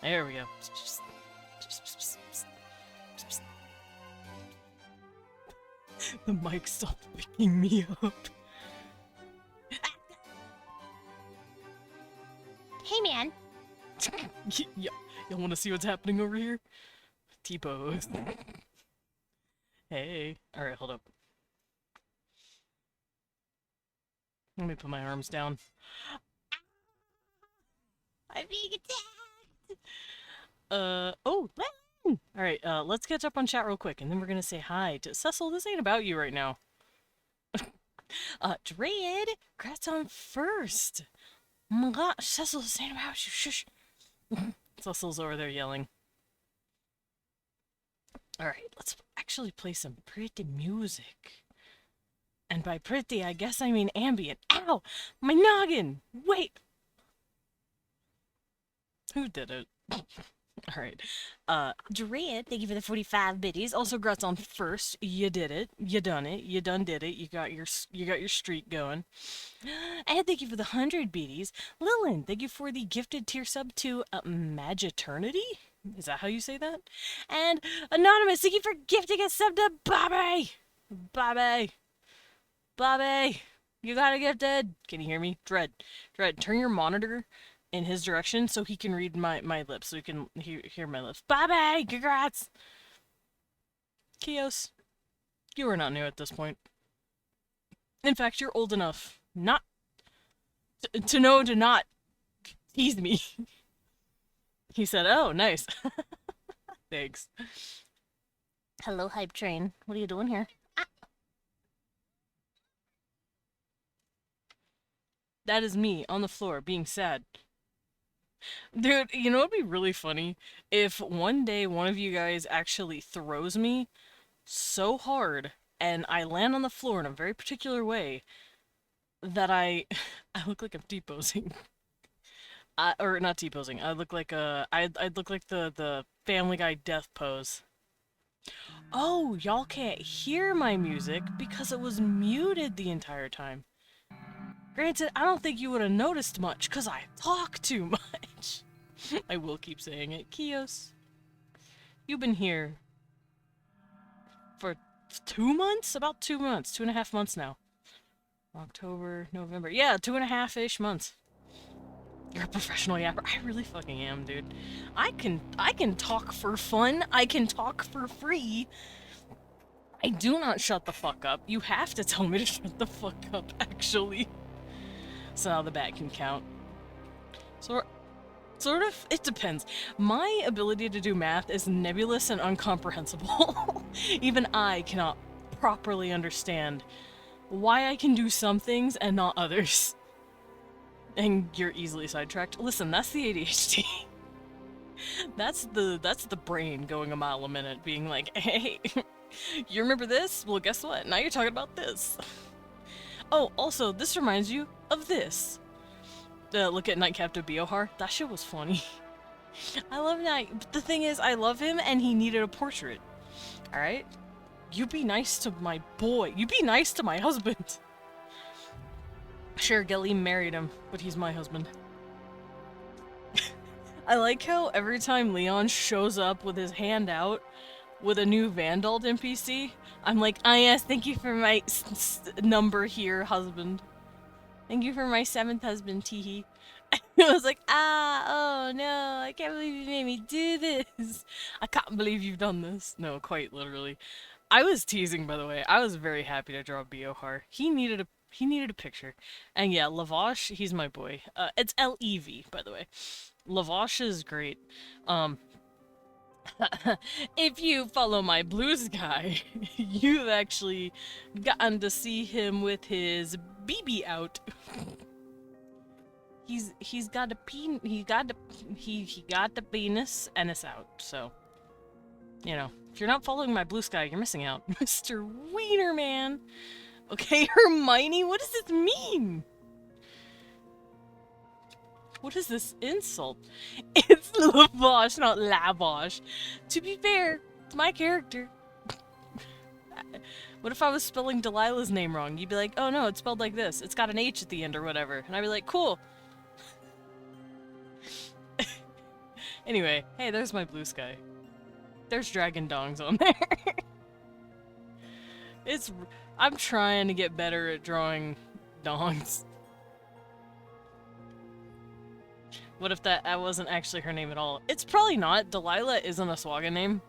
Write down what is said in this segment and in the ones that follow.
There we go. The mic stopped picking me up. Hey, man. Y'all want to see what's happening over here? T-pose. Hey. Alright, hold up. Let me put my arms down. I'm being attacked. Oh, Len! Alright, let's catch up on chat real quick, and then we're gonna say hi to Cecil. This ain't about you right now. Dread, congrats on first. Oh my gosh, Cecil, this ain't about you. Shush. Cecil's over there yelling. Alright, let's actually play some pretty music. And by pretty, I guess I mean ambient. Ow! My noggin! Wait! Who did it? Alright. Dread, thank you for the 45 biddies. Also, congrats on first. You did it. You done it. You done did it. You got your streak going. And thank you for the 100 biddies. Lilin, thank you for the gifted tier sub to Magiternity? Is that how you say that? And Anonymous, thank you for gifting a sub to Bobby! Bobby! Bobby! You got it gifted! Can you hear me? Dread, turn your monitor in his direction so he can read my lips, so he can hear my lips. Bobby! Congrats! Kios, you are not new at this point. In fact, you're old enough not to know to not tease me. He said, oh, nice. Thanks. Hello, Hype Train. What are you doing here? That is me on the floor being sad. Dude, you know what'd be really funny? If one day one of you guys actually throws me so hard and I land on the floor in a very particular way that I look like I'm T-posing. Or not T-posing. I look like I'd look like the Family Guy death pose. Oh, y'all can't hear my music because it was muted the entire time. Granted, I don't think you would have noticed much, because I talk too much. I will keep saying it. Kios, you've been here for 2 months? About 2 months. 2.5 months now. October, November. Yeah, 2.5-ish months. You're a professional yapper. I really fucking am, dude. I can talk for fun. I can talk for free. I do not shut the fuck up. You have to tell me to shut the fuck up, actually. So now the bat can count. Sort of, it depends. My ability to do math is nebulous and incomprehensible. Even I cannot properly understand why I can do some things and not others. And you're easily sidetracked. Listen, that's the ADHD. That's the brain going a mile a minute, being like, hey, you remember this? Well, guess what? Now you're talking about this. Oh, also, this reminds you of this. Look at Night Captive Biohar. That shit was funny. I love Night. But the thing is, I love him, and he needed a portrait. Alright? You be nice to my boy. You be nice to my husband. Sure, Gelly married him, but he's my husband. I like how every time Leon shows up with his hand out with a new Vandal NPC, I'm like, ah yes, thank you for my number here, husband. Thank you for my 7th husband, teehee. I was like, oh no, I can't believe you made me do this. I can't believe you've done this. No, quite literally. I was teasing, by the way. I was very happy to draw Biohar. He needed a picture. And yeah, Lavash, he's my boy. It's L-E-V, by the way. Lavash is great. If you follow my blue sky, you've actually gotten to see him with his BB out. He's got a he got the penis and it's out. So, you know, if you're not following my blue sky, you're missing out, Mr. Wienerman. Okay, Hermione, what does this mean? What is this insult? It's Lavash, not Lavash. To be fair, it's my character. What if I was spelling Delilah's name wrong? You'd be like, oh no, it's spelled like this. It's got an H at the end or whatever. And I'd be like, cool. Anyway, hey, there's my blue sky. There's dragon dongs on there. It's... I'm trying to get better at drawing dongs. What if that wasn't actually her name at all? It's probably not. Delilah isn't a Swaga name.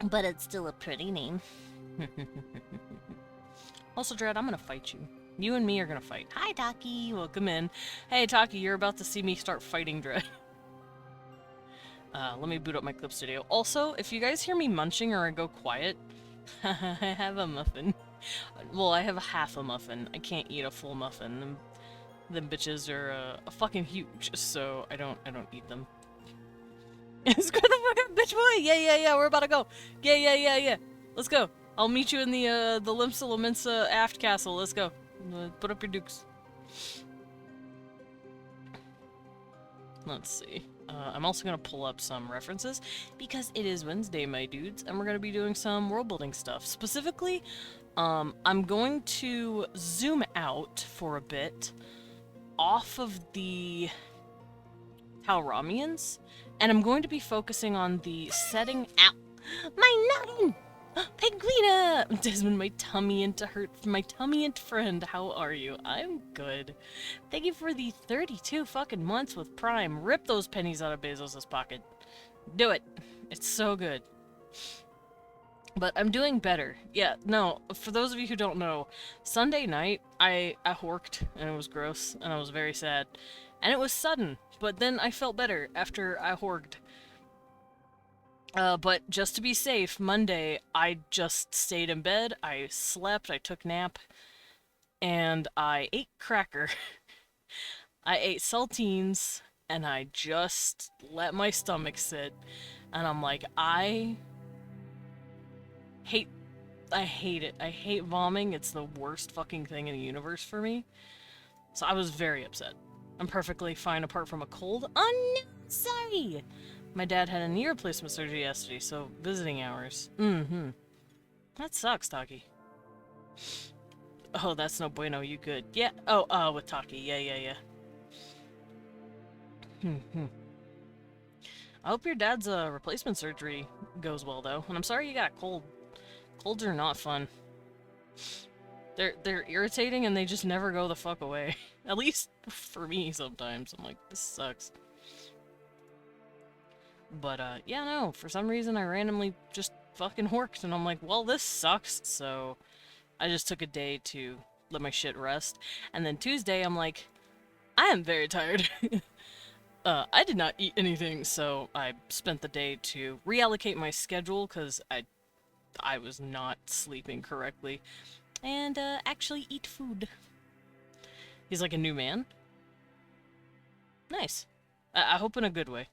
But it's still a pretty name. Also, Dread, I'm gonna fight you. You and me are gonna fight. Hi, Taki. Welcome in. Hey, Taki, you're about to see me start fighting Dread. Let me boot up my clip studio. Also, if you guys hear me munching or I go quiet, I have a muffin. Well, I have half a muffin. I can't eat a full muffin. Them bitches are fucking huge, so I don't eat them. Let's go the fuck up, bitch boy! Yeah, we're about to go. Yeah. Let's go. I'll meet you in the Limsa Laminsa aft castle. Let's go. Put up your dukes. Let's see. I'm also gonna pull up some references because it is Wednesday, my dudes, and we're gonna be doing some world building stuff. Specifically, I'm going to zoom out for a bit off of the Talramians, and I'm going to be focusing on the setting out. My noggin! Penguina! Desmond, my tummy ant friend, how are you? I'm good. Thank you for the 32 fucking months with Prime. Rip those pennies out of Bezos' pocket. Do it. It's so good. But I'm doing better. Yeah, no, for those of you who don't know, Sunday night, I horked, and it was gross, and I was very sad. And it was sudden, but then I felt better after I horked. But just to be safe, Monday, I just stayed in bed, I slept, I took nap, and I ate cracker. I ate saltines, and I just let my stomach sit, and I'm like, I hate it. I hate vomiting. It's the worst fucking thing in the universe for me. So I was very upset. I'm perfectly fine apart from a cold. Oh no, sorry! My dad had a knee replacement surgery yesterday, so visiting hours. That sucks, Taki. Oh, that's no bueno, you good. Yeah, oh, with Taki. Yeah. I hope your dad's replacement surgery goes well, though. And I'm sorry you got a cold. Colds are not fun. They're irritating and they just never go the fuck away. At least for me sometimes. I'm like, this sucks. But yeah, no, for some reason I randomly just fucking horked and I'm like, well, this sucks, so I just took a day to let my shit rest. And then Tuesday I'm like, I am very tired. I did not eat anything, so I spent the day to reallocate my schedule because I was not sleeping correctly, and actually eat food. He's like a new man. Nice. I hope in a good way.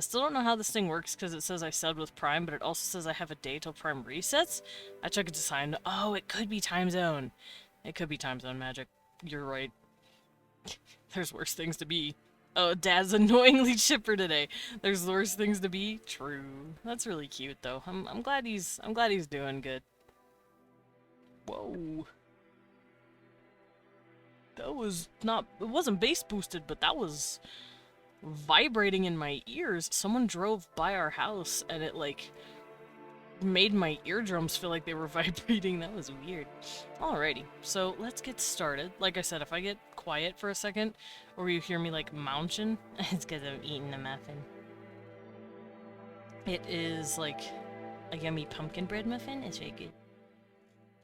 Still don't know how this thing works because it says I subbed with Prime, but it also says I have a day till Prime resets. I check it to sign. Oh, it could be time zone. It could be time zone magic. You're right. There's worse things to be. Oh, Dad's annoyingly chipper today. There's worse things to be. True. That's really cute, though. I'm glad he's doing good. Whoa. That was not. It wasn't bass boosted, but that was vibrating in my ears. Someone drove by our house, and it like made my eardrums feel like they were vibrating. That was weird. Alrighty, so let's get started. Like I said, if I get quiet for a second, or you hear me like mounching, it's because I'm eating a muffin. It is like a yummy pumpkin bread muffin. It's very good.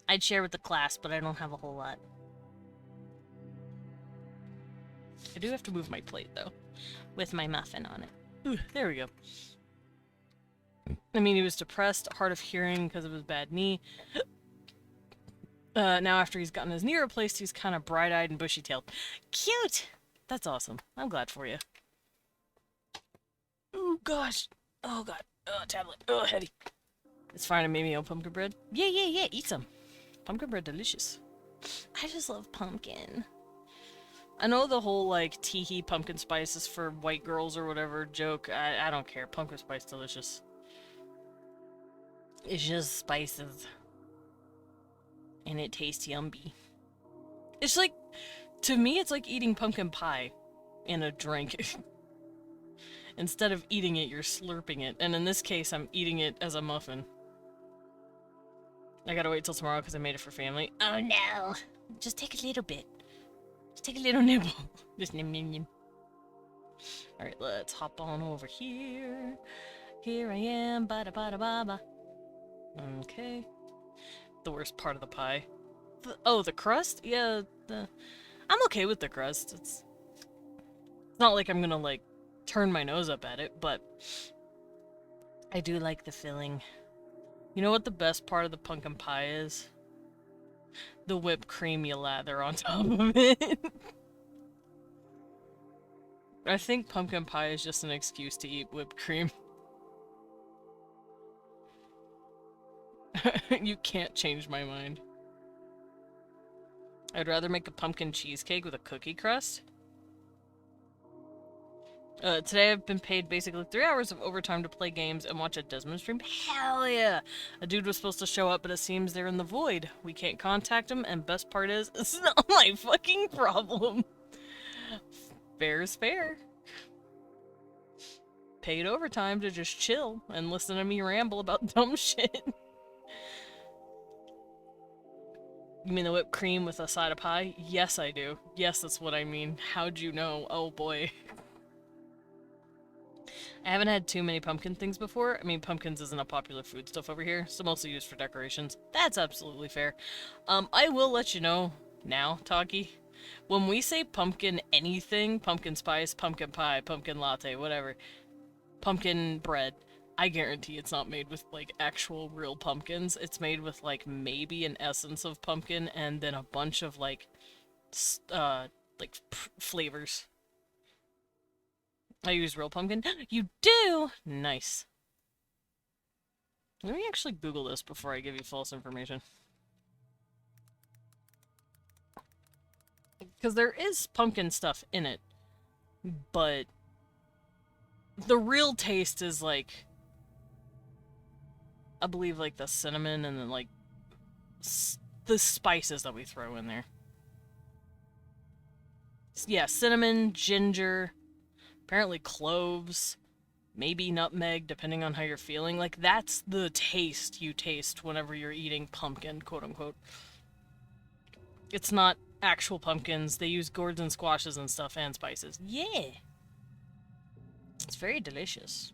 I'd share with the class, but I don't have a whole lot. I do have to move my plate though, with my muffin on it. Ooh, there we go. I mean, he was depressed, hard of hearing because of his bad knee. Now after he's gotten his knee replaced, he's kind of bright-eyed and bushy-tailed. Cute! That's awesome. I'm glad for you. Oh gosh. Oh god. Oh, tablet. Oh, heavy. It's fine, I made me own pumpkin bread. Yeah, eat some. Pumpkin bread, delicious. I just love pumpkin. I know the whole, like, teehee pumpkin spice is for white girls or whatever joke. I don't care. Pumpkin spice, delicious. It's just spices. And it tastes yummy. It's like, to me, it's like eating pumpkin pie in a drink. Instead of eating it, you're slurping it. And in this case, I'm eating it as a muffin. I gotta wait till tomorrow because I made it for family. Oh no. Just take a little bit. Just take a little nibble. Just nim nim nim. Alright, let's hop on over here. Here I am. Bada bada baba. Okay. The worst part of the pie. Oh, the crust? Yeah, I'm okay with the crust. It's not like I'm gonna, like, turn my nose up at it, but I do like the filling. You know what the best part of the pumpkin pie is? The whipped cream you lather on top of it. I think pumpkin pie is just an excuse to eat whipped cream. You can't change my mind. I'd rather make a pumpkin cheesecake with a cookie crust. Today I've been paid basically 3 hours of overtime to play games and watch a Desmond stream. Hell yeah! A dude was supposed to show up, but it seems they're in the void. We can't contact him, and best part is, it's not my fucking problem. Fair is fair. Paid overtime to just chill and listen to me ramble about dumb shit. You mean the whipped cream with a side of pie? Yes, I do. Yes, that's what I mean. How'd you know? Oh boy. I haven't had too many pumpkin things before. I mean, pumpkins isn't a popular food stuff over here, so mostly used for decorations. That's absolutely fair. I will let you know now, Taki. When we say pumpkin anything, pumpkin spice, pumpkin pie, pumpkin latte, whatever, pumpkin bread, I guarantee it's not made with, like, actual real pumpkins. It's made with, like, maybe an essence of pumpkin and then a bunch of, like, flavors. I use real pumpkin. You do? Nice. Let me actually Google this before I give you false information. Because there is pumpkin stuff in it, but the real taste is, like, I believe, like, the cinnamon and then, like, the spices that we throw in there. Yeah, cinnamon, ginger, apparently cloves, maybe nutmeg, depending on how you're feeling. Like, that's the taste you taste whenever you're eating pumpkin, quote-unquote. It's not actual pumpkins. They use gourds and squashes and stuff and spices. Yeah! It's very delicious.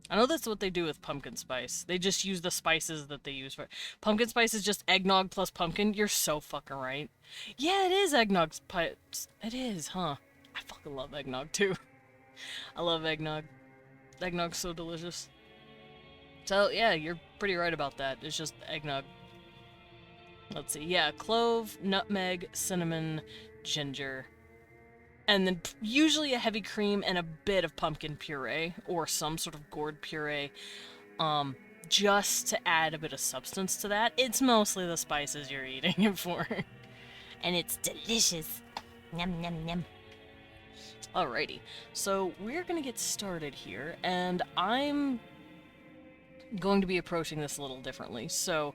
I know that's what they do with pumpkin spice. They just use the spices that they use for it. Pumpkin spice is just eggnog plus pumpkin. You're so fucking right. Yeah, it is eggnog spice. It is, huh? I fucking love eggnog too. I love eggnog. Eggnog's so delicious. So, yeah, you're pretty right about that. It's just eggnog. Let's see. Yeah, clove, nutmeg, cinnamon, ginger. And then usually a heavy cream and a bit of pumpkin puree or some sort of gourd puree, just to add a bit of substance to that. It's mostly the spices you're eating it for. And it's delicious. Yum, yum, yum. Alrighty, so we're gonna get started here, and I'm going to be approaching this a little differently. So,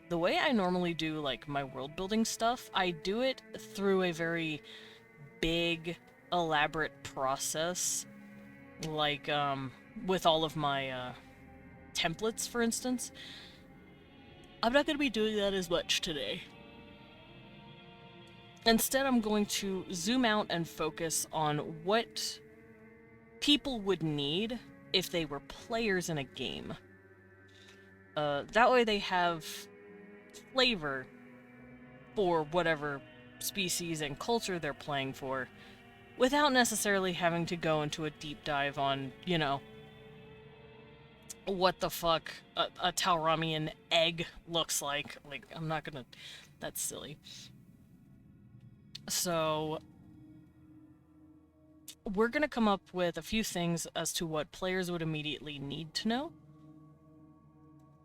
the way I normally do, like, my world building stuff, I do it through a very big, elaborate process, like, with all of my, templates, for instance. I'm not gonna be doing that as much today. Instead, I'm going to zoom out and focus on what people would need if they were players in a game. That way they have flavor for whatever species and culture they're playing for, without necessarily having to go into a deep dive on, you know, what the fuck a Tauramian egg looks like. Like, I'm not gonna... That's silly. So, we're gonna come up with a few things as to what players would immediately need to know.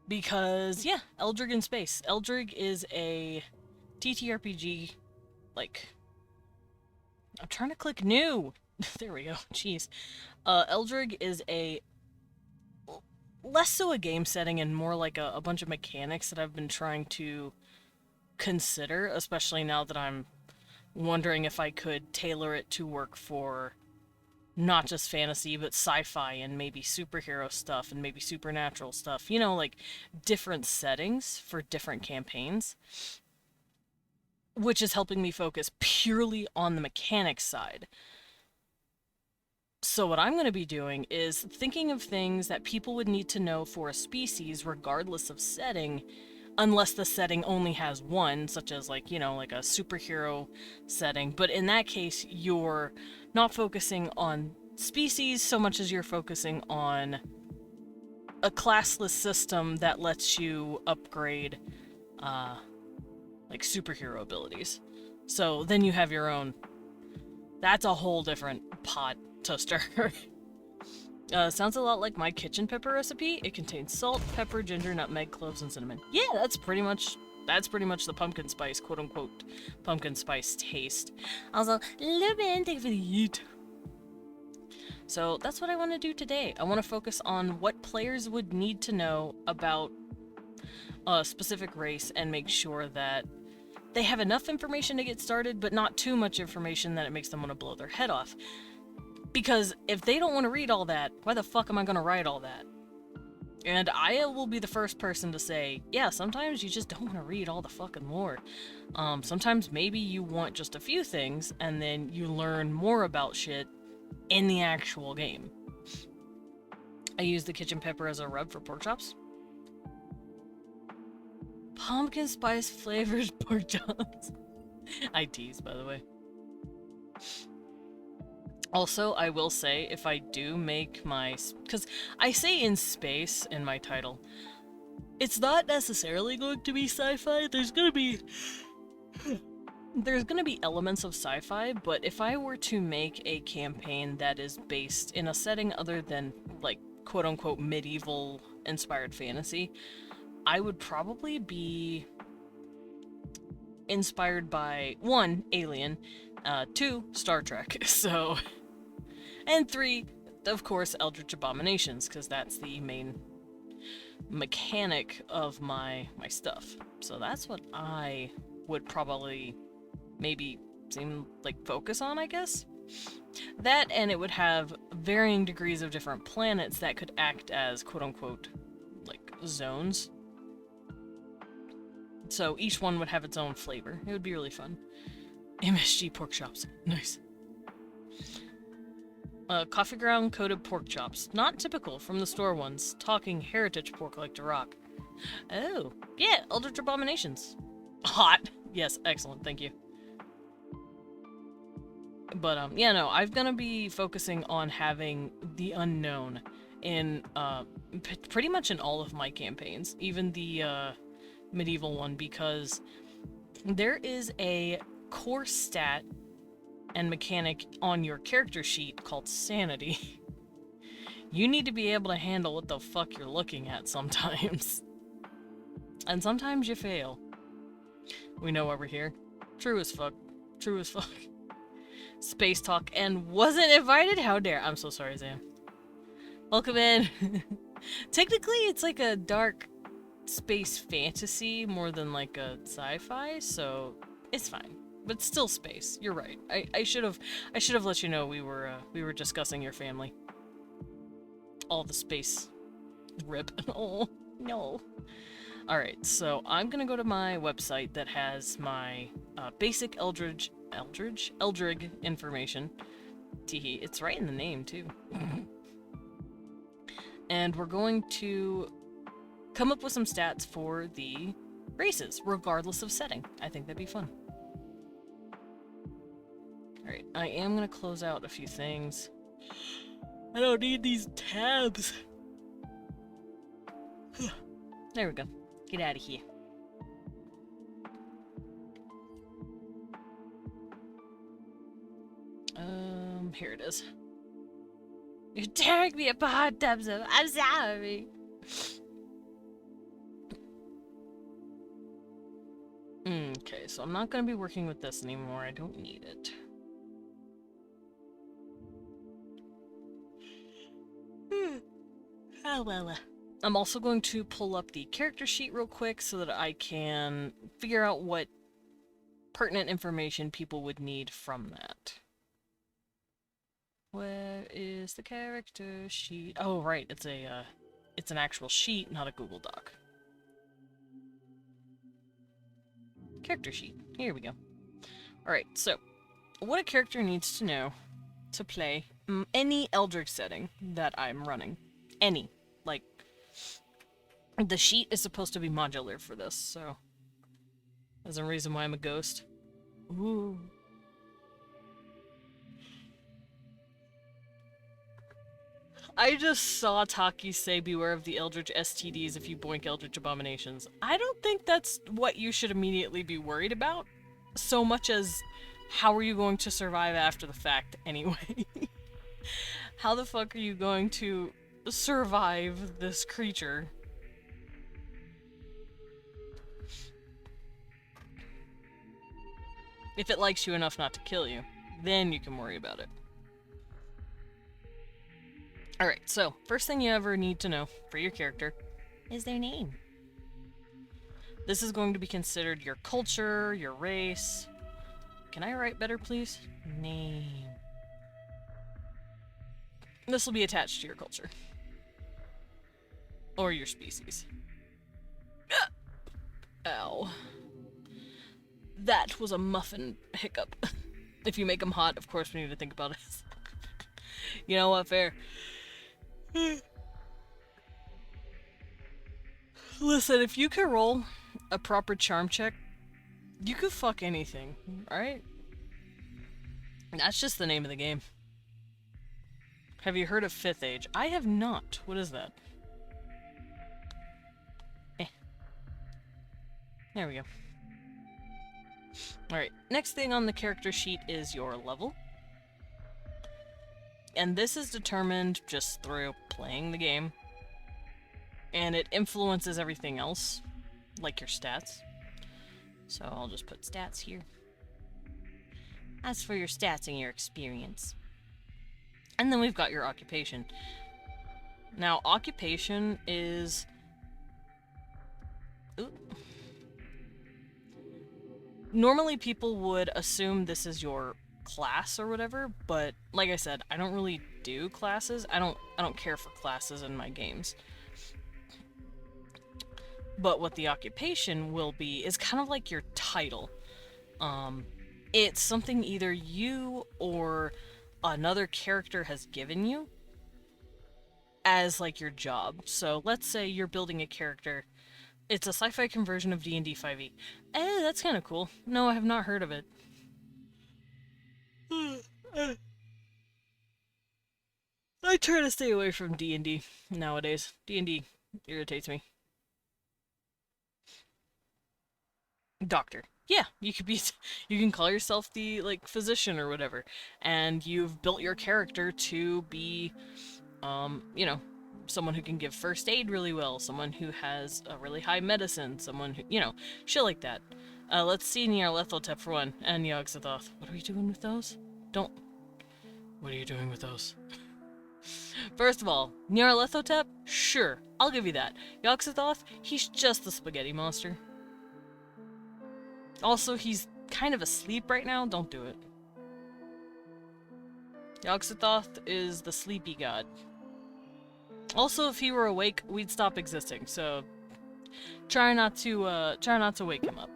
Because, yeah, Eldrig in space. Eldrig is a TTRPG, like... I'm trying to click new! There we go, jeez. Eldrig is a less so a game setting and more like a bunch of mechanics that I've been trying to consider, especially now that I'm wondering if I could tailor it to work for not just fantasy, but sci-fi and maybe superhero stuff and maybe supernatural stuff. You know, like different settings for different campaigns, which is helping me focus purely on the mechanics side. So, what I'm going to be doing is thinking of things that people would need to know for a species, regardless of setting, unless the setting only has one, such as, like, you know, like a superhero setting. But in that case, you're not focusing on species so much as you're focusing on a classless system that lets you upgrade, uh, like, superhero abilities. So then you have your own. That's a whole different pot to stir. Sounds a lot like my kitchen pepper recipe. It contains salt, pepper, ginger, nutmeg, cloves, and cinnamon. Yeah, that's pretty much the pumpkin spice, quote unquote, pumpkin spice taste. Also, Lubin, thank you for the yeet. So that's what I want to do today. I want to focus on what players would need to know about a specific race and make sure that they have enough information to get started, but not too much information that it makes them want to blow their head off. Because if they don't want to read all that, why the fuck am I going to write all that? And I will be the first person to say, yeah, sometimes you just don't want to read all the fucking lore. Sometimes maybe you want just a few things, and then you learn more about shit in the actual game. I use the kitchen pepper as a rub for pork chops. Pumpkin spice flavored pork chops. I tease, by the way. Also, I will say, if I do make my... Because I say in space in my title. It's not necessarily going to be sci-fi. There's going to be elements of sci-fi, but if I were to make a campaign that is based in a setting other than, like, quote-unquote medieval-inspired fantasy, I would probably be inspired by, 1, Alien, 2, Star Trek, so... And 3, of course, Eldritch Abominations, because that's the main mechanic of my stuff. So that's what I would probably maybe seem like focus on, I guess. That, and it would have varying degrees of different planets that could act as quote-unquote like zones. So each one would have its own flavor. It would be really fun. MSG pork chops. Nice. Coffee ground coated pork chops. Not typical from the store ones. Talking heritage pork like to rock. Oh, yeah, Eldritch Abominations. Hot. Yes, excellent, thank you. But, yeah, no, I'm gonna be focusing on having the unknown in, pretty much in all of my campaigns. Even the, medieval one, because there is a core stat and mechanic on your character sheet called sanity. You need to be able to handle what the fuck you're looking at sometimes. And sometimes you fail. We know why we're here. True as fuck. True as fuck. Space talk and wasn't invited? How dare. I'm so sorry, Zam. Welcome in. Technically, it's like a dark space fantasy more than like a sci-fi, so it's fine. But still space. You're right. I should have let you know we were discussing your family. All the space. Rip. Oh no. Alright, so I'm gonna go to my website that has my basic Eldrig information. Teehee. It's right in the name too. And we're going to come up with some stats for the races, regardless of setting. I think that'd be fun. Alright, I am gonna close out a few things. I don't need these tabs. There we go. Get out of here. Here it is. You're tearing me apart, Dubsum. I'm sorry. Okay, so I'm not gonna be working with this anymore. I don't need it. Oh well. I'm also going to pull up the character sheet real quick so that I can figure out what pertinent information people would need from that. Where is the character sheet? Oh, right, it's an actual sheet, not a Google Doc. Character sheet. Here we go. Alright, so, what a character needs to know to play any Eldrig setting that I'm running. Any. Like, the sheet is supposed to be modular for this, so there's a reason why I'm a ghost. Ooh. I just saw Taki say beware of the Eldritch STDs if you boink Eldritch Abominations. I don't think that's what you should immediately be worried about, so much as how are you going to survive after the fact anyway? How the fuck are you going to survive this creature? If it likes you enough not to kill you, then you can worry about it. Alright, so, first thing you ever need to know for your character is their name. This is going to be considered your culture, your race. Can I write better, please? Name. This will be attached to your culture. Or your species. Ow. That was a muffin hiccup. If you make them hot, of course we need to think about it. You know what, fair. Listen, if you can roll a proper charm check, you could fuck anything, alright? That's just the name of the game. Have you heard of 5th Age? I have not. What is that? There we go. Alright, next thing on the character sheet is your level. And this is determined just through playing the game. And it influences everything else, like your stats. So I'll just put stats here. As for your stats and your experience. And then we've got your occupation. Now, occupation is... Ooh. Normally people would assume this is your class or whatever, but like I said, I don't really do classes. I don't care for classes in my games. But what the occupation will be is kind of like your title. It's something either you or another character has given you as like your job. So let's say you're building a character. It's a sci-fi conversion of D&D 5e. That's kind of cool. No, I have not heard of it. I try to stay away from D&D nowadays. D&D irritates me. Doctor. Yeah, you could be, you can call yourself the, like, physician or whatever, and you've built your character to be, you know, someone who can give first aid really well, someone who has a really high medicine, someone who, you know, shit like that. Let's see Nyarlathotep for one, and Yogg-Sothoth. What are we doing with those? What are you doing with those? First of all, Nyarlathotep? Sure, I'll give you that. Yogg-Sothoth? He's just the spaghetti monster. Also, he's kind of asleep right now. Don't do it. Yogg-Sothoth is the sleepy god. Also, if he were awake, we'd stop existing. So, try not to wake him up.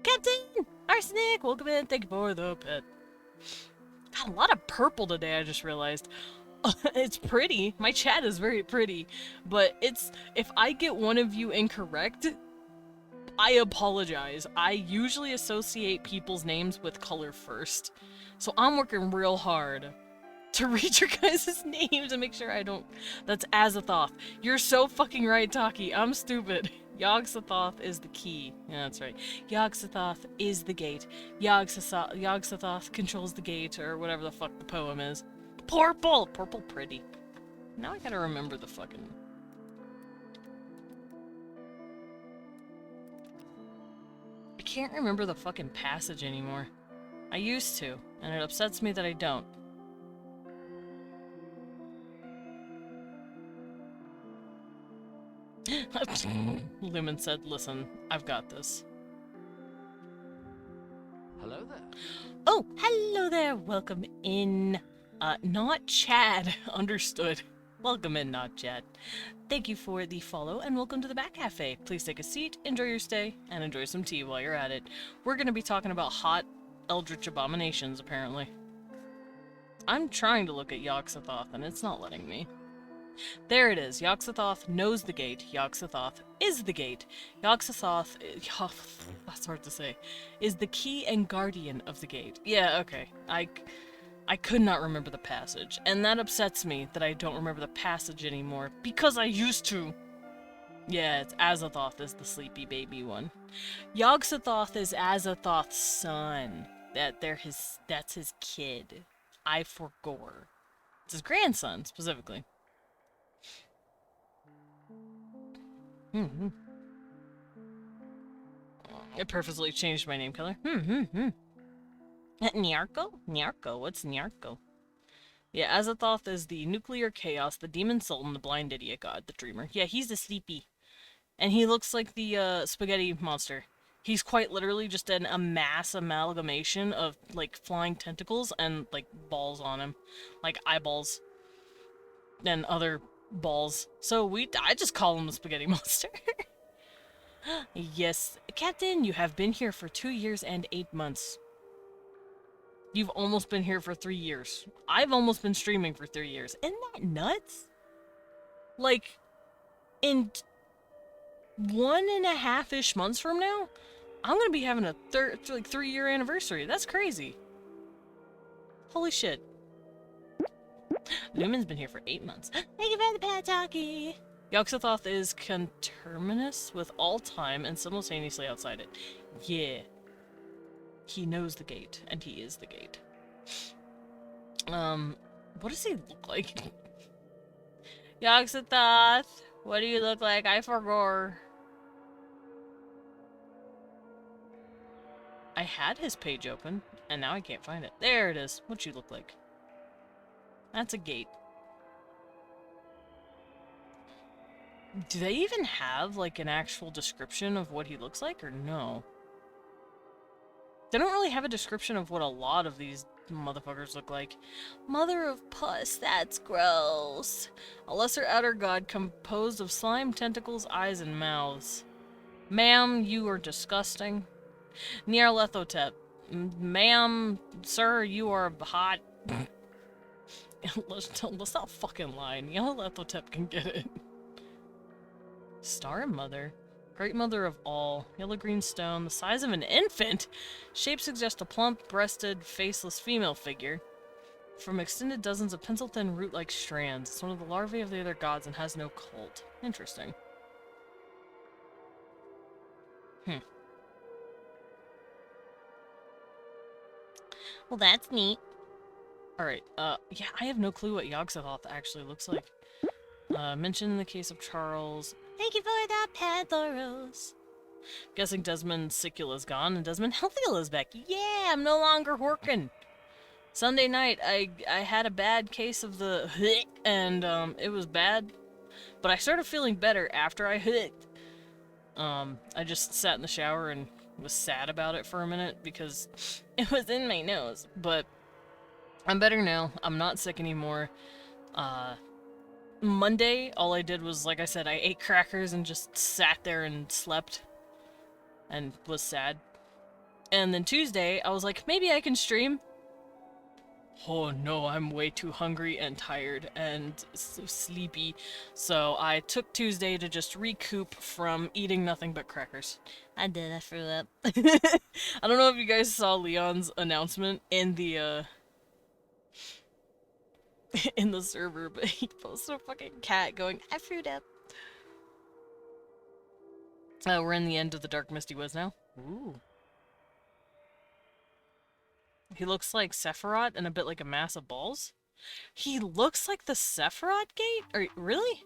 Captain! Arsenic! Welcome in. Thank you for the pet. Got a lot of purple today, I just realized. It's pretty. My chat is very pretty. But it's... If I get one of you incorrect... I apologize. I usually associate people's names with color first. So I'm working real hard to read your guys' names and make sure I don't... That's Azathoth. You're so fucking right, Taki. I'm stupid. Yogg-Sothoth is the key. Yeah, that's right. Yogg-Sothoth is the gate. Yogg-Sothoth controls the gate, or whatever the fuck the poem is. Purple! Purple pretty. Now I gotta remember the fucking... I can't remember the fucking passage anymore. I used to, and it upsets me that I don't. Lumen said, listen, I've got this. Hello there. Oh, hello there. Welcome in. Not Chad. Understood. Welcome in, not Chad. Thank you for the follow and welcome to the Bat Cafe. Please take a seat, enjoy your stay, and enjoy some tea while you're at it. We're going to be talking about hot eldritch abominations, apparently. I'm trying to look at Yog-Sothoth and it's not letting me. There it is. Yog-Sothoth knows the gate. Yog-Sothoth is the gate. Yog-Sothoth, that's hard to say, is the key and guardian of the gate. Yeah, okay. I could not remember the passage, and that upsets me that I don't remember the passage anymore, because I used to. Yeah, it's Azathoth is the sleepy baby one. Yog-Sothoth is Azathoth's son. That's his kid. I forgore. It's his grandson, specifically. I purposely changed my name color. Nyarko? Nyarko? What's Nyarko? Yeah, Azathoth is the nuclear chaos, the demon sultan, the blind idiot god, the dreamer. Yeah, he's the sleepy. And he looks like the spaghetti monster. He's quite literally just a mass amalgamation of, like, flying tentacles and, like, balls on him. Like, eyeballs. And other balls. So I just call him the spaghetti monster. Yes, Captain, you have been here for 2 years and 8 months. You've almost been here for 3 years. I've almost been streaming for 3 years. Isn't that nuts? Like, in 1.5-ish months from now, I'm gonna be having a 3-year anniversary. That's crazy. Holy shit. Lumen's been here for 8 months. Thank you for the pet talkie. Yog-Sothoth is conterminous with all time and simultaneously outside it. Yeah. He knows the gate, and he is the gate. What does he look like? Yog-Sothoth, what do you look like? I forgot. I had his page open, and now I can't find it. There it is. What you look like? That's a gate. Do they even have, like, an actual description of what he looks like, or no? They don't really have a description of what a lot of these motherfuckers look like. Mother of pus, that's gross. A lesser outer god composed of slime, tentacles, eyes, and mouths. Ma'am, you are disgusting. Nyarlathotep. Ma'am, sir, you are hot. Let's not fucking lie. Nyarlathotep can get it. Star Mother. Great Mother of all. Yellow green stone, the size of an infant. Shape suggests a plump, breasted, faceless female figure. From extended dozens of pencil-thin root-like strands. It's one of the larvae of the other gods and has no cult. Interesting. Well, that's neat. Alright, yeah, I have no clue what Yog-Sothoth actually looks like. Mentioned in the case of Charles. Thank you for the Pantheros. Guessing Desmond Sicula's gone and Desmond Healthila's back. Yeah, I'm no longer working. Sunday night, I had a bad case of the and it was bad, but I started feeling better after I I just sat in the shower and was sad about it for a minute because it was in my nose, but I'm better now. I'm not sick anymore. Monday, all I did was, like I said, I ate crackers and just sat there and slept and was sad. And then Tuesday, I was like, maybe I can stream. Oh no, I'm way too hungry and tired and so sleepy. So I took Tuesday to just recoup from eating nothing but crackers. I did, I threw up. I don't know if you guys saw Leon's announcement in the in the server, but he posted a fucking cat going, I threw up. We're in the end of the Dark Misty Woods now. Ooh. He looks like Sephiroth and a bit like a mass of balls. He looks like the Sephiroth gate? Or, really?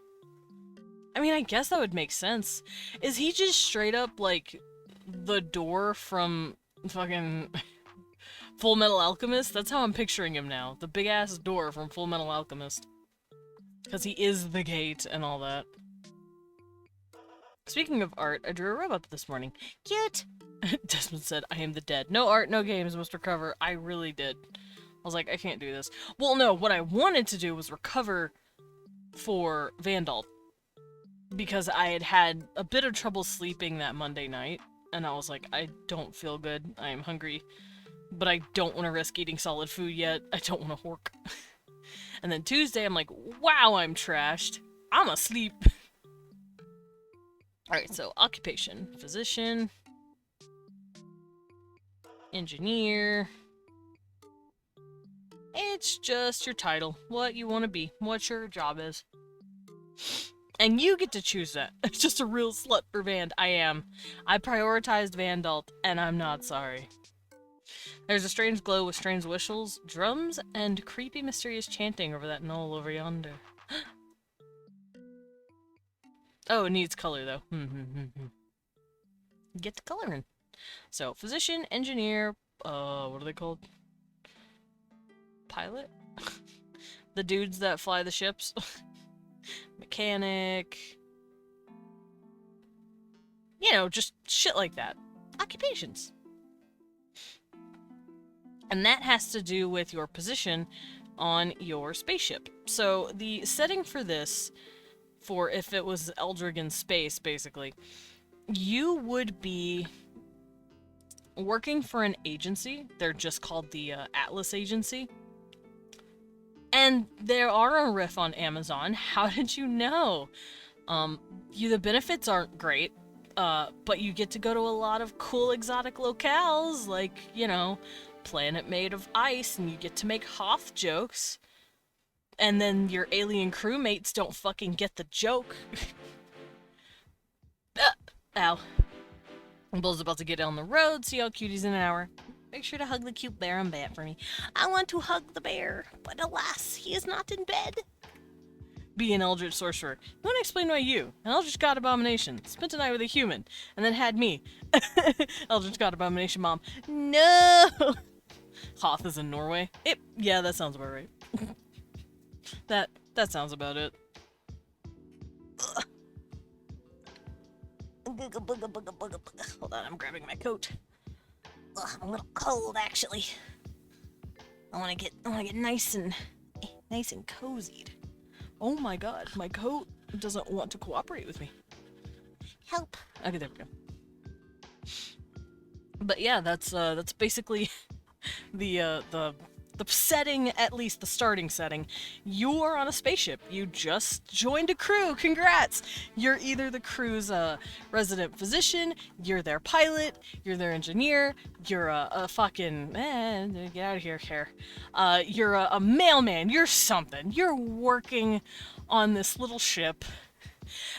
I mean, I guess that would make sense. Is he just straight up, like, the door from fucking Full Metal Alchemist? That's how I'm picturing him now. The big-ass door from Full Metal Alchemist. Because he is the gate and all that. Speaking of art, I drew a robot this morning. Cute. Desmond said, I am the dead. No art, no games, Mr. Cover. I really did. I was like, I can't do this. Well, no, what I wanted to do was recover for Vandal. Because I had had a bit of trouble sleeping that Monday night. And I was like, I don't feel good. I am hungry. But I don't want to risk eating solid food yet. I don't want to hork. And then Tuesday, I'm like, wow, I'm trashed. I'm asleep. Alright, so occupation. Physician. Engineer. It's just your title. What you want to be. What your job is. And you get to choose that. It's just a real slut for Vand. I am. I prioritized Vandalt, and I'm not sorry. There's a strange glow with strange whistles, drums, and creepy mysterious chanting over that knoll over yonder. Oh, it needs color, though. Get the color in. So, physician, engineer, what are they called? Pilot? The dudes that fly the ships? Mechanic. You know, just shit like that. Occupations. And that has to do with your position on your spaceship. So the setting for this, for if it was Eldrig in space, basically, you would be working for an agency. They're just called the Atlas Agency. And there are a riff on Amazon. How did you know? The benefits aren't great, but you get to go to a lot of cool exotic locales, like, you know, planet made of ice, and you get to make Hoth jokes. And then your alien crewmates don't fucking get the joke. Ow. Bull's about to get on the road, see how cutie's in an hour. Make sure to hug the cute bear and bat for me. I want to hug the bear, but alas, he is not in bed. Be an Eldritch sorcerer. You want to explain why you, an Eldritch god abomination, spent a night with a human, and then had me, Eldritch god abomination mom. No! Hoth is in Norway. Yeah, that sounds about right. that sounds about it. Hold on, I'm grabbing my coat. I'm a little cold, actually. I want to get nice and cozied. Oh my god, my coat doesn't want to cooperate with me. Help. Okay, there we go. But yeah, that's basically the setting, at least the starting setting. You are on a spaceship. You just joined a crew. Congrats! You're either the crew's resident physician, you're their pilot, you're their engineer, you're a fucking get out of here, care. You're a mailman. You're something. You're working on this little ship.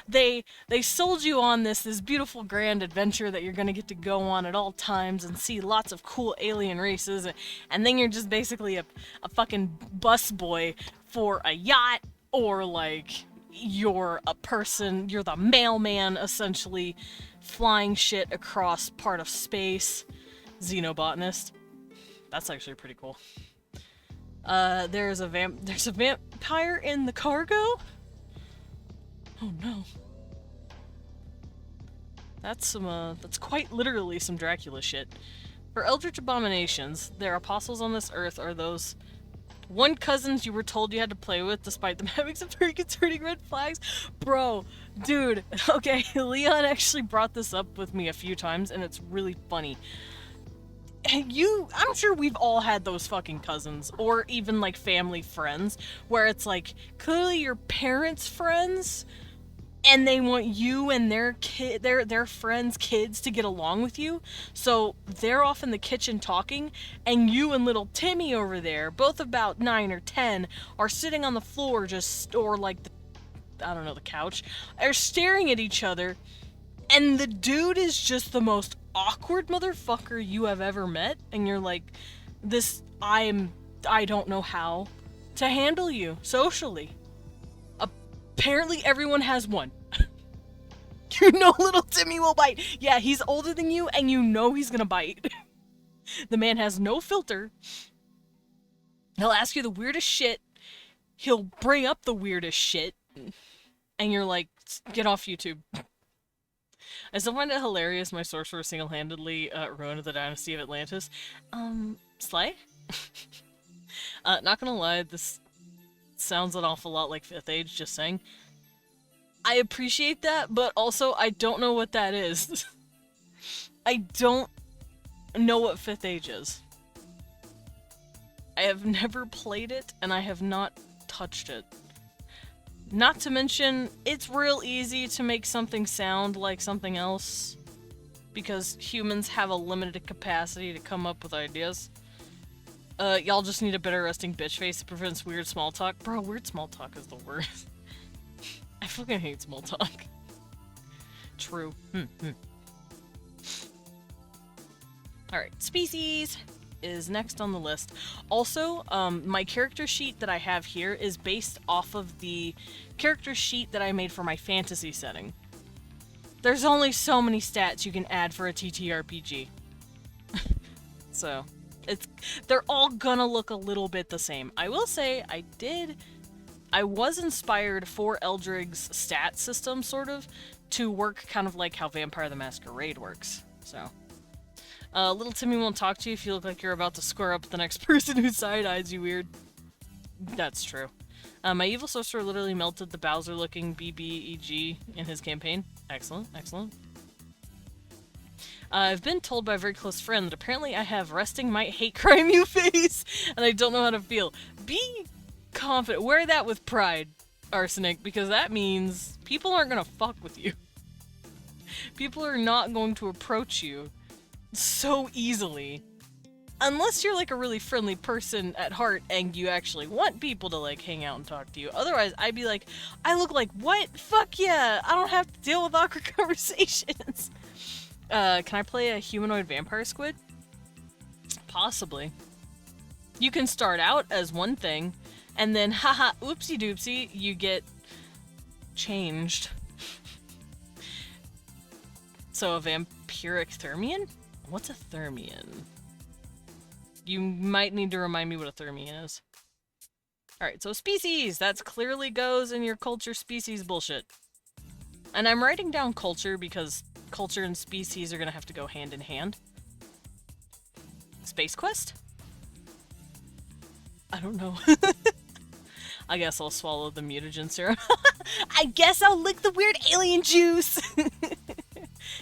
They sold you on this beautiful grand adventure that you're gonna get to go on at all times and see lots of cool alien races, and then you're just basically a fucking busboy for a yacht, or like you're the mailman essentially, flying shit across part of space. Xenobotanist. That's actually pretty cool. There's a vampire in the cargo? Oh no. That's quite literally some Dracula shit. For Eldritch abominations, their apostles on this earth are those one cousins you were told you had to play with despite them having some very concerning red flags. Bro, dude, okay, Leon actually brought this up with me a few times, and it's really funny. I'm sure we've all had those fucking cousins, or even like family friends, where it's like, clearly your parents' friends, and they want you and their friends' kids to get along with you. So they're off in the kitchen talking, and you and little Timmy over there, both about 9 or 10, are sitting on the floor or like the couch, are staring at each other, and the dude is just the most awkward motherfucker you have ever met, and you're like, I don't know how to handle you socially. Apparently everyone has one. You know little Timmy will bite. Yeah, he's older than you, and you know he's gonna bite. The man has no filter. He'll ask you the weirdest shit. He'll bring up the weirdest shit. And you're like, get off YouTube. I still find it hilarious my sorcerer single-handedly ruined the dynasty of Atlantis. Slay? Not gonna lie, this sounds an awful lot like 5th Age, just saying. I appreciate that, but also I don't know what that is. I don't know what 5th Age is. I have never played it, and I have not touched it. Not to mention, it's real easy to make something sound like something else, because humans have a limited capacity to come up with ideas. Y'all just need a better resting bitch face that prevents weird small talk. Bro, weird small talk is the worst. I fucking hate small talk. True. Alright, species is next on the list. Also, my character sheet that I have here is based off of the character sheet that I made for my fantasy setting. There's only so many stats you can add for a TTRPG. So, they're all gonna look a little bit the same. I will say, I was inspired for Eldrig's stat system, sort of, to work kind of like how Vampire the Masquerade works. So, little Timmy won't talk to you if you look like you're about to square up with the next person who side-eyes you weird. That's true. My evil sorcerer literally melted the Bowser-looking BBEG in his campaign. Excellent, excellent. I've been told by a very close friend that apparently I have resting might hate crime you face, and I don't know how to feel. Be confident. Wear that with pride, Arsenic, because that means people aren't gonna fuck with you. People are not going to approach you so easily. Unless you're like a really friendly person at heart and you actually want people to like hang out and talk to you. Otherwise, I'd be like, I look like what? Fuck yeah! I don't have to deal with awkward conversations. Can I play a humanoid vampire squid? Possibly. You can start out as one thing, and then haha, oopsie doopsie, you get changed. So a vampiric thermian? What's a thermian? You might need to remind me what a thermian is. Alright, so species! That clearly goes in your culture species bullshit. And I'm writing down culture because culture and species are gonna have to go hand in hand. Space Quest? I don't know. I guess I'll swallow the mutagen serum. I guess I'll lick the weird alien juice!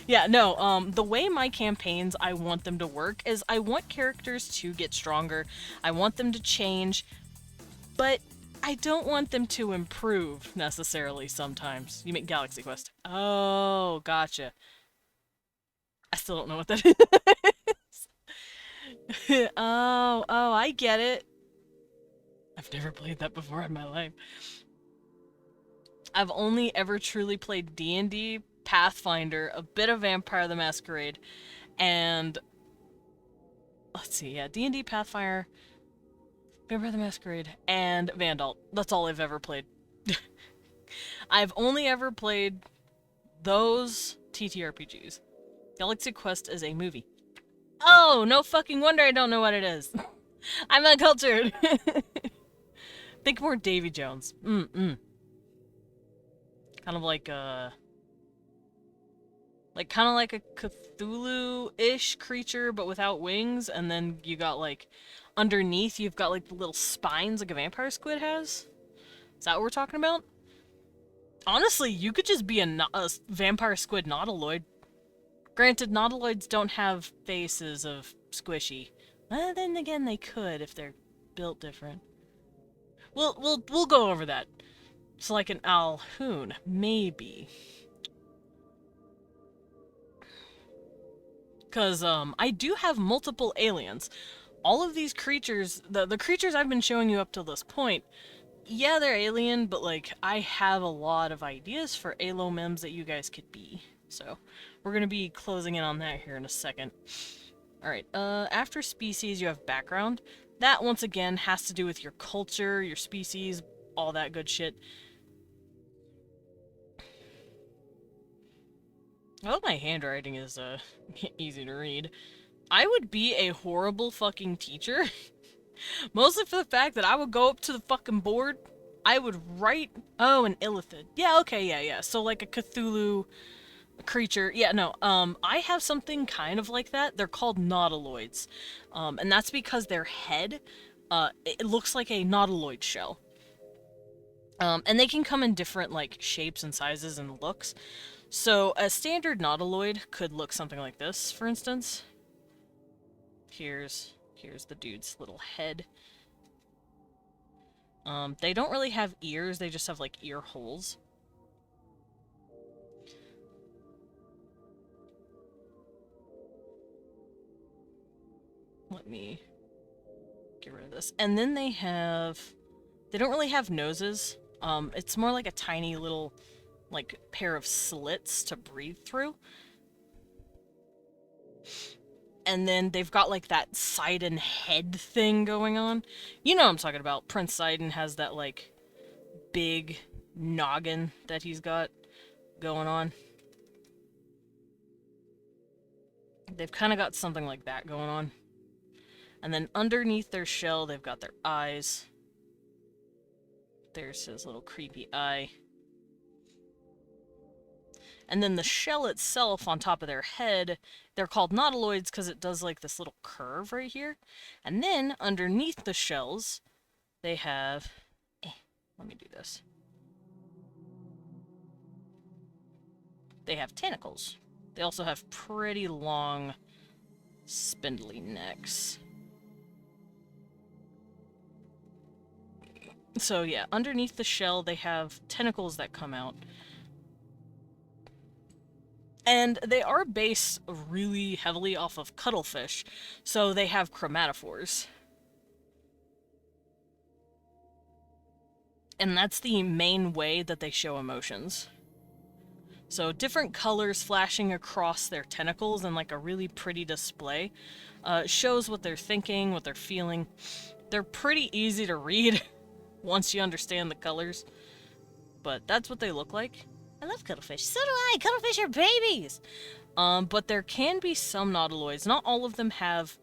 Yeah, no, the way my campaigns I want them to work is I want characters to get stronger, I want them to change, but I don't want them to improve, necessarily, sometimes. You make Galaxy Quest. Oh, gotcha. I still don't know what that is. Oh, I get it. I've never played that before in my life. I've only ever truly played D&D, Pathfinder, a bit of Vampire the Masquerade, and let's see, yeah, D&D, Pathfinder, Vampire the Masquerade, and Vandal. That's all I've ever played. I've only ever played those TTRPGs. Galaxy Quest is a movie. Oh, no fucking wonder I don't know what it is. I'm uncultured. Think more Davy Jones. Kind of like a Cthulhu-ish creature, but without wings, and then you got, like, underneath, you've got, like, the little spines like a vampire squid has? Is that what we're talking about? Honestly, you could just be a vampire squid nautiloid. Granted, nautiloids don't have faces of squishy. Then again, they could if they're built different. We'll go over that. It's like an Alhoon, maybe. Because, I do have multiple aliens. All of these creatures, the creatures I've been showing you up to this point, yeah, they're alien, but, like, I have a lot of ideas for alomems that you guys could be. So, we're gonna be closing in on that here in a second. Alright, after species, you have background. That, once again, has to do with your culture, your species, all that good shit. I hope my handwriting is, easy to read. I would be a horrible fucking teacher. Mostly for the fact that I would go up to the fucking board, I would write... Oh, an illithid. Yeah, okay, yeah. So like a Cthulhu Creature. Yeah, no. I have something kind of like that. They're called nautiloids. And that's because their head, it looks like a nautiloid shell. And they can come in different like shapes and sizes and looks. So a standard nautiloid could look something like this, for instance. Here's the dude's little head. They don't really have ears, they just have like ear holes. Let me get rid of this. And then they don't really have noses. It's more like a tiny little like pair of slits to breathe through. And then they've got like that Sidon head thing going on. You know what I'm talking about. Prince Sidon has that like big noggin that he's got going on. They've kind of got something like that going on. And then underneath their shell, they've got their eyes. There's his little creepy eye. And then the shell itself on top of their head, they're called nautiloids because it does like this little curve right here. And then underneath the shells, they have... let me do this. They have tentacles. They also have pretty long, spindly necks. So yeah, underneath the shell, they have tentacles that come out. And they are based really heavily off of cuttlefish, so they have chromatophores. And that's the main way that they show emotions. So different colors flashing across their tentacles in like a really pretty display shows what they're thinking, what they're feeling. They're pretty easy to read once you understand the colors, but that's what they look like. I love cuttlefish. So do I. Cuttlefish are babies. But there can be some nautiloids. Not all of them have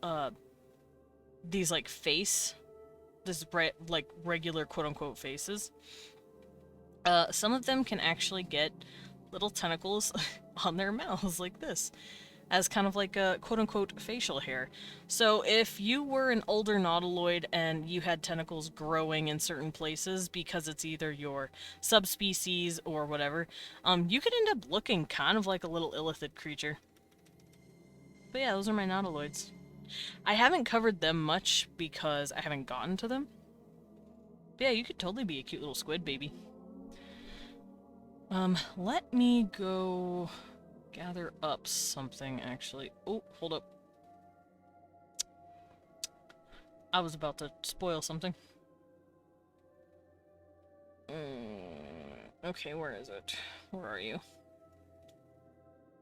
these like like regular quote-unquote faces. Some of them can actually get little tentacles on their mouths like this, as kind of like a quote-unquote facial hair. So if you were an older nautiloid and you had tentacles growing in certain places because it's either your subspecies or whatever, you could end up looking kind of like a little illithid creature. But yeah, those are my nautiloids. I haven't covered them much because I haven't gotten to them. But yeah, you could totally be a cute little squid baby. Let me go gather up something, actually. Oh, hold up. I was about to spoil something. Okay, where is it? Where are you?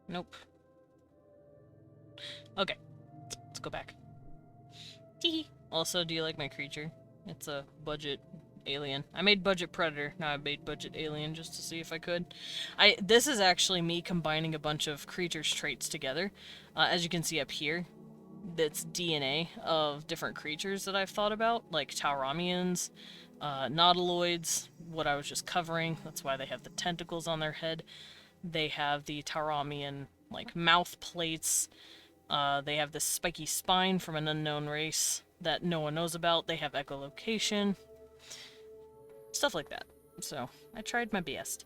Nope. Okay, let's go back. Teehee. Also, do you like my creature? It's a budget alien. I made budget predator. Now I made budget alien just to see if I could. This is actually me combining a bunch of creatures' traits together. As you can see up here, that's DNA of different creatures that I've thought about, like Tauramians, nautiloids, what I was just covering. That's why they have the tentacles on their head. They have the Tauramian, like, mouth plates. They have this spiky spine from an unknown race that no one knows about. They have echolocation. Stuff like that. So, I tried my best.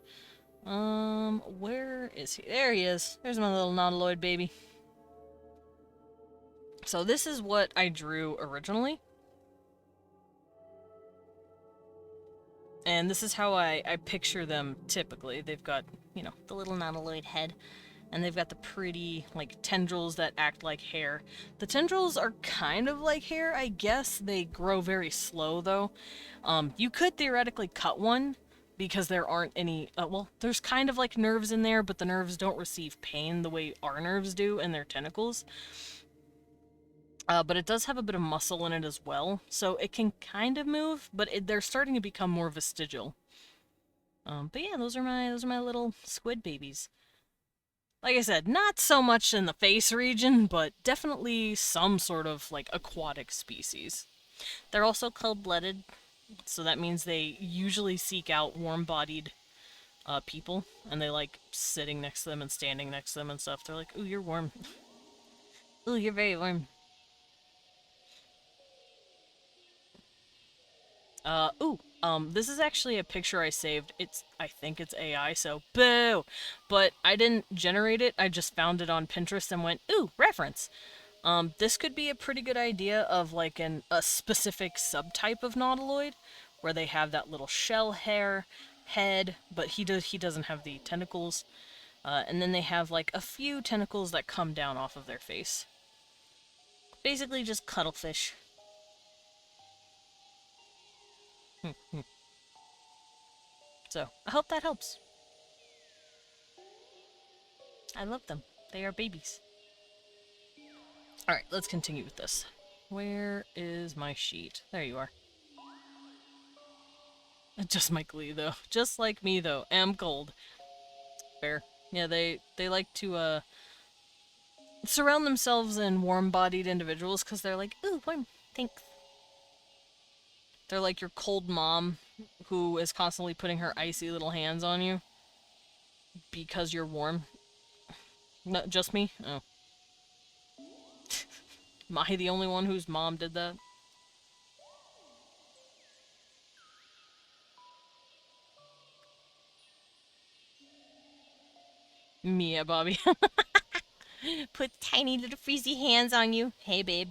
Where is he? There he is. There's my little nautiloid baby. So this is what I drew originally. And this is how I picture them typically. They've got, you know, the little nautiloid head. And they've got the pretty, like, tendrils that act like hair. The tendrils are kind of like hair, I guess. They grow very slow, though. You could theoretically cut one, because there aren't any... well, there's kind of, like, nerves in there, but the nerves don't receive pain the way our nerves do in their tentacles. But it does have a bit of muscle in it as well, so it can kind of move, but they're starting to become more vestigial. But yeah, those are my little squid babies. Like I said, not so much in the face region, but definitely some sort of, like, aquatic species. They're also cold-blooded, so that means they usually seek out warm-bodied people, and they like sitting next to them and standing next to them and stuff. They're like, "Ooh, you're warm. Ooh, you're very warm." This is actually a picture I saved. I think it's AI, so boo! But I didn't generate it, I just found it on Pinterest and went, ooh, reference. This could be a pretty good idea of like a specific subtype of nautiloid, where they have that little shell hair head, but he doesn't have the tentacles. And then they have like a few tentacles that come down off of their face. Basically just cuttlefish. So, I hope that helps. I love them. They are babies. Alright, let's continue with this. Where is my sheet? There you are. Just my glee, though. Just like me, though. Am cold. Fair. Yeah, they like to, surround themselves in warm-bodied individuals because they're like, ooh, warm. Thanks. They're like your cold mom who is constantly putting her icy little hands on you because you're warm. Not just me? Oh. Am I the only one whose mom did that? Mia, Bobby. Put tiny little freezy hands on you. Hey, babe.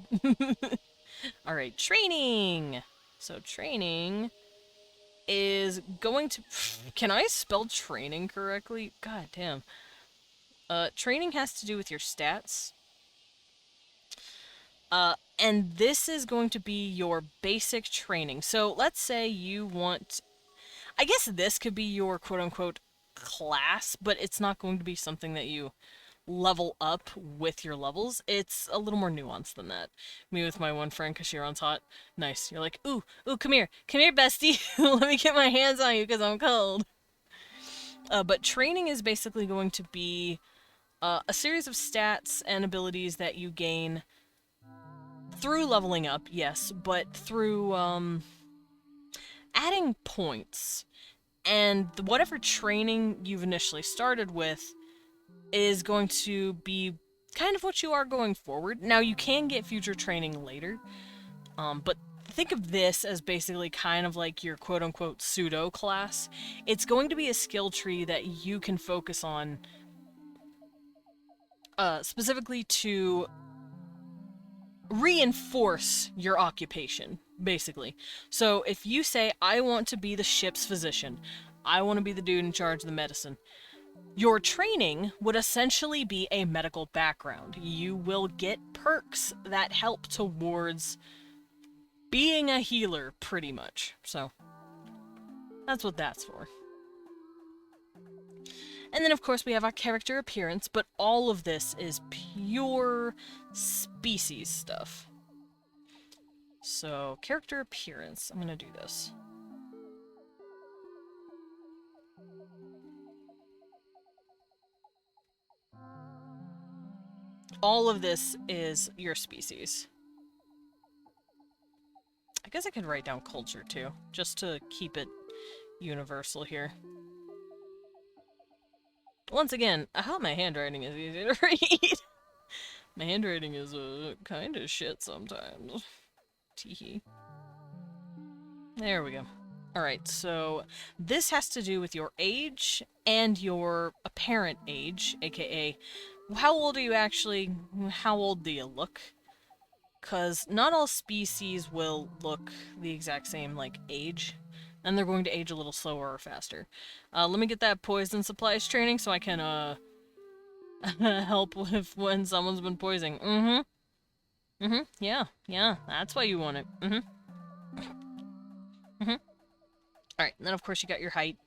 Alright, training! So, training is going to... Can I spell training correctly? God damn. Training has to do with your stats. And this is going to be your basic training. So, let's say you want... I guess this could be your quote-unquote class, but it's not going to be something that you level up with your levels. It's a little more nuanced than that. Me with my one friend, because she runs hot. Nice. You're like, ooh, come here. Come here, bestie. Let me get my hands on you because I'm cold. But training is basically going to be a series of stats and abilities that you gain through leveling up, yes, but through adding points. And whatever training you've initially started with is going to be kind of what you are going forward. Now, you can get future training later, but think of this as basically kind of like your quote-unquote pseudo class. It's going to be a skill tree that you can focus on specifically to reinforce your occupation, basically. So if you say, I want to be the ship's physician, I want to be the dude in charge of the medicine, your training would essentially be a medical background. You will get perks that help towards being a healer, pretty much. So, that's what that's for. And then, of course, we have our character appearance, but all of this is pure species stuff. So, character appearance. I'm gonna do this. All of this is your species. I guess I could write down culture, too, just to keep it universal here. Once again, I hope my handwriting is easy to read. My handwriting is kind of shit sometimes. Teehee. There we go. Alright, so this has to do with your age and your apparent age, aka how old are you actually, how old do you look? Because not all species will look the exact same, like, age. And they're going to age a little slower or faster. Let me get that poison supplies training so I can, help with when someone's been poisoning. Yeah, that's why you want it. Alright, and then of course you got your height.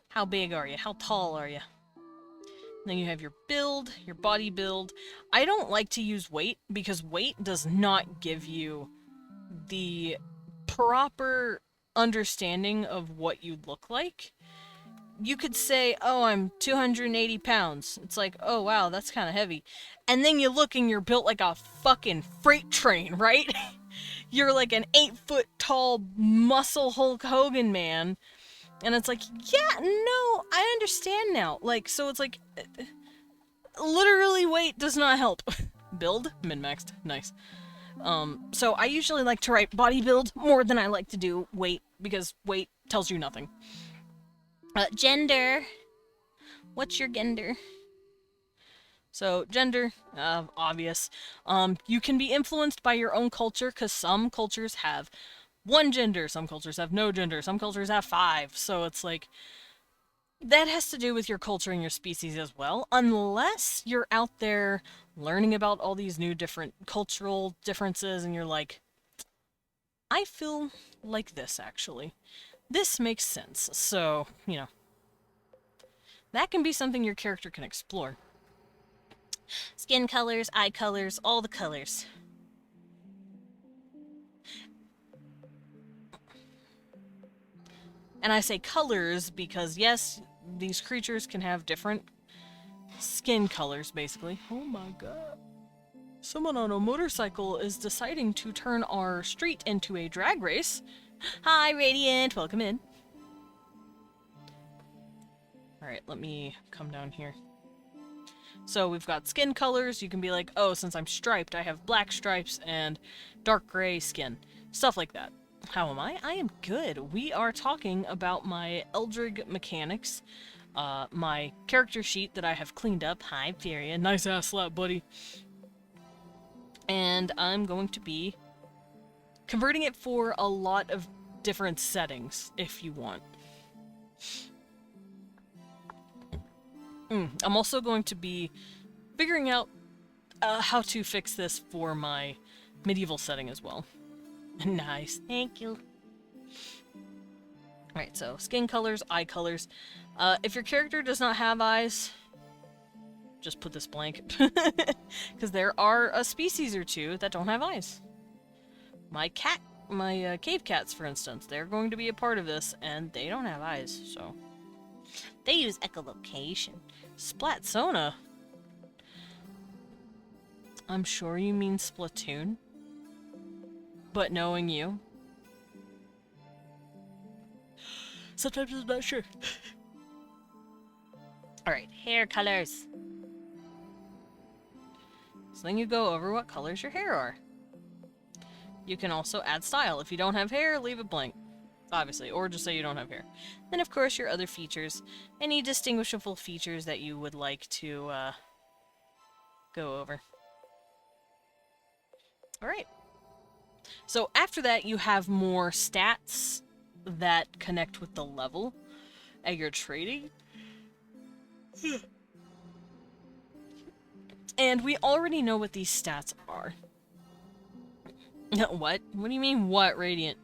How big are you? How tall are you? Then you have your build, your body build. I don't like to use weight because weight does not give you the proper understanding of what you look like. You could say, oh, I'm 280 pounds. It's like, oh, wow, that's kind of heavy. And then you look and you're built like a fucking freight train, right? You're like an 8-foot tall muscle Hulk Hogan man And it's like, yeah, no, I understand now. Like, so it's like, literally weight does not help. Build, min-maxed, nice. So I usually like to write body build more than I like to do weight, because weight tells you nothing. Gender. What's your gender? So, gender, obvious. You can be influenced by your own culture, because some cultures have one gender, some cultures have no gender, some cultures have 5. So it's like, that has to do with your culture and your species as well, unless you're out there learning about all these new different cultural differences and you're like, I feel like this actually. This makes sense. So, that can be something your character can explore. Skin colors, eye colors, all the colors. And I say colors because, yes, these creatures can have different skin colors, basically. Oh my god. Someone on a motorcycle is deciding to turn our street into a drag race. Hi, Radiant. Welcome in. Alright, let me come down here. So we've got skin colors. You can be like, oh, since I'm striped, I have black stripes and dark gray skin. Stuff like that. How am I? I am good. We are talking about my Eldrig mechanics. My character sheet that I have cleaned up. Hi, Furia. Nice ass slap, buddy. And I'm going to be converting it for a lot of different settings, if you want. I'm also going to be figuring out how to fix this for my medieval setting as well. Nice. Thank you. Alright, so skin colors, eye colors. If your character does not have eyes, just put this blank. Because there are a species or two that don't have eyes. My cave cats, for instance, they're going to be a part of this, and they don't have eyes, so. They use echolocation. Splatsona? I'm sure you mean Splatoon. But knowing you. Sometimes I'm not sure. Alright, hair colors. So then you go over what colors your hair are. You can also add style. If you don't have hair, leave it blank. Obviously, or just say you don't have hair. Then of course your other features. Any distinguishable features that you would like to go over. Alright. So after that you have more stats that connect with the level at your trading. And we already know what these stats are. What? What do you mean, what, Radiant?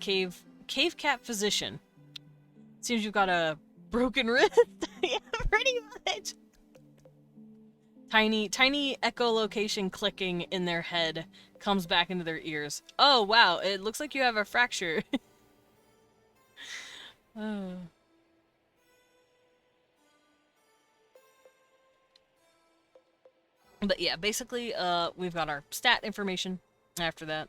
Cave cat physician. Seems you've got a broken wrist. Yeah, pretty much. Tiny echolocation clicking in their head comes back into their ears. Oh, wow, it looks like you have a fracture. Oh. But yeah, basically, we've got our stat information after that.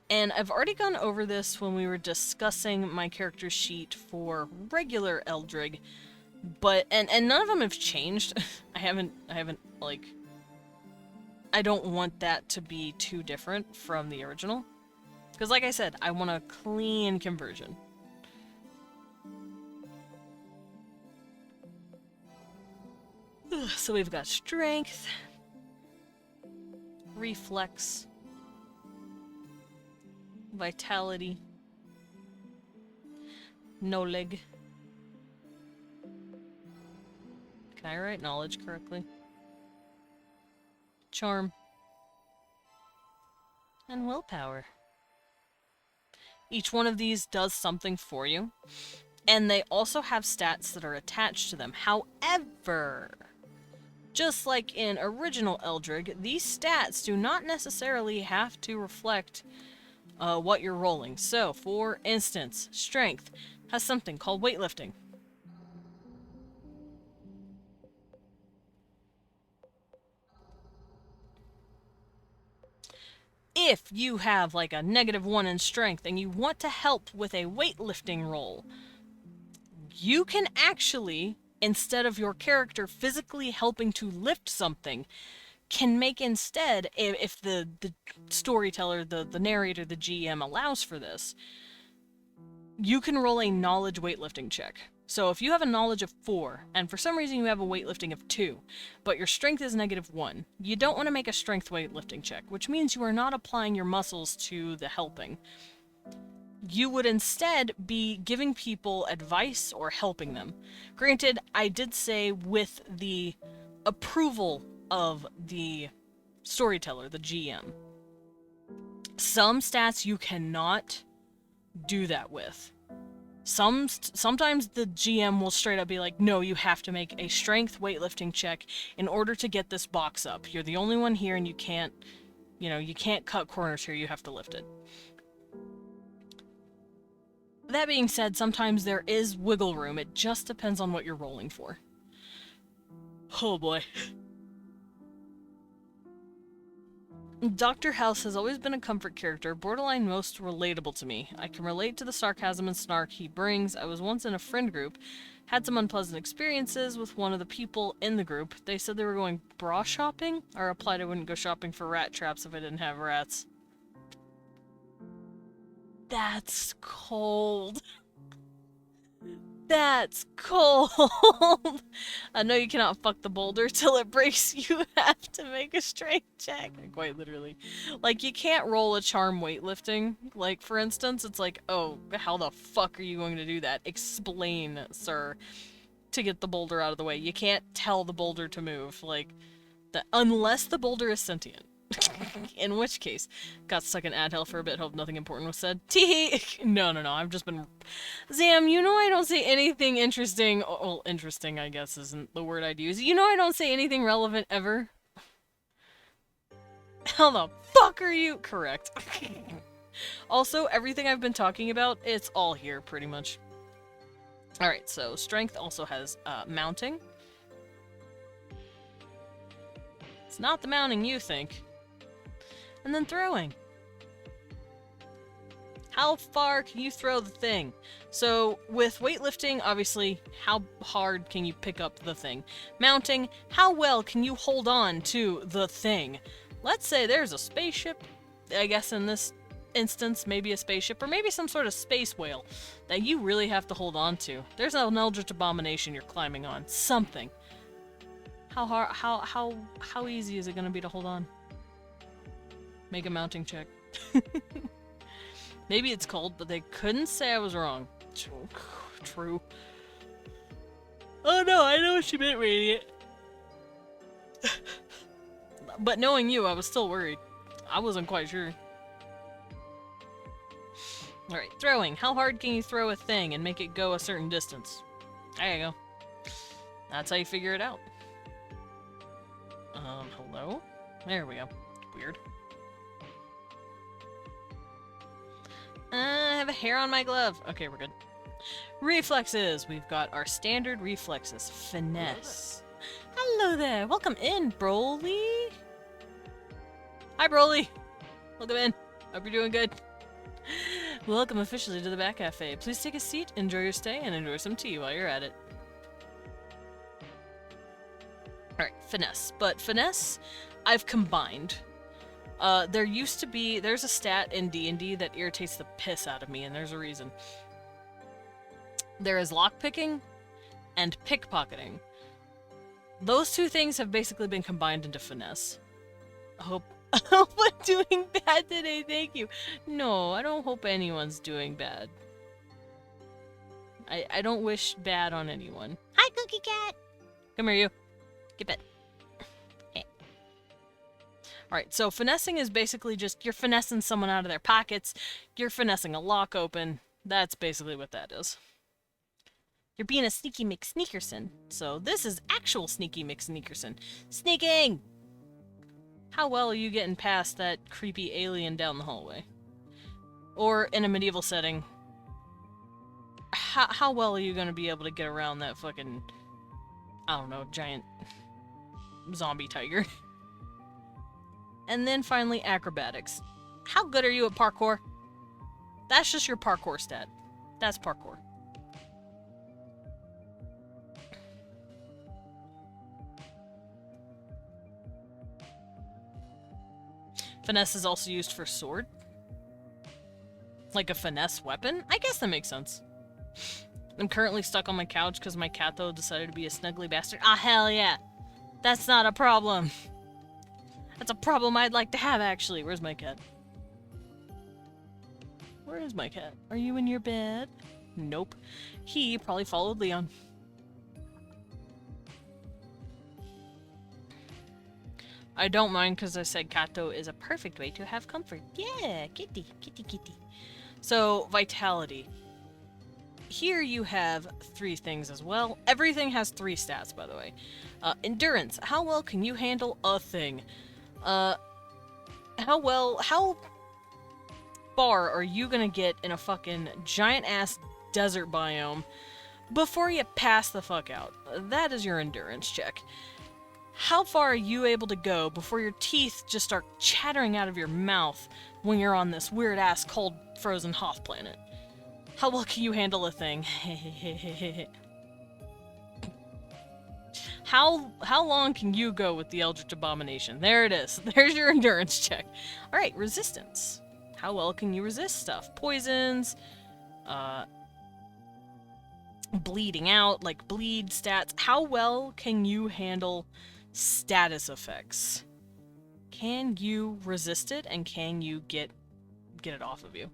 And I've already gone over this when we were discussing my character sheet for regular Eldrig, but, and none of them have changed. I haven't, like, I don't want that to be too different from the original. Because like I said, I want a clean conversion. So we've got strength, reflex, vitality, no leg. Can I write knowledge correctly? Charm. And willpower. Each one of these does something for you. And they also have stats that are attached to them. However, just like in original Eldrig, these stats do not necessarily have to reflect what you're rolling. So, for instance, strength has something called weightlifting. if you have like a -1 in strength and you want to help with a weightlifting roll, you can actually, instead of your character physically helping to lift something, can make instead, if the storyteller, the narrator, the GM allows for this, you can roll a knowledge weightlifting check. So if you have a knowledge of 4, and for some reason you have a weightlifting of 2, but your strength is -1, you don't want to make a strength weightlifting check, which means you are not applying your muscles to the helping. You would instead be giving people advice or helping them. Granted, I did say with the approval of the storyteller, the GM. Some stats you cannot do that with. Sometimes the GM will straight up be like, no, you have to make a strength weightlifting check in order to get this box up. You're the only one here and you can't cut corners here, you have to lift it. That being said, sometimes there is wiggle room. It just depends on what you're rolling for. Oh boy. Dr. House has always been a comfort character, borderline most relatable to me. I can relate to the sarcasm and snark he brings. I was once in a friend group, had some unpleasant experiences with one of the people in the group. They said they were going bra shopping. I replied I wouldn't go shopping for rat traps if I didn't have rats. That's cold. That's cold. I know you cannot fuck the boulder till it breaks. You have to make a strength check. Quite literally. Like, you can't roll a charm weightlifting. Like, for instance, it's like, oh, how the fuck are you going to do that? Explain, sir, to get the boulder out of the way. You can't tell the boulder to move. Like, unless the boulder is sentient. In which case, got stuck in ad hell for a bit, hope nothing important was said. Teehee! No, I've just been... Zam, you know I don't say anything interesting... Well, interesting, I guess, isn't the word I'd use. You know I don't say anything relevant ever? How the fuck are you? Correct. Also, everything I've been talking about, it's all here, pretty much. Alright, so strength also has mounting. It's not the mounting you think. And then throwing. How far can you throw the thing? So with weightlifting, obviously, how hard can you pick up the thing? Mounting, how well can you hold on to the thing? Let's say there's a spaceship, I guess in this instance, maybe a spaceship, or maybe some sort of space whale that you really have to hold on to. There's an Eldritch abomination you're climbing on. Something. How hard, how easy is it gonna be to hold on? Make a mounting check. Maybe it's cold, but they couldn't say I was wrong. True. Oh no, I know what she meant, Radiant. But knowing you, I was still worried. I wasn't quite sure. Alright, throwing. How hard can you throw a thing and make it go a certain distance? There you go. That's how you figure it out. Hello? There we go. Weird. I have a hair on my glove. Okay, we're good. Reflexes. We've got our standard reflexes. Finesse. Hello there. Welcome in, Broly. Hi, Broly. Welcome in. Hope you're doing good. Welcome officially to the Back Cafe. Please take a seat, enjoy your stay, and enjoy some tea while you're at it. Alright, finesse. But finesse, I've combined. There's a stat in D&D that irritates the piss out of me, and there's a reason. There is lockpicking and pickpocketing. Those two things have basically been combined into finesse. I hope I'm doing bad today, thank you. No, I don't hope anyone's doing bad. I don't wish bad on anyone. Hi, Cookie Cat. Come here, you. Get bit. Hey. Alright, so finessing is basically just you're finessing someone out of their pockets. You're finessing a lock open. That's basically what that is. You're being a sneaky McSneakerson. So this is actual sneaky McSneakerson. Sneaking! How well are you getting past that creepy alien down the hallway? Or in a medieval setting, how well are you going to be able to get around that fucking, I don't know, giant zombie tiger? And then finally, acrobatics. How good are you at parkour? That's just your parkour stat. That's parkour. Finesse is also used for sword. Like a finesse weapon? I guess that makes sense. I'm currently stuck on my couch because my cat, though, decided to be a snuggly bastard. Ah, hell yeah. That's not a problem. That's a problem I'd like to have, actually. Where's my cat? Where is my cat? Are you in your bed? Nope. He probably followed Leon. I don't mind because I said Kato is a perfect way to have comfort. Yeah, kitty, kitty, kitty. So, vitality. Here you have 3 things as well. Everything has 3 stats, by the way. Endurance. How well can you handle a thing? How far are you gonna get in a fucking giant-ass desert biome before you pass the fuck out? That is your endurance check. How far are you able to go before your teeth just start chattering out of your mouth when you're on this weird-ass cold frozen Hoth planet? How well can you handle a thing? How long can you go with the Eldritch Abomination? There it is. There's your endurance check. Alright, resistance. How well can you resist stuff? Poisons, bleeding out, like bleed stats. How well can you handle status effects? Can you resist it, and can you get it off of you?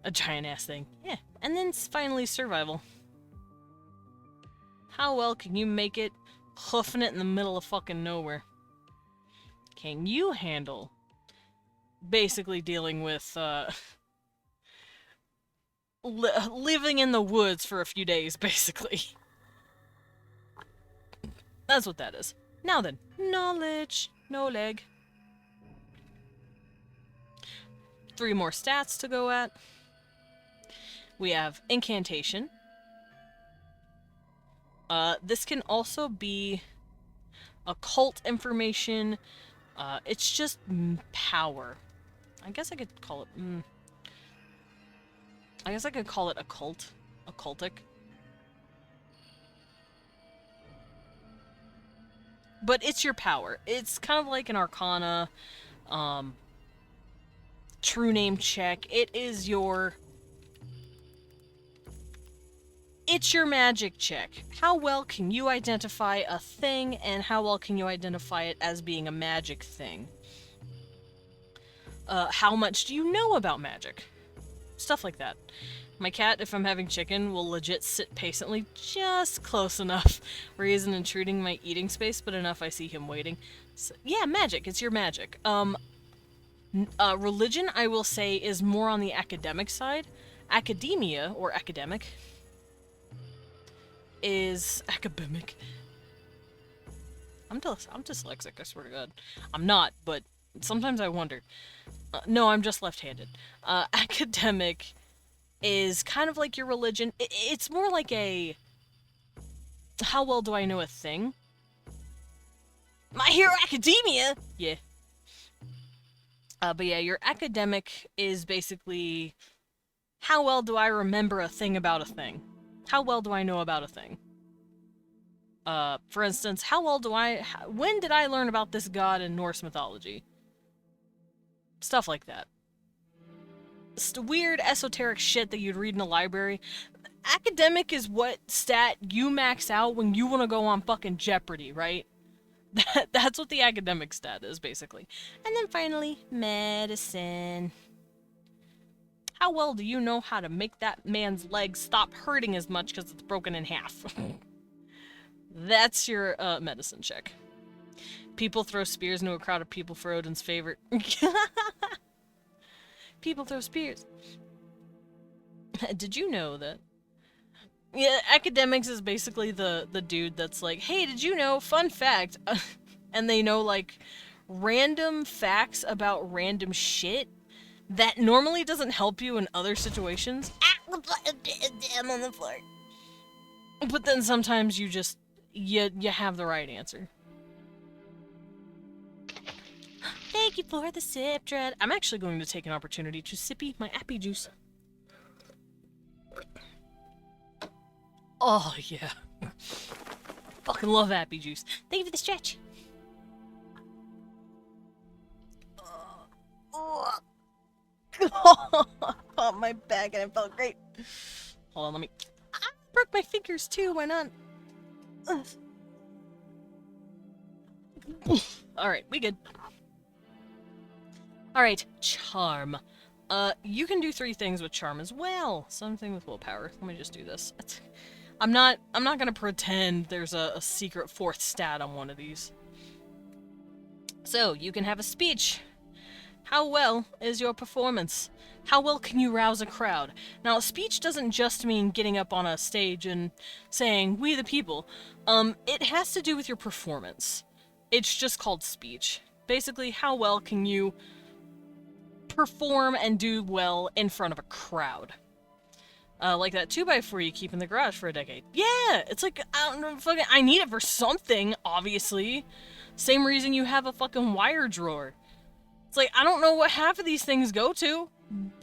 A giant-ass thing. Yeah. And then finally, survival. How well can you make it hoofing it in the middle of fucking nowhere? Can you handle basically dealing with, living in the woods for a few days, basically? That's what that is. Now then, knowledge. No leg. 3 more stats to go at. We have incantation. This can also be occult information. It's just power. I guess I could call it... I guess I could call it occult. Occultic. But it's your power. It's kind of like an arcana, true name check. It is your... It's your magic check. How well can you identify a thing, and how well can you identify it as being a magic thing? How much do you know about magic? Stuff like that. My cat, if I'm having chicken, will legit sit patiently just close enough where he isn't intruding my eating space, but enough I see him waiting. So, yeah, magic. It's your magic. Religion, I will say, is more on the academic side. Academia, or academic, is academic. I'm dyslexic, I swear to God. I'm not, but sometimes I wonder. No, I'm just left-handed. Academic is kind of like your religion. It's more like a... How well do I know a thing? My Hero Academia! Yeah. But yeah, your academic is basically... How well do I remember a thing about a thing? How well do I know about a thing? For instance, how well do when did I learn about this god in Norse mythology? Stuff like that. It's weird, esoteric shit that you'd read in a library. Academic is what stat you max out when you want to go on fucking Jeopardy, right? That's what the academic stat is, basically. And then finally, medicine. How well do you know how to make that man's leg stop hurting as much because it's broken in half? That's your medicine check. People throw spears into a crowd of people for Odin's favorite. People throw spears. Did you know that? Yeah, academics is basically the dude that's like, hey, did you know, fun fact, and they know, like, random facts about random shit that normally doesn't help you in other situations. I'm on the floor. But then sometimes you just, you have the right answer. Thank Thank you for the sip, Dread. I'm actually going to take an opportunity to sippy my appy juice. Oh, yeah. Fucking love appy juice. Thank you for the stretch. Caught my back and it felt great. Hold on, let me... I broke my fingers too, why not? Alright, we good. Alright, charm. You can do 3 things with charm as well. Something with willpower. Let me just do this. I'm not gonna pretend there's a secret 4th stat on one of these. So, you can have a speech. How well is your performance? How well can you rouse a crowd? Now, a speech doesn't just mean getting up on a stage and saying, "We the people." It has to do with your performance. It's just called speech. Basically, how well can you perform and do well in front of a crowd? Like that 2x4 you keep in the garage for a decade. Yeah, it's like, I don't know, fucking, I need it for something, obviously. Same reason you have a fucking wire drawer. It's like, I don't know what half of these things go to,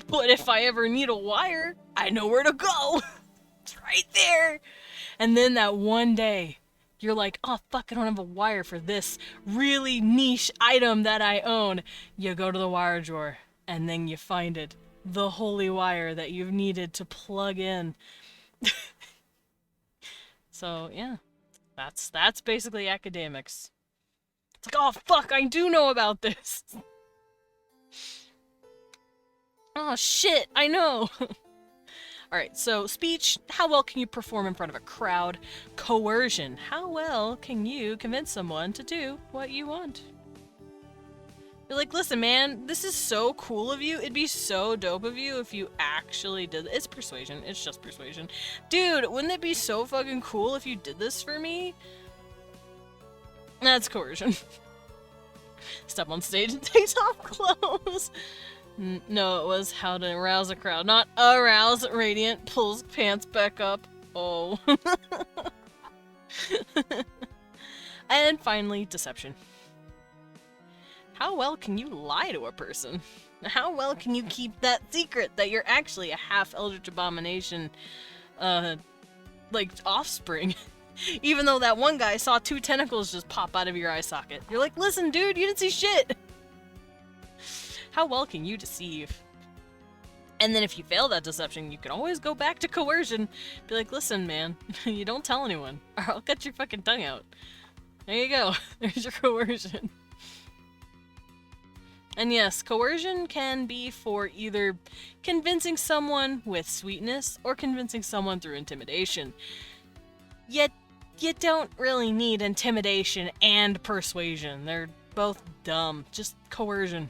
but if I ever need a wire, I know where to go. It's right there. And then that one day, you're like, oh fuck, I don't have a wire for this really niche item that I own. You go to the wire drawer, and then you find it. The holy wire that you've needed to plug in. So, yeah. That's basically academics. It's like, oh fuck, I do know about this. Oh shit, I know. Alright, so speech, how well can you perform in front of a crowd? Coercion, how well can you convince someone to do what you want? You're like, listen man, this is so cool of you, it'd be so dope of you if you actually did it's persuasion, it's just persuasion. Dude, wouldn't it be so fucking cool if you did this for me? That's coercion. Step on stage and takes off clothes. No, it was how to arouse a crowd, not arouse. Radiant pulls pants back up. Oh. And finally, deception. How well can you lie to a person? How well can you keep that secret that you're actually a half Eldritch Abomination, like, offspring? Even though that one guy saw 2 tentacles just pop out of your eye socket. You're like, listen dude, you didn't see shit! How well can you deceive? And then if you fail that deception, you can always go back to coercion. Be like, listen man, you don't tell anyone, or I'll cut your fucking tongue out. There you go, there's your coercion. And yes, coercion can be for either convincing someone with sweetness, or convincing someone through intimidation. Yet, you don't really need intimidation and persuasion. They're both dumb. Just coercion.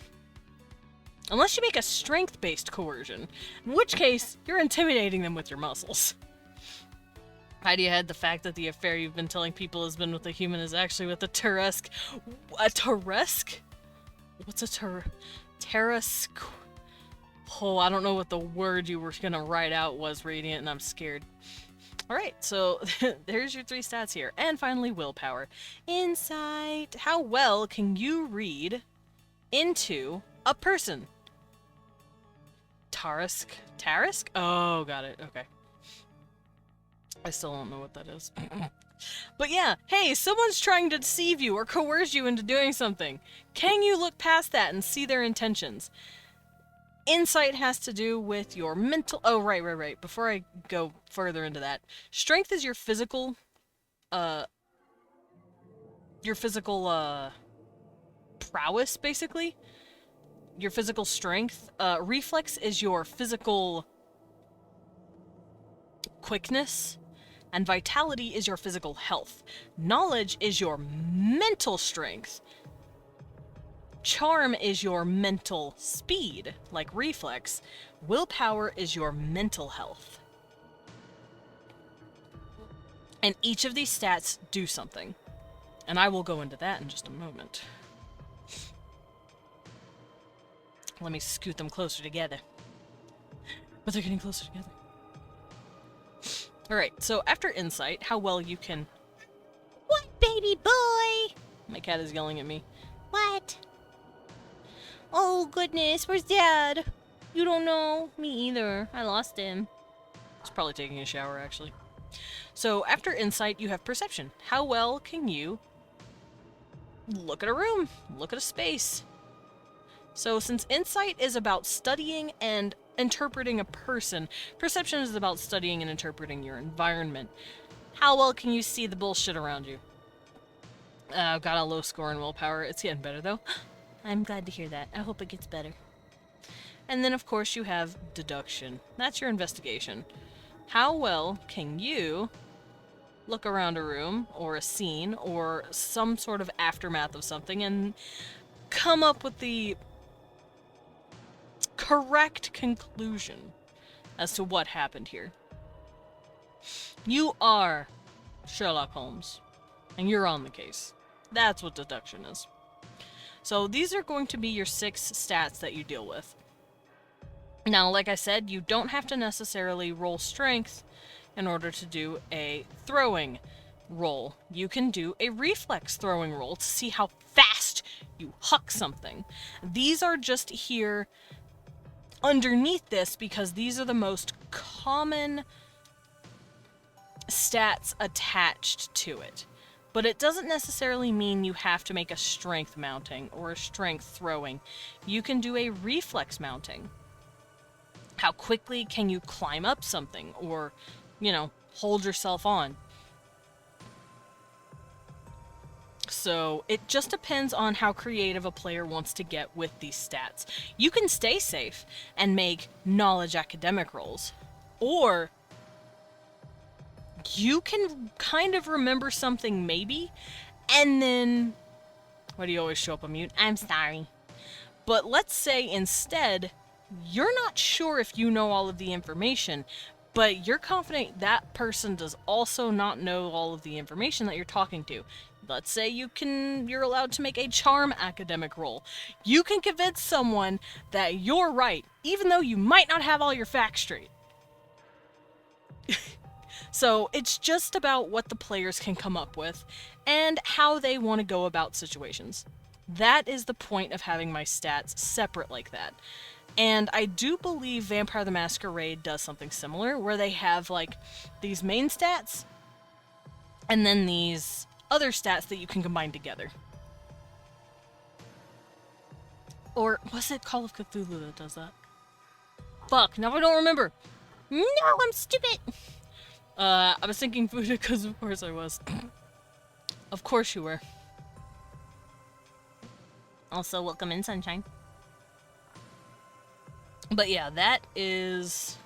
Unless you make a strength-based coercion, in which case, you're intimidating them with your muscles. Hide your head the fact that the affair you've been telling people has been with a human is actually with a Teresk. A Teresk? What's a Teresk? Oh, I don't know what the word you were gonna write out was, Radiant, and I'm scared. Alright, so there's your 3 stats here. And finally, willpower. Insight. How well can you read into a person? Tarisk? Tarisk? Oh, got it. Okay. I still don't know what that is. But yeah, hey, someone's trying to deceive you or coerce you into doing something. Can you look past that and see their intentions? Insight has to do with your mental... Oh, right. Before I go further into that. Strength is your physical... prowess, basically. Your physical strength. Reflex is your physical... quickness. And vitality is your physical health. Knowledge is your mental strength. Charm is your mental speed, like reflex. Willpower is your mental health. And each of these stats do something. And I will go into that in just a moment. Let me scoot them closer together. But they're getting closer together. Alright, so after insight, how well you can... What, baby boy? My cat is yelling at me. What? Oh, goodness. Where's Dad? You don't know? Me either. I lost him. He's probably taking a shower, actually. So after insight, you have perception. How well can you look at a room, look at a space? So since insight is about studying and interpreting a person, perception is about studying and interpreting your environment. How well can you see the bullshit around you? I've got a low score in willpower. It's getting better, though. I'm glad to hear that. I hope it gets better. And then, of course, you have deduction. That's your investigation. How well can you look around a room or a scene or some sort of aftermath of something and come up with the correct conclusion as to what happened here? You are Sherlock Holmes, and you're on the case. That's what deduction is. So these are going to be your 6 stats that you deal with. Now, like I said, you don't have to necessarily roll strength in order to do a throwing roll. You can do a reflex throwing roll to see how fast you huck something. These are just here underneath this because these are the most common stats attached to it. But it doesn't necessarily mean you have to make a strength mounting or a strength throwing. You can do a reflex mounting. How quickly can you climb up something or, hold yourself on? So it just depends on how creative a player wants to get with these stats. You can stay safe and make knowledge academic rolls, or you can kind of remember something maybe, and then... Why do you always show up on mute? I'm sorry. But let's say instead, you're not sure if you know all of the information, but you're confident that person does also not know all of the information that you're talking to. Let's say you're allowed to make a charm academic roll. You can convince someone that you're right, even though you might not have all your facts straight. So it's just about what the players can come up with and how they want to go about situations. That is the point of having my stats separate like that. And I do believe Vampire the Masquerade does something similar, where they have, like, these main stats, and then these other stats that you can combine together. Or was it Call of Cthulhu that does that? Fuck, now I don't remember. No, I'm stupid. I was thinking Fuda because of course I was. Of course you were. Also, welcome in, Sunshine. But yeah, that is...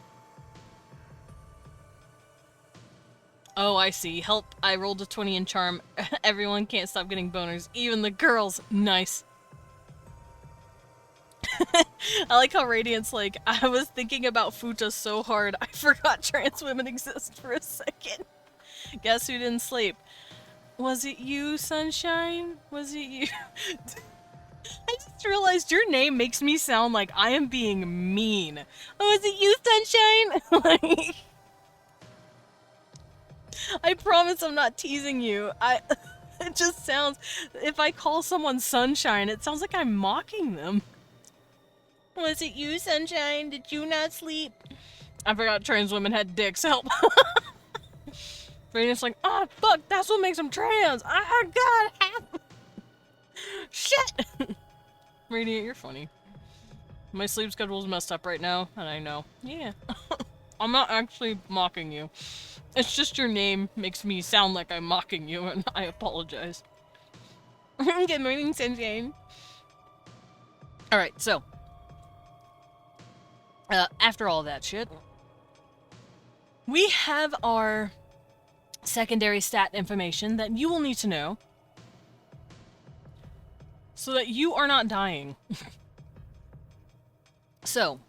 Oh, I see. Help, I rolled a 20 in charm. Everyone can't stop getting boners. Even the girls. Nice. I like how Radiant's like, I was thinking about Futa so hard, I forgot trans women exist for a second. Guess who didn't sleep? Was it you, Sunshine? Was it you? I just realized your name makes me sound like I am being mean. Oh, is it you, Sunshine? Like, I promise I'm not teasing you. It just sounds, if I call someone Sunshine, it sounds like I'm mocking them. Was it you, Sunshine? Did you not sleep? I forgot trans women had dicks. Help. Radiant's like, oh, fuck, that's what makes them trans. Oh, God, help. Shit. Radiant, you're funny. My sleep schedule's messed up right now, and I know. Yeah. I'm not actually mocking you. It's just your name makes me sound like I'm mocking you, and I apologize. Good morning, Sunshine. Alright, so. After all that shit, we have our secondary stat information that you will need to know so that you are not dying. So,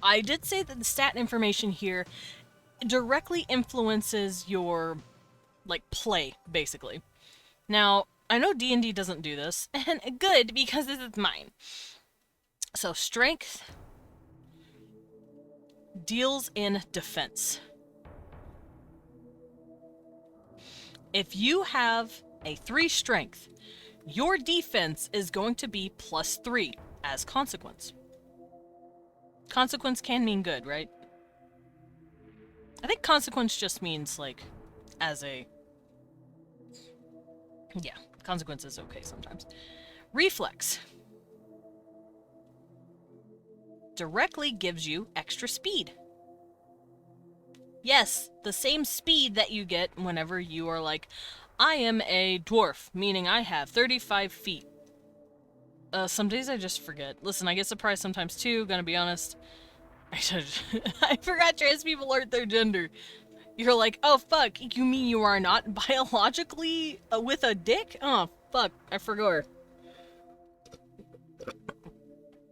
I did say that the stat information here directly influences your, play, basically. Now, I know D&D doesn't do this, and good, because this is mine. So, strength deals in defense. If you have a 3 strength, your defense is going to be +3 as consequence. Consequence can mean good, right? I think consequence just means, like, as a... Yeah, consequence is okay sometimes. Reflex. Directly gives you extra speed. Yes, the same speed that you get whenever you are like, I am a dwarf, meaning I have 35 feet. Some days I just forget. Listen, I get surprised sometimes too, gonna be honest. I forgot trans people aren't their gender. You're like, oh fuck, you mean you are not biologically with a dick? Oh fuck, I forgot.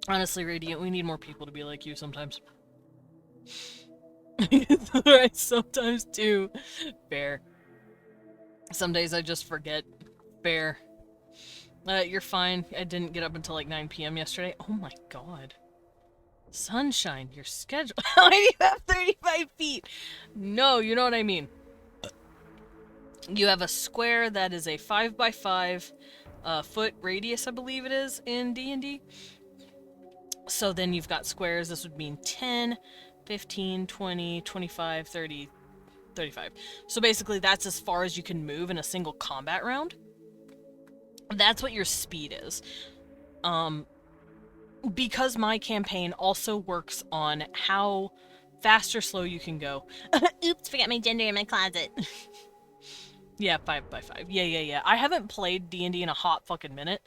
Honestly, Radiant, we need more people to be like you sometimes. I sometimes do. Fair. Some days I just forget. Fair. You're fine. I didn't get up until like 9 p.m. yesterday. Oh my god. Sunshine, your schedule. Why do you have 35 feet? No, you know what I mean. You have a square that is a 5x5 foot radius, I believe it is, in D&D. So then you've got squares. This would mean 10, 15, 20, 25, 30, 35. So basically that's as far as you can move in a single combat round. That's what your speed is. Because my campaign also works on how fast or slow you can go. Oops, forgot my gender in my closet. Yeah, 5x5. Yeah. I haven't played D&D in a hot fucking minute.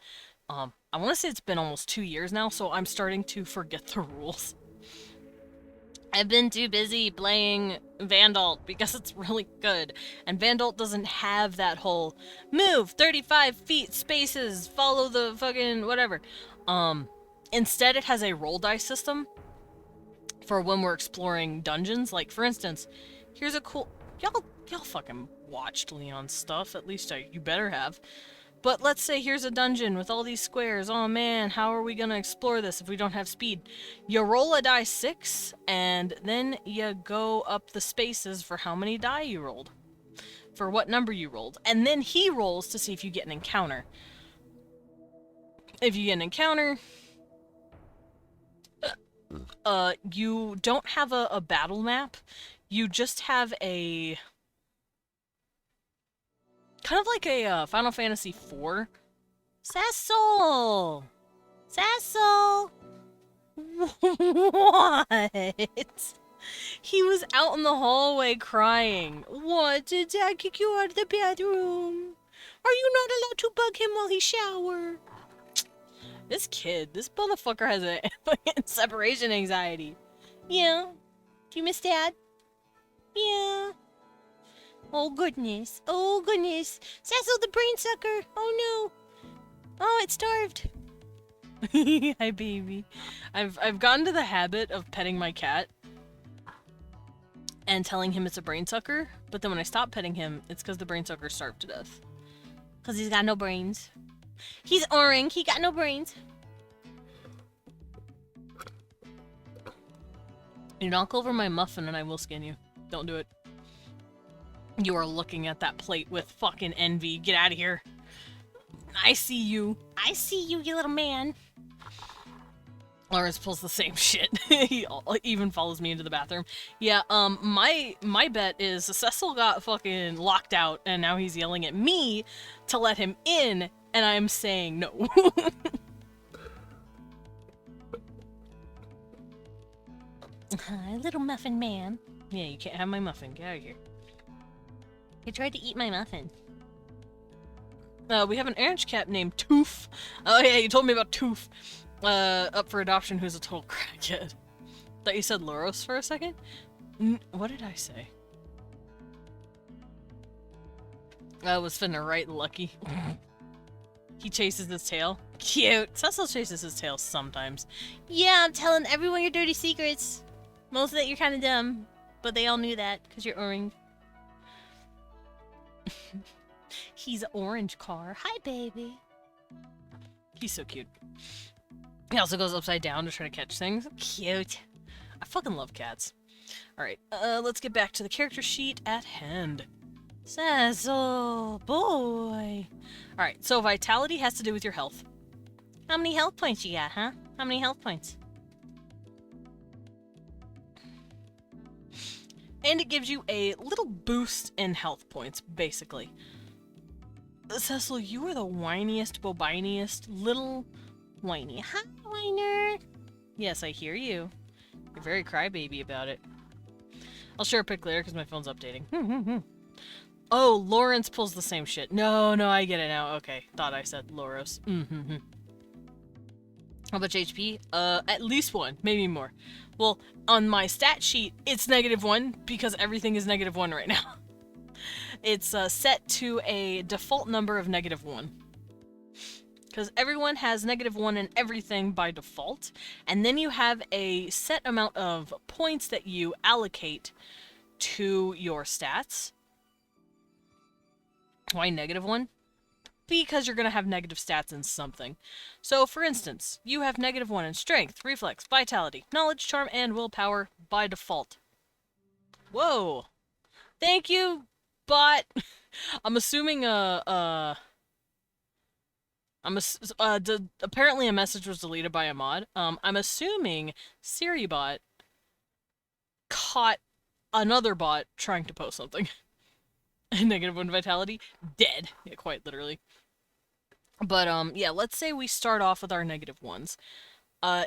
I want to say it's been almost 2 years now, so I'm starting to forget the rules. I've been too busy playing Vandalt because it's really good. And Vandalt doesn't have that whole move 35 feet spaces, follow the fucking whatever. Instead it has a roll dice system for when we're exploring dungeons. Like for instance, here's a cool y'all fucking watched Leon's stuff, at least you better have. But let's say here's a dungeon with all these squares. Oh man, how are we gonna explore this if we don't have speed? You roll a die 6, and then you go up the spaces for how many die you rolled. For what number you rolled. And then he rolls to see if you get an encounter. If you get an encounter, you don't have a battle map. You just have a... kind of like a Final Fantasy IV. Cecil! Cecil! What? He was out in the hallway crying. What? Did Dad kick you out of the bedroom? Are you not allowed to bug him while he showers? This motherfucker has a separation anxiety. Yeah. Do you miss Dad? Yeah. Oh goodness. Oh goodness. Cecil the brain sucker. Oh no. Oh, it starved. Hi, baby. I've gotten to the habit of petting my cat and telling him it's a brain sucker, but then when I stop petting him, it's because the brain sucker starved to death. Because he's got no brains. He's orange. He got no brains. You knock over my muffin and I will skin you. Don't do it. You are looking at that plate with fucking envy. Get out of here. I see you. I see you, you little man. Lawrence pulls the same shit. He even follows me into the bathroom. Yeah, my bet is Cecil got fucking locked out and now he's yelling at me to let him in and I'm saying no. Little muffin man. Yeah, you can't have my muffin. Get out of here. He tried to eat my muffin. We have an orange cat named Toof. Oh yeah, you told me about Toof. Up for adoption, who's a total crackhead. Thought you said Loros for a second? What did I say? I was finna write Lucky. He chases his tail. Cute. Cecil chases his tail sometimes. Yeah, I'm telling everyone your dirty secrets. Most of it you're kind of dumb, but they all knew that because you're orange. He's an orange car. Hi, baby. He's so cute. He also goes upside down to try to catch things. Cute. I fucking love cats. Alright, let's get back to the character sheet at hand. Cecil, boy. Alright, so vitality has to do with your health. How many health points you got, huh? How many health points? And it gives you a little boost in health points, basically. Cecil, you are the whiniest, bobiniest little whiny. Hi, Whiner. Yes, I hear you. You're very crybaby about it. I'll share a pic later because my phone's updating. Oh, Lawrence pulls the same shit. No, I get it now. Okay, thought I said Loros. How much HP? At least 1, maybe more. Well, on my stat sheet, it's -1 because everything is -1 right now. It's set to a default number of -1. Because everyone has -1 in everything by default, and then you have a set amount of points that you allocate to your stats. Why -1? Because you're going to have negative stats in something. So, for instance, you have -1 in strength, reflex, vitality, knowledge, charm, and willpower by default. Whoa! Thank you, bot! I'm assuming apparently a message was deleted by a mod. I'm assuming SiriBot caught another bot trying to post something. -1 vitality, dead. Yeah, quite literally. But, yeah, let's say we start off with our -1s.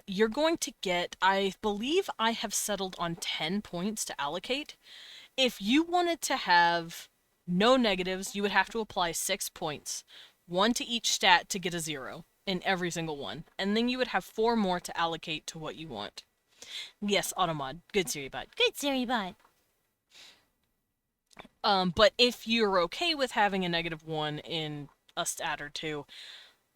You're going to get, I believe I have settled on 10 points to allocate. If you wanted to have no negatives, you would have to apply 6 points, 1 to each stat to get a 0 in every single one, and then you would have 4 more to allocate to what you want. Yes, Automod. Good SiriBot. Good, SiriBot. But if you're okay with having a -1 in a stat or two,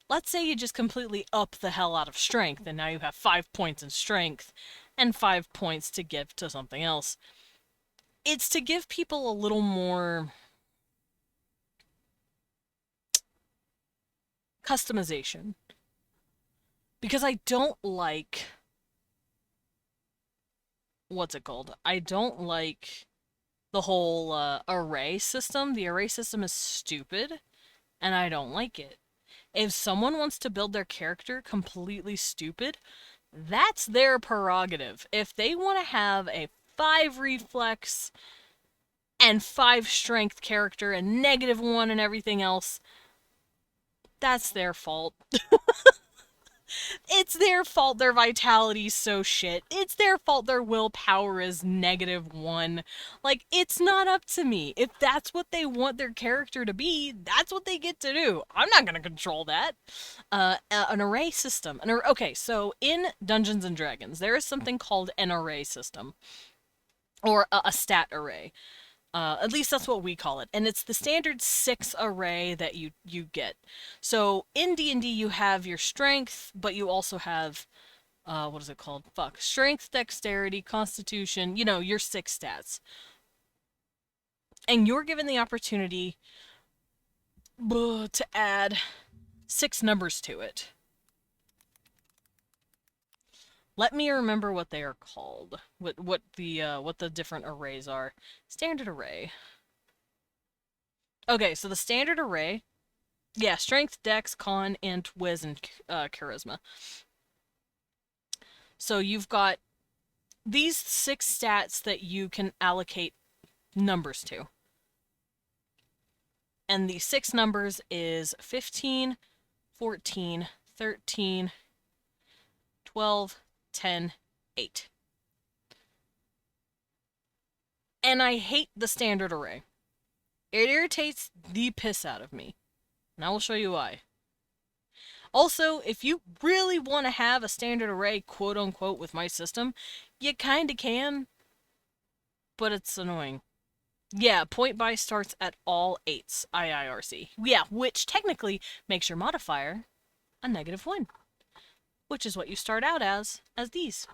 let's say you just completely up the hell out of strength, and now you have 5 points in strength and 5 points to give to something else. It's to give people a little more customization. Because I don't like... what's it called? I don't like the whole array system. The array system is stupid, and I don't like it. If someone wants to build their character completely stupid, that's their prerogative. If they want to have a 5 reflex and 5 strength character and -1 and everything else, that's their fault. It's their fault their vitality's so shit. It's their fault their willpower is -1. Like, it's not up to me. If that's what they want their character to be, that's what they get to do. I'm not gonna control that. An array system. Okay, so in Dungeons and Dragons, there is something called an array system. Or a stat array. At least that's what we call it. And it's the standard 6 array that you get. So in D&D you have your strength, but you also have, what is it called? Fuck. Strength, dexterity, constitution, you know, your 6 stats. And you're given the opportunity to add 6 numbers to it. Let me remember what they are called. What the different arrays are. Standard array. Okay, so the standard array, yeah, strength, dex, con, int, whiz, and charisma. So you've got these 6 stats that you can allocate numbers to. And the 6 numbers is 15, 14, 13, 12, 10, 8. And I hate the standard array. It irritates the piss out of me. And I will show you why. Also, if you really want to have a standard array, quote unquote, with my system, you kinda can. But it's annoying. Yeah, point buy starts at all 8s, IIRC. Yeah, which technically makes your modifier a -1. Which is what you start out as these.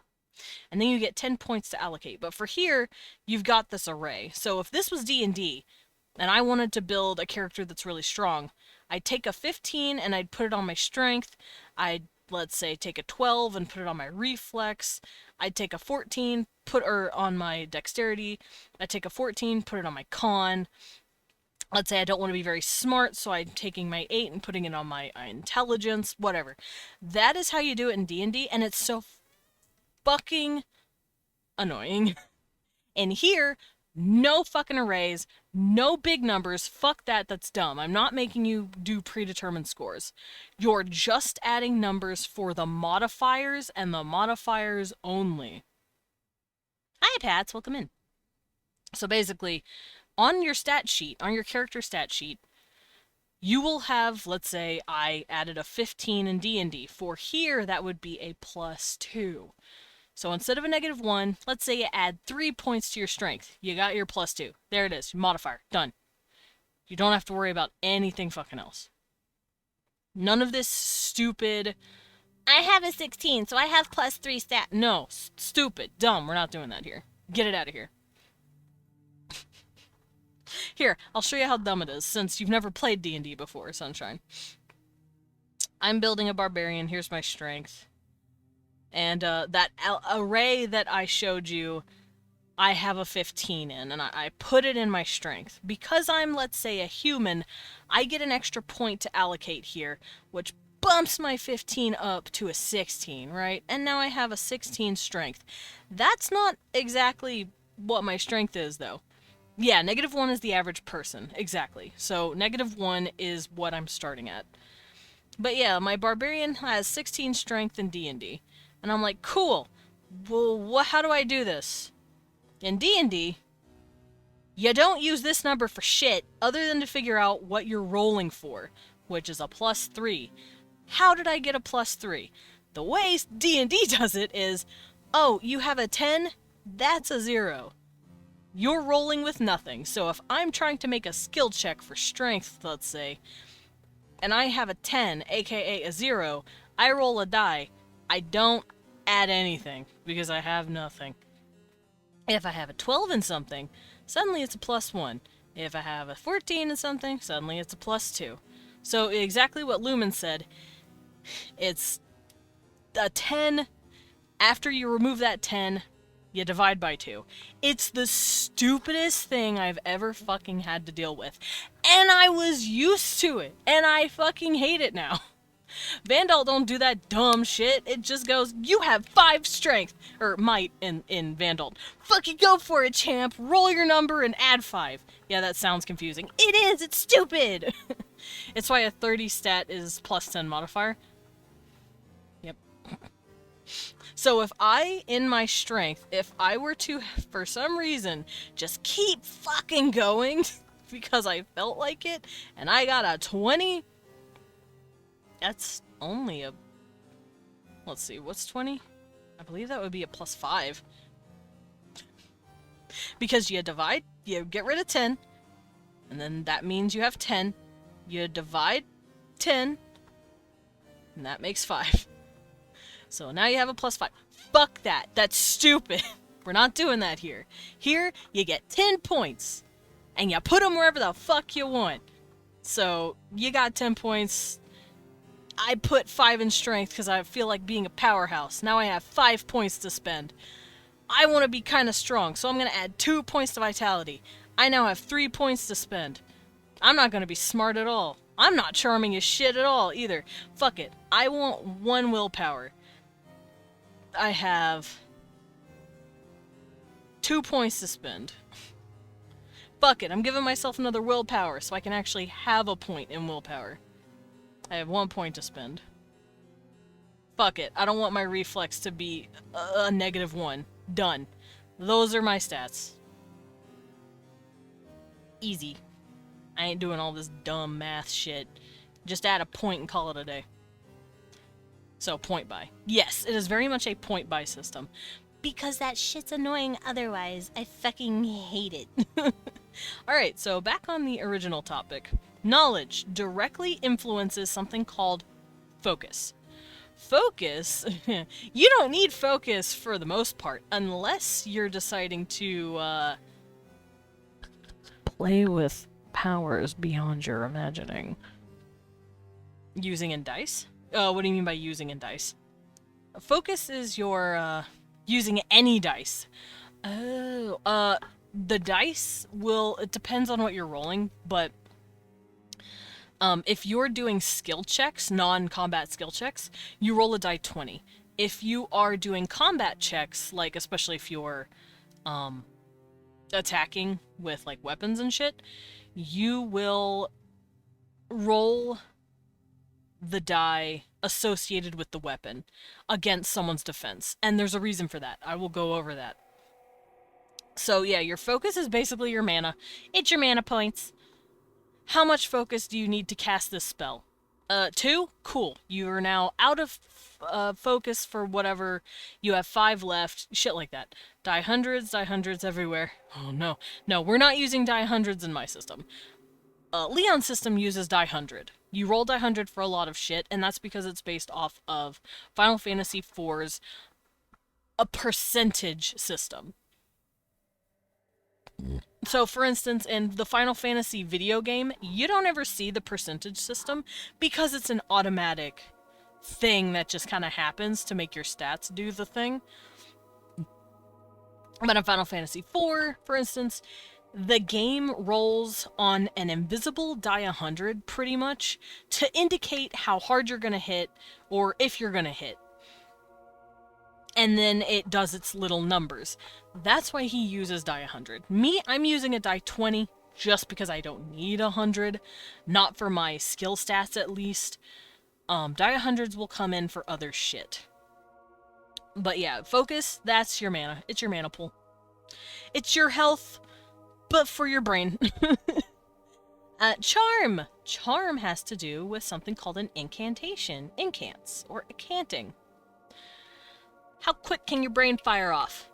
And then you get 10 points to allocate. But for here, you've got this array. So if this was D&D, and I wanted to build a character that's really strong, I'd take a 15 and I'd put it on my strength. I'd, let's say, take a 12 and put it on my reflex. I'd take a 14, put her on my dexterity. I'd take a 14, put it on my con. Let's say I don't want to be very smart, so I'm taking my 8 and putting it on my intelligence, whatever. That is how you do it in D&D, and it's so fucking annoying. And here, no fucking arrays, no big numbers. Fuck that, that's dumb. I'm not making you do predetermined scores. You're just adding numbers for the modifiers and the modifiers only. Hi, Pats, welcome in. So basically, on your stat sheet, on your character stat sheet, you will have, let's say I added a 15 in D&D. For here, that would be a +2. So instead of a -1, let's say you add 3 points to your strength. You got your +2. There it is. Modifier. Done. You don't have to worry about anything fucking else. None of this stupid, I have a 16, so I have +3 stat. no, stupid, dumb. We're not doing that here. Get it out of here. Here, I'll show you how dumb it is, since you've never played D&D before, Sunshine. I'm building a barbarian. Here's my strength. And that array that I showed you, I have a 15 in, and I put it in my strength. Because I'm, let's say, a human, I get an extra point to allocate here, which bumps my 15 up to a 16, right? And now I have a 16 strength. That's not exactly what my strength is, though. Yeah, -1 is the average person, exactly. So -1 is what I'm starting at. But yeah, my barbarian has 16 strength in D&D. And I'm like, cool. Well, how do I do this? In D&D, you don't use this number for shit other than to figure out what you're rolling for, which is a +3. How did I get a +3? The way D&D does it is, oh, you have a 10? That's a 0. You're rolling with nothing. So if I'm trying to make a skill check for strength, let's say, and I have a 10, aka a 0, I roll a die. I don't add anything, because I have nothing. If I have a 12 in something, suddenly it's a +1. If I have a 14 in something, suddenly it's a +2. So exactly what Lumen said, it's a 10, after you remove that 10, you divide by 2. It's the stupidest thing I've ever fucking had to deal with. And I was used to it, and I fucking hate it now. Vandal don't do that dumb shit. It just goes, you have 5 strength, or might in Vandal. Fucking go for it, champ. Roll your number and add 5. Yeah, that sounds confusing. It is, it's stupid. It's why a 30 stat is +10 modifier. Yep. So if I, in my strength, if I were to, for some reason, just keep fucking going, because I felt like it, and I got a 20, that's only a, let's see, what's 20? I believe that would be a +5. Because you divide, you get rid of 10, and then that means you have 10. You divide 10, and that makes 5. So now you have a +5. Fuck that. That's stupid. We're not doing that here. Here, you get 10 points, and you put them wherever the fuck you want. So, you got 10 points. I put 5 in strength because I feel like being a powerhouse. Now I have 5 points to spend. I want to be kind of strong, so I'm going to add 2 points to vitality. I now have 3 points to spend. I'm not going to be smart at all. I'm not charming as shit at all, either. Fuck it. I want 1 willpower. I have 2 points to spend. Fuck it, I'm giving myself another willpower so I can actually have a point in willpower. I have 1 point to spend. Fuck it, I don't want my reflex to be a -1. Done. Those are my stats. Easy. I ain't doing all this dumb math shit. Just add a point and call it a day. So, point buy. Yes, it is very much a point buy system. Because that shit's annoying otherwise. I fucking hate it. Alright, so back on the original topic. Knowledge directly influences something called focus. Focus? You don't need focus for the most part, unless you're deciding to, play with powers beyond your imagining. Using in dice? What do you mean by using in dice? Focus is your, using any dice. Oh, the dice will, it depends on what you're rolling, but If you're doing skill checks, non-combat skill checks, you roll a die 20. If you are doing combat checks, like especially if you're attacking with like weapons and shit, you will roll the die associated with the weapon against someone's defense. And there's a reason for that. I will go over that. So yeah, your focus is basically your mana. It's your mana points. How much focus do you need to cast this spell? 2? Cool. You are now out of focus for whatever. You have 5 left. Shit like that. Die hundreds everywhere. Oh no. No, we're not using die hundreds in my system. Leon's system uses die 100. You roll die 100 for a lot of shit, and that's because it's based off of Final Fantasy IV's a percentage system. So, for instance, in the Final Fantasy video game, you don't ever see the percentage system because it's an automatic thing that just kind of happens to make your stats do the thing. But in Final Fantasy IV, for instance, the game rolls on an invisible die 100, pretty much, to indicate how hard you're going to hit, or if you're going to hit. And then it does its little numbers. That's why he uses die 100. Me, I'm using a die 20 just because I don't need 100. Not for my skill stats, at least. Die 100s will come in for other shit. But yeah, focus, that's your mana. It's your mana pool. It's your health, but for your brain. Charm. Charm has to do with something called an incantation. Incants, or incanting. How quick can your brain fire off?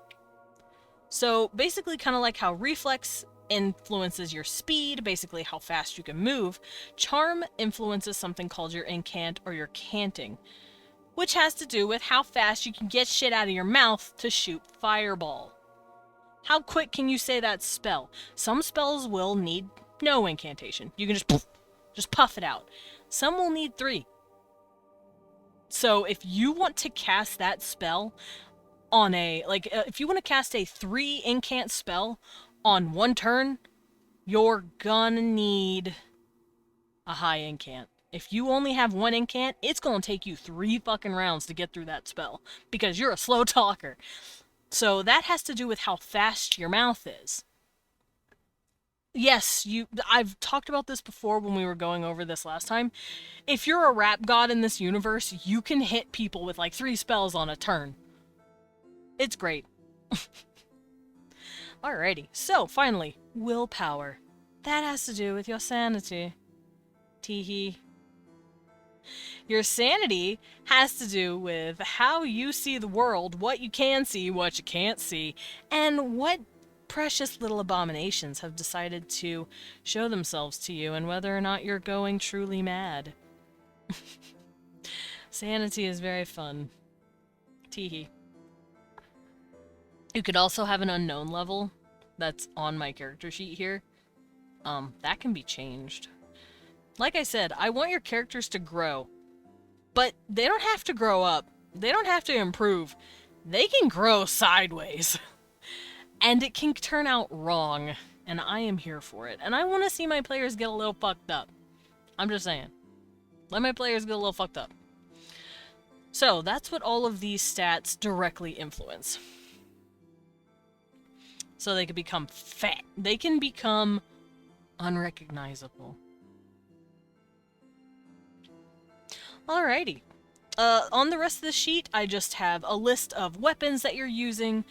So basically kind of like how reflex influences your speed, basically how fast you can move, charm influences something called your incant or your canting, which has to do with how fast you can get shit out of your mouth to shoot fireball. How quick can you say that spell? Some spells will need no incantation. You can just puff it out. Some will need 3. So if you want to cast that spell on a, if you want to cast a 3 incant spell on 1 turn, you're gonna need a high incant. If you only have 1 incant, it's gonna take you 3 fucking rounds to get through that spell, because you're a slow talker. So that has to do with how fast your mouth is. Yes, I've talked about this before when we were going over this last time. If you're a rap god in this universe, you can hit people with like 3 spells on a turn. It's great. Alrighty, so finally, willpower. That has to do with your sanity. Teehee. Your sanity has to do with how you see the world, what you can see, what you can't see, and what precious little abominations have decided to show themselves to you, and whether or not you're going truly mad. Sanity is very fun. Teehee. You could also have an unknown level that's on my character sheet here. That can be changed. Like I said, I want your characters to grow, but they don't have to grow up. They don't have to improve. They can grow sideways. And it can turn out wrong, and I am here for it. And I want to see my players get a little fucked up. I'm just saying. Let my players get a little fucked up. So, that's what all of these stats directly influence. So they can become fat. They can become unrecognizable. Alrighty. On the rest of the sheet, I just have a list of weapons that you're using.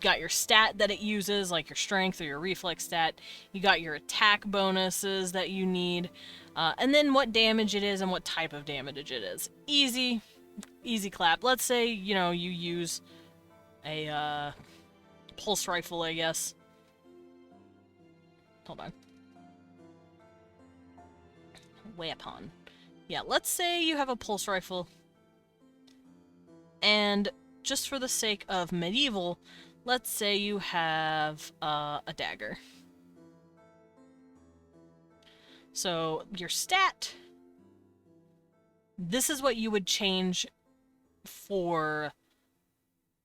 Got your stat that it uses, like your strength or your reflex stat. You got your attack bonuses that you need. And then what damage it is and what type of damage it is. Easy clap. Let's say, you use a pulse rifle, I guess. Hold on. Weapon. Yeah, let's say you have a pulse rifle. And just for the sake of medieval, let's say you have a dagger. So your stat, this is what you would change for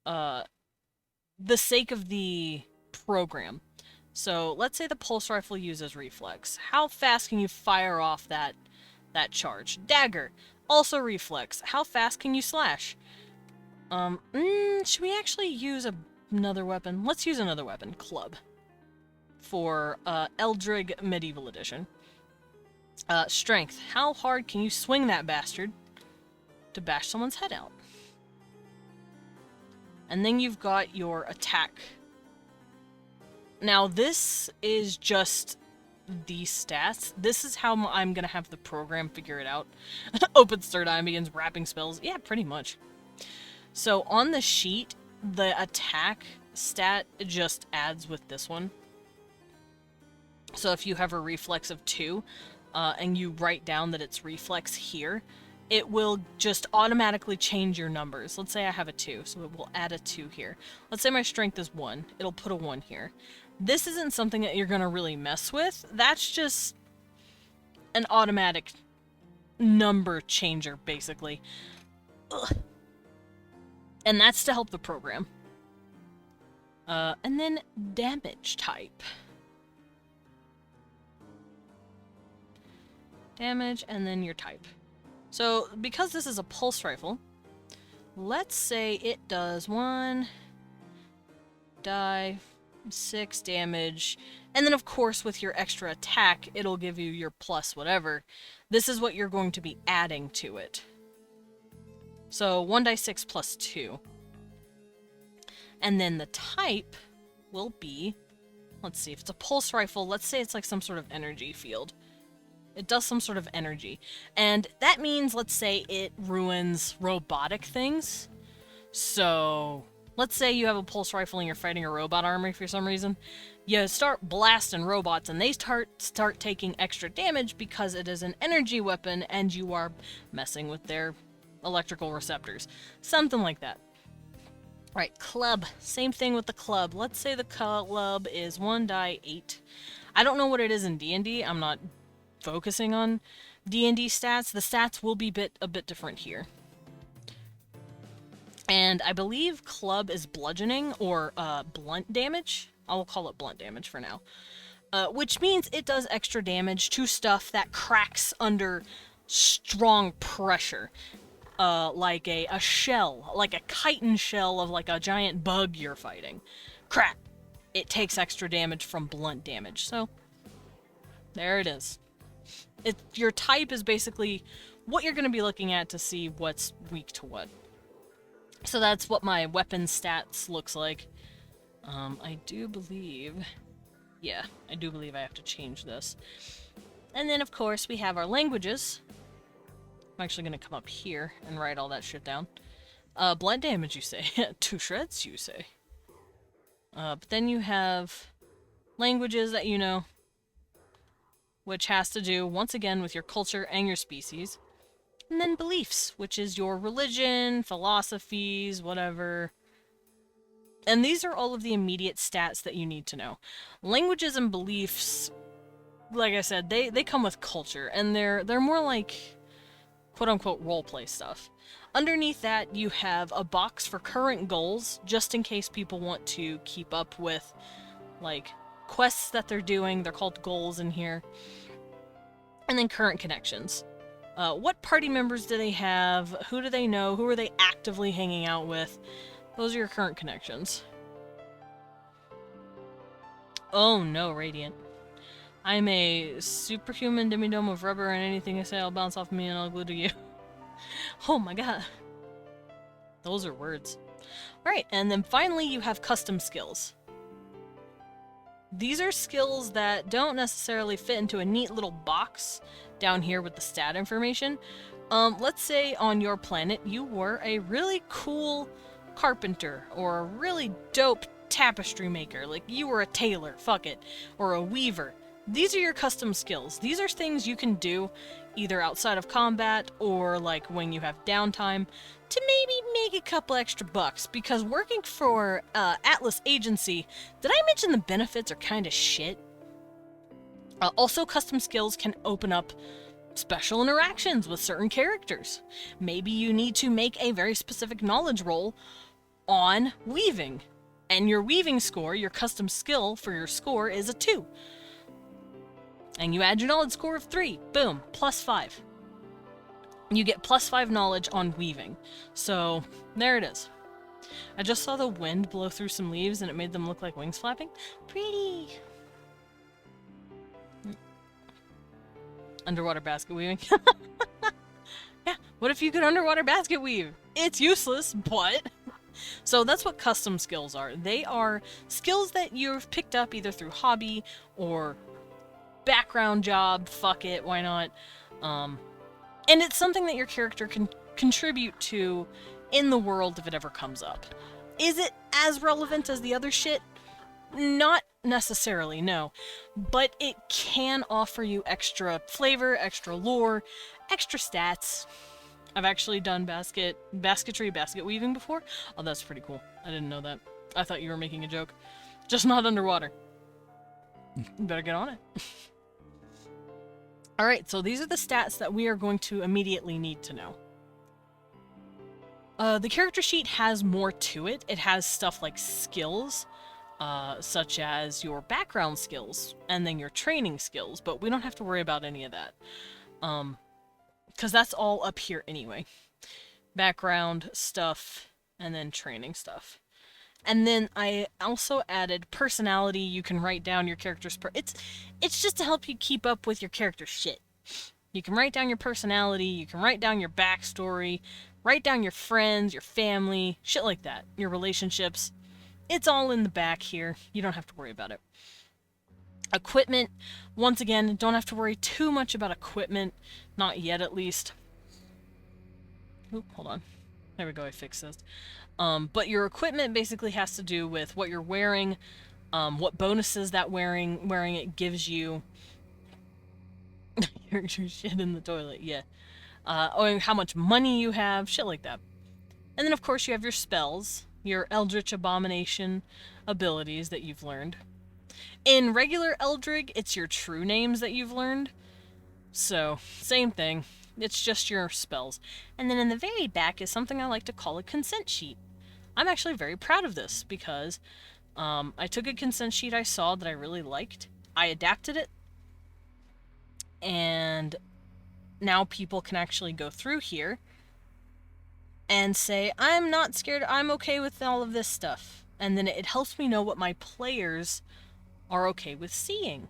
the sake of the program. So let's say the pulse rifle uses reflex. How fast can you fire off that charge? Dagger, also reflex. How fast can you slash? Should we actually use another weapon? Let's use another weapon, club, for Eldrig Medieval Edition. Strength. How hard can you swing that bastard to bash someone's head out? And then you've got your attack. Now this is just these stats. This is how I'm gonna have the program figure it out. Opens third eye, begins wrapping spells. Yeah, pretty much. So on the sheet, the attack stat just adds with this one. So if you have a reflex of 2, and you write down that it's reflex here, it will just automatically change your numbers. Let's say I have a 2, so it will add a 2 here. Let's say my strength is 1, it'll put a 1 here. This isn't something that you're gonna really mess with. That's just an automatic number changer, basically. Ugh. And that's to help the program. And then damage type. Damage, and then your type. So, because this is a pulse rifle, let's say it does 1 die, 6 damage, and then of course with your extra attack, it'll give you your plus whatever. This is what you're going to be adding to it. So 1 die 6 plus 2. And then the type will be, let's see, if it's a pulse rifle, let's say it's like some sort of energy field. It does some sort of energy. And that means, let's say, it ruins robotic things. So, let's say you have a pulse rifle and you're fighting a robot army for some reason. You start blasting robots and they start taking extra damage because it is an energy weapon and you are messing with their electrical receptors. Something like that. Right, club. Same thing with the club. Let's say the club is 1 die 8. I don't know what it is in D&D. I'm not focusing on D&D stats. The stats will be a bit different here. And I believe club is bludgeoning or blunt damage. I will call it blunt damage for now. Which means it does extra damage to stuff that cracks under strong pressure. Like a shell, like a chitin shell of like a giant bug you're fighting. Crack! It takes extra damage from blunt damage. So, there it is. Your type is basically what you're going to be looking at to see what's weak to what. So that's what my weapon stats looks like. I do believe I have to change this. And then, of course, we have our languages. I'm actually going to come up here and write all that shit down. Blunt damage, you say. 2 shreds, you say. But then you have languages that you know, which has to do, once again, with your culture and your species. And then beliefs, which is your religion, philosophies, whatever. And these are all of the immediate stats that you need to know. Languages and beliefs, like I said, they come with culture, and they're more like quote-unquote roleplay stuff. Underneath that, you have a box for current goals, just in case people want to keep up with, like, quests that they're doing. They're called goals in here. And then current connections. What party members do they have? Who do they know? Who are they actively hanging out with? Those are your current connections. Oh no, Radiant. I'm a superhuman demi-dome of rubber, and anything I say I'll bounce off me and I'll glue to you. Oh my god. Those are words. Alright, and then finally you have custom skills. These are skills that don't necessarily fit into a neat little box down here with the stat information. Let's say on your planet you were a really cool carpenter or a really dope tapestry maker. Like you were a tailor, fuck it, or a weaver. These are your custom skills. These are things you can do either outside of combat or like when you have downtime to maybe make a couple extra bucks, because working for Atlas Agency, did I mention the benefits are kind of shit? Also, custom skills can open up special interactions with certain characters. Maybe you need to make a very specific knowledge roll on weaving. And your weaving score, your custom skill for your score, is a 2. And you add your knowledge score of 3. Boom, +5. You get +5 knowledge on weaving. So, there it is. I just saw the wind blow through some leaves and it made them look like wings flapping. Pretty! Underwater basket weaving. Yeah, what if you could underwater basket weave? It's useless, but... So that's what custom skills are. They are skills that you've picked up either through hobby or background job, fuck it, why not? And it's something that your character can contribute to in the world if it ever comes up. Is it as relevant as the other shit? Not necessarily, no. But it can offer you extra flavor, extra lore, extra stats. I've actually done basket weaving before. Oh, that's pretty cool. I didn't know that. I thought you were making a joke. Just not underwater. You better get on it. Alright, so these are the stats that we are going to immediately need to know. The character sheet has more to it. It has stuff like skills, such as your background skills, and then your training skills, but we don't have to worry about any of that. Because that's all up here anyway. Background stuff, and then training stuff. And then I also added personality. You can write down your character's it's just to help you keep up with your character's shit. You can write down your personality, you can write down your backstory, write down your friends, your family, shit like that. Your relationships. It's all in the back here. You don't have to worry about it. Equipment, once again, don't have to worry too much about equipment. Not yet, at least. Oop, hold on. There we go, I fixed this. But your equipment basically has to do with what you're wearing, what bonuses that wearing it gives you. Your shit in the toilet, yeah. Or how much money you have, shit like that. And then, of course, you have your spells, your Eldritch Abomination abilities that you've learned. In regular Eldrig, it's your true names that you've learned. So, same thing. It's just your spells. And then in the very back is something I like to call a consent sheet. I'm actually very proud of this because I took a consent sheet I saw that I really liked. I adapted it. And now people can actually go through here and say, I'm not scared, I'm okay with all of this stuff. And then it helps me know what my players are okay with seeing.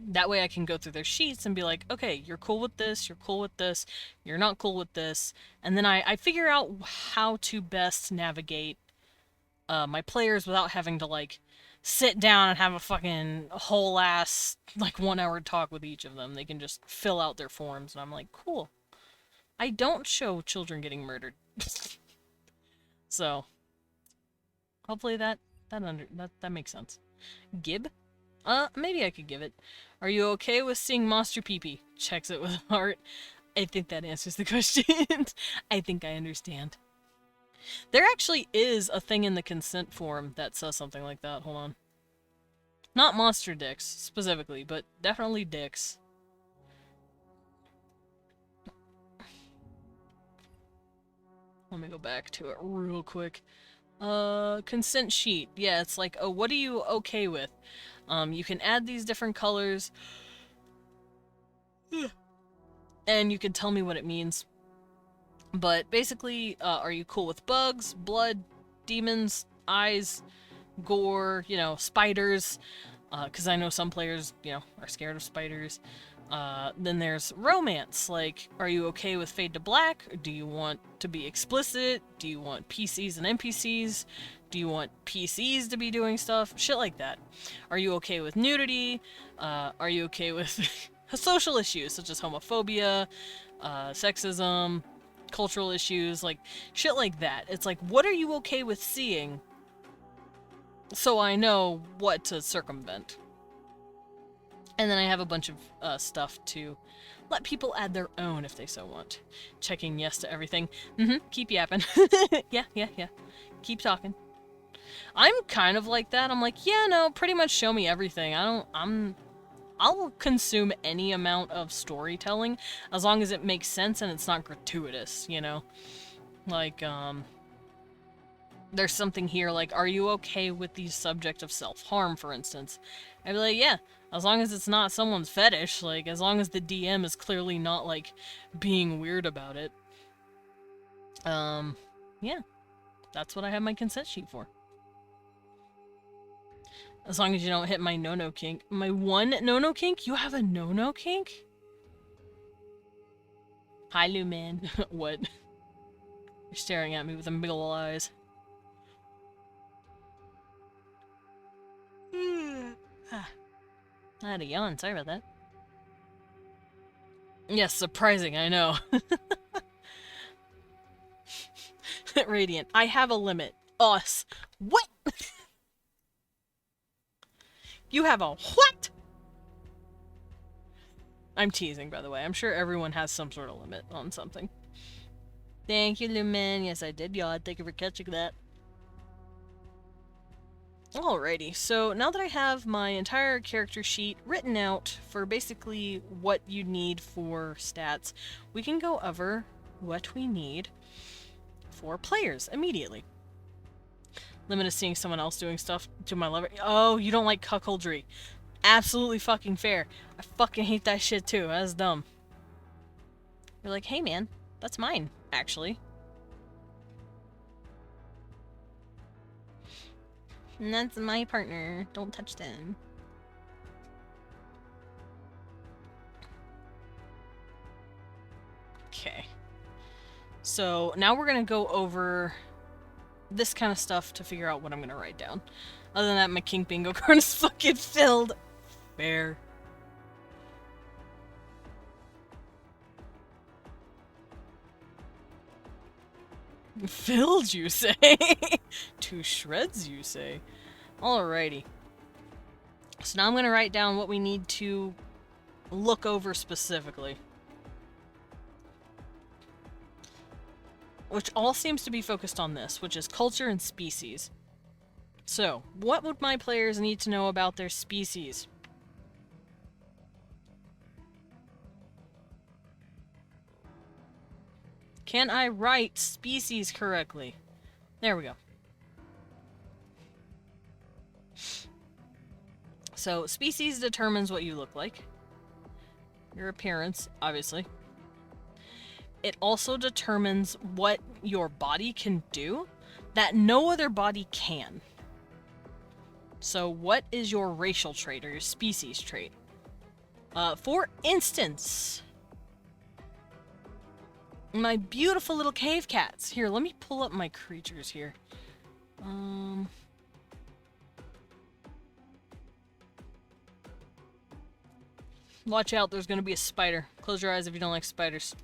That way I can go through their sheets and be like, okay, you're cool with this, you're cool with this, you're not cool with this. And then I figure out how to best navigate my players without having to, like, sit down and have a fucking whole ass, like, 1 hour talk with each of them. They can just fill out their forms, and I'm like, cool. I don't show children getting murdered. So, hopefully that makes sense. Gib? Maybe I could give it. Are you okay with seeing monster pee-pee? Checks it with a heart. I think that answers the question. I think I understand. There actually is a thing in the consent form that says something like that. Hold on. Not monster dicks, specifically, but definitely dicks. Let me go back to it real quick. Consent sheet. Yeah, it's like, oh, what are you okay with? You can add these different colors. And you can tell me what it means. But basically, are you cool with bugs, blood, demons, eyes, gore, you know, spiders? Because I know some players, you know, are scared of spiders. Then there's romance, like, are you okay with fade to black? Or do you want to be explicit? Do you want PCs and NPCs? Do you want PCs to be doing stuff? Shit like that. Are you okay with nudity? Are you okay with social issues such as homophobia, sexism, cultural issues, like, shit like that. It's like, what are you okay with seeing? So I know what to circumvent. And then I have a bunch of stuff to let people add their own if they so want. Checking yes to everything. Keep yapping. Yeah. Keep talking. I'm kind of like that. I'm like, yeah, no, pretty much show me everything. I'll consume any amount of storytelling as long as it makes sense and it's not gratuitous, you know? Like, there's something here like, are you okay with the subject of self-harm, for instance? I'd be like, yeah, as long as it's not someone's fetish, like, as long as the DM is clearly not, like, being weird about it. Yeah, that's what I have my consent sheet for. As long as you don't hit my no-no kink. My one no-no kink? You have a no-no kink? Hi, Luman. What? You're staring at me with them big ol' eyes. I had a yawn, sorry about that. Yes, surprising, I know. Radiant, I have a limit. Us. What? You have a what? I'm teasing, by the way. I'm sure everyone has some sort of limit on something. Thank you, Lumen. Yes, I did yawn. Thank you for catching that. Alrighty, so now that I have my entire character sheet written out for basically what you need for stats, we can go over what we need for players immediately. Limit is seeing someone else doing stuff to my lover. Oh, you don't like cuckoldry. Absolutely fucking fair. I fucking hate that shit too. That's dumb. You're like, hey man, that's mine, actually. And that's my partner. Don't touch them. Okay. So now we're gonna go over this kind of stuff to figure out what I'm gonna write down. Other than that, my kink bingo card is fucking filled. Fair. Filled, you say? To shreds, you say? Alrighty. So now I'm gonna write down what we need to look over specifically. Which all seems to be focused on this, which is culture and species. So, what would my players need to know about their species? Can I write species correctly? There we go. So, species determines what you look like. Your appearance, obviously. It also determines what your body can do that no other body can. So, what is your racial trait or your species trait? For instance, my beautiful little cave cats. Here, let me pull up my creatures here. Watch out, there's gonna be a spider. Close your eyes if you don't like spiders.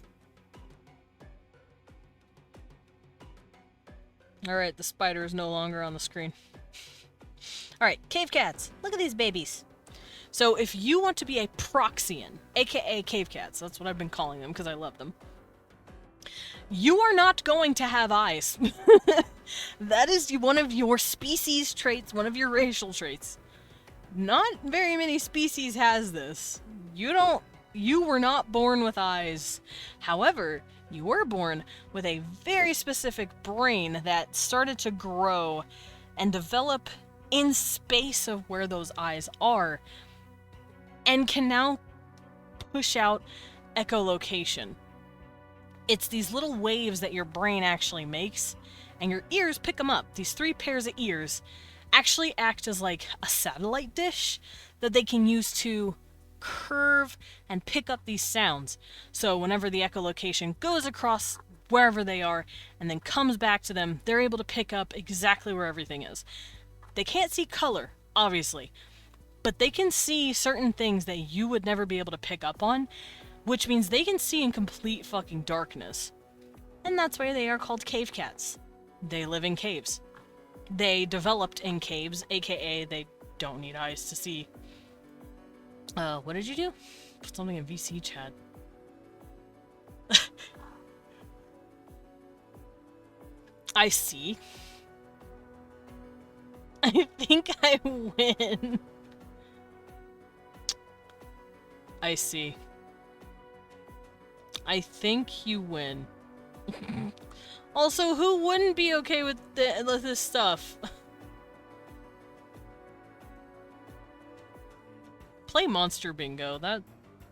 Alright, the spider is no longer on the screen. Alright, cave cats. Look at these babies. So if you want to be a Proxian, aka cave cats, that's what I've been calling them because I love them, you are not going to have eyes. That is one of your species traits, one of your racial traits. Not very many species has this. You were not born with eyes. However, you were born with a very specific brain that started to grow and develop in space of where those eyes are, and can now push out echolocation. It's these little waves that your brain actually makes, and your ears pick them up. These 3 pairs of ears actually act as like a satellite dish that they can use to curve and pick up these sounds. So whenever the echolocation goes across wherever they are and then comes back to them, they're able to pick up exactly where everything is. They can't see color, obviously, but they can see certain things that you would never be able to pick up on, which means they can see in complete fucking darkness. And that's why they are called cave cats. They live in caves. They developed in caves, aka they don't need eyes to see. What did you do? Put something in VC chat. I see. I think I win. I see. I think you win. Also, who wouldn't be okay with this stuff? Play Monster Bingo. That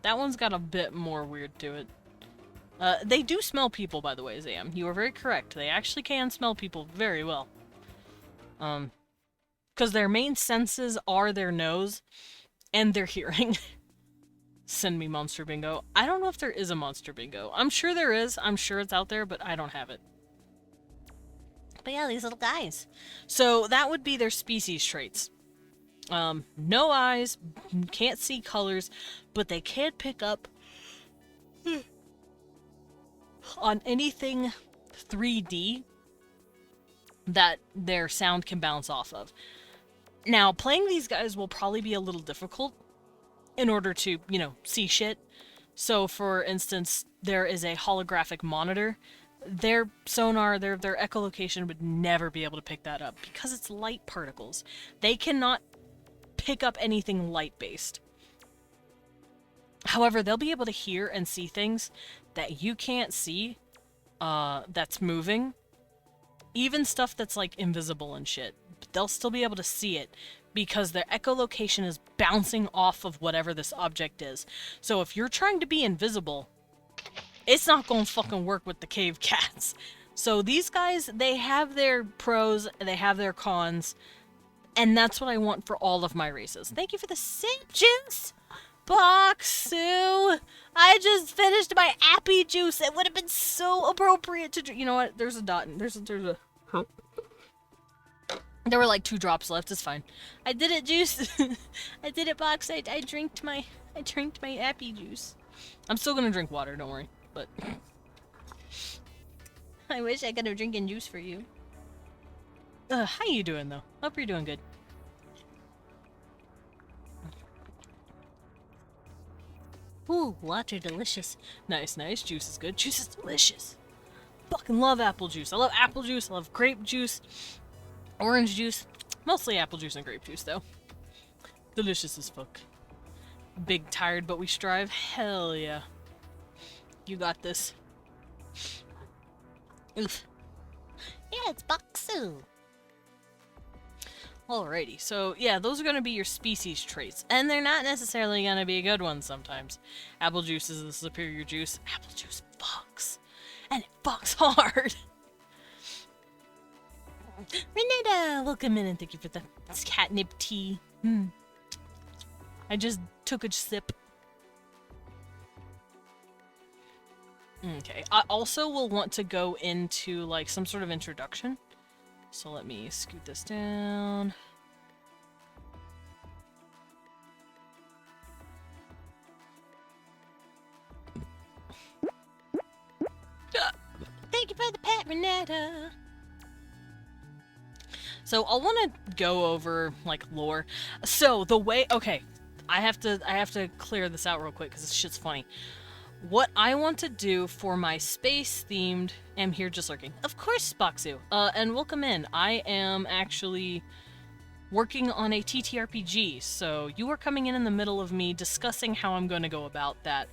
one's got a bit more weird to it. They do smell people, by the way, Zam. You are very correct. They actually can smell people very well. Because their main senses are their nose and their hearing. Send me Monster Bingo. I don't know if there is a Monster Bingo. I'm sure there is. I'm sure it's out there, but I don't have it. But yeah, these little guys. So that would be their species traits. No eyes, can't see colors, but they can pick up on anything 3D that their sound can bounce off of. Now, playing these guys will probably be a little difficult in order to, you know, see shit. So, for instance, there is a holographic monitor. Their sonar, their echolocation would never be able to pick that up because it's light particles. They cannot pick up anything light-based. However, they'll be able to hear and see things that you can't see, that's moving. Even stuff that's, like, invisible and shit. They'll still be able to see it because their echolocation is bouncing off of whatever this object is. So if you're trying to be invisible, it's not gonna fucking work with the cave cats. So these guys, they have their pros, they have their cons, and that's what I want for all of my races. Thank you for the sip juice, Boxu. I just finished my appy juice. It would have been so appropriate to drink. You know what? There's a dot. There's a. There were like 2 drops left. It's fine. I did it, juice. I did it, Box. I drank my appy juice. I'm still gonna drink water. Don't worry. But I wish I could have drinking juice for you. how you doing though? Hope you're doing good. Ooh, water delicious. Nice, nice. Juice is good. Juice is delicious. Fucking love apple juice. I love apple juice. I love grape juice. Orange juice. Mostly apple juice and grape juice, though. Delicious as fuck. Big tired, but we strive. Hell yeah. You got this. Oof. Yeah, it's Boxu. Alrighty, so yeah, those are going to be your species traits. And they're not necessarily going to be good ones sometimes. Apple juice is the superior juice. Apple juice fucks. And it fucks hard. Renata, welcome in and thank you for the catnip tea. I just took a sip. Okay, I also will want to go into like some sort of introduction. So let me scoot this down. Thank you for the pet, Renata. So I'll want to go over like lore. So the way, okay, I have to clear this out real quick because this shit's funny. What I want to do for my space-themed... am here just lurking. Of course, Boxu. And welcome in. I am actually working on a TTRPG, so you are coming in the middle of me discussing how I'm going to go about that.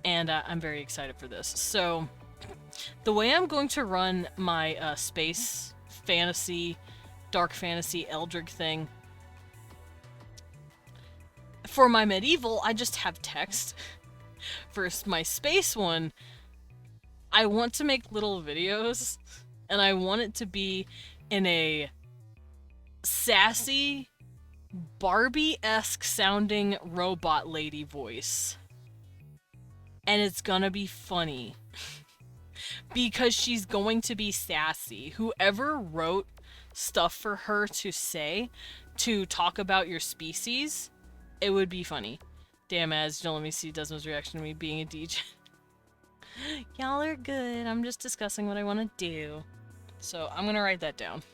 And I'm very excited for this. So, the way I'm going to run my space, fantasy, dark fantasy, Eldrig thing... for my medieval, I just have text. For my space one, I want to make little videos, and I want it to be in a sassy, Barbie-esque sounding robot lady voice. And it's gonna be funny. Because she's going to be sassy. Whoever wrote stuff for her to say, to talk about your species, it would be funny. Damn ads, don't let me see Desmond's reaction to me being a DJ. Y'all are good. I'm just discussing what I want to do. So I'm gonna write that down.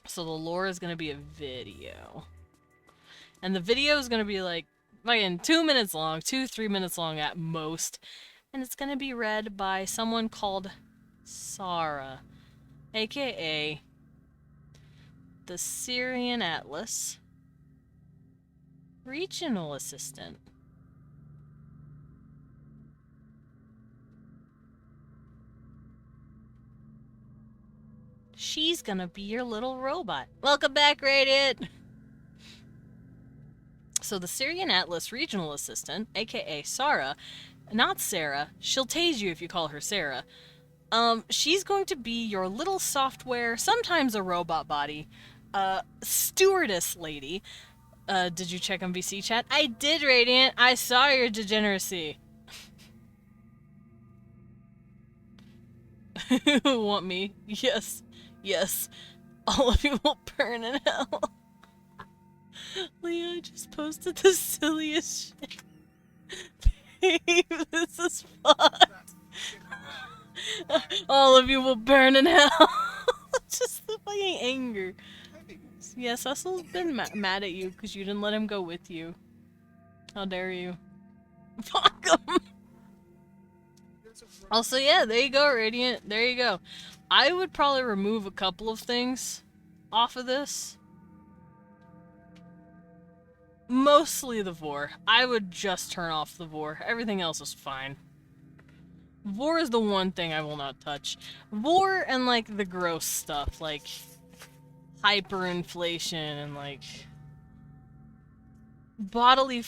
So the lore is gonna be a video. And the video is gonna be like, 2 minutes long, 2-3 minutes long at most. And it's gonna be read by someone called Sarah, aka the Syrian Atlas Regional Assistant. She's gonna be your little robot. Welcome back, Radiant! So the Syrian Atlas regional assistant, aka Sarah, not Sarah, she'll tase you if you call her Sarah. She's going to be your little software, sometimes a robot body, stewardess lady. Did you check on VC chat? I did, Radiant. I saw your degeneracy. Want me? Yes. Yes. All of you will burn in hell. Leah just posted the silliest shit. Babe, this is fucked. All of you will burn in hell. Just the fucking anger. Yeah, Cecil's been mad at you because you didn't let him go with you. How dare you? Fuck him! Also, yeah, there you go, Radiant. There you go. I would probably remove a couple of things off of this. Mostly the Vor. I would just turn off the Vor. Everything else is fine. Vor is the one thing I will not touch. Vor and, like, the gross stuff, like hyperinflation and, like, bodily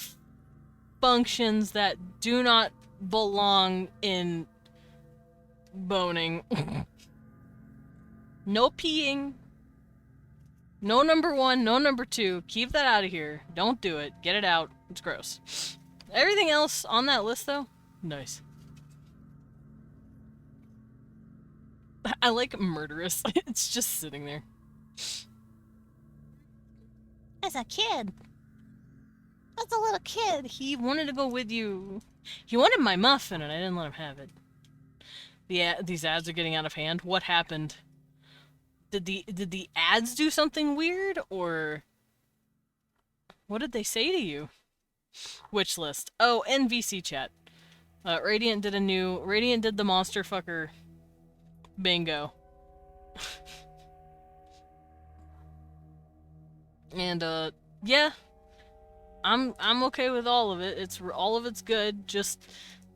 functions that do not belong in boning. No peeing. No number 1, no number 2. Keep that out of here. Don't do it. Get it out. It's gross. Everything else on that list, though, nice. I like murderous. It's just sitting there. As a kid. As a little kid. He wanted to go with you. He wanted my muffin, and I didn't let him have it. These ads are getting out of hand. What happened? Did the ads do something weird, or what did they say to you? Which list? Oh, NVC chat. Radiant did the monster fucker bingo. And yeah, I'm okay with all of it. All of it's good. Just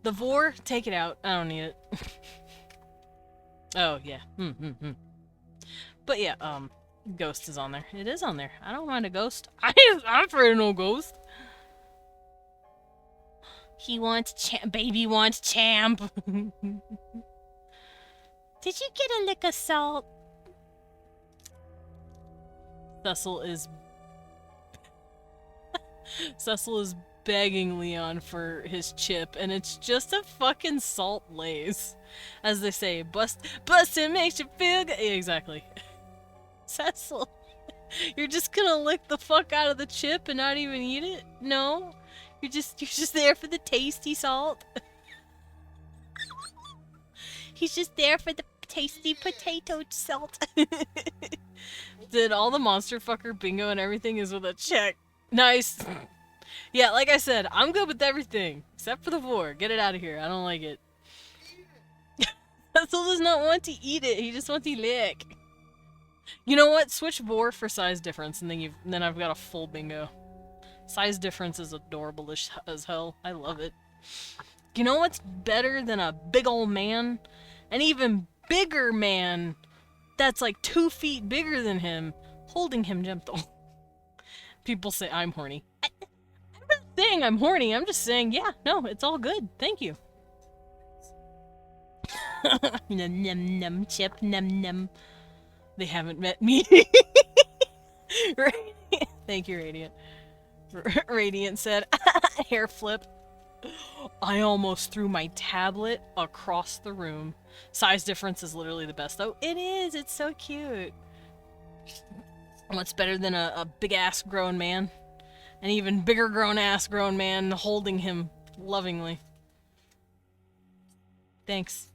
the Vor, take it out. I don't need it. Oh yeah. But yeah, Ghost is on there. It is on there. I don't mind a ghost. I'm afraid of no ghost. He wants baby wants champ. Did you get a lick of salt? Cecil is begging Leon for his chip, and it's just a fucking salt lays. As they say, bustin' makes you feel good. Yeah, exactly. Cecil, you're just gonna lick the fuck out of the chip and not even eat it? No? You're just there for the tasty salt? He's just there for the tasty potato salt. Did all the monster fucker bingo and everything is with a check. Nice. Yeah, like I said, I'm good with everything. Except for the Vor. Get it out of here. I don't like it. Cecil does not want to eat it. He just wants to lick. You know what? Switch Vor for size difference, and then I've got a full bingo. Size difference is adorable as hell. I love it. You know what's better than a big old man? An even bigger man that's like 2 feet bigger than him, holding him gentle. People say I'm horny. I'm not saying I'm horny. I'm just saying, yeah, no, it's all good. Thank you. Num num num chip num num. They haven't met me. Thank you, Radiant. Radiant said, hair flip. I almost threw my tablet across the room. Size difference is literally the best, though. It is. It's so cute. What's better than a big-ass grown man? An even bigger grown-ass grown man holding him lovingly. Thanks.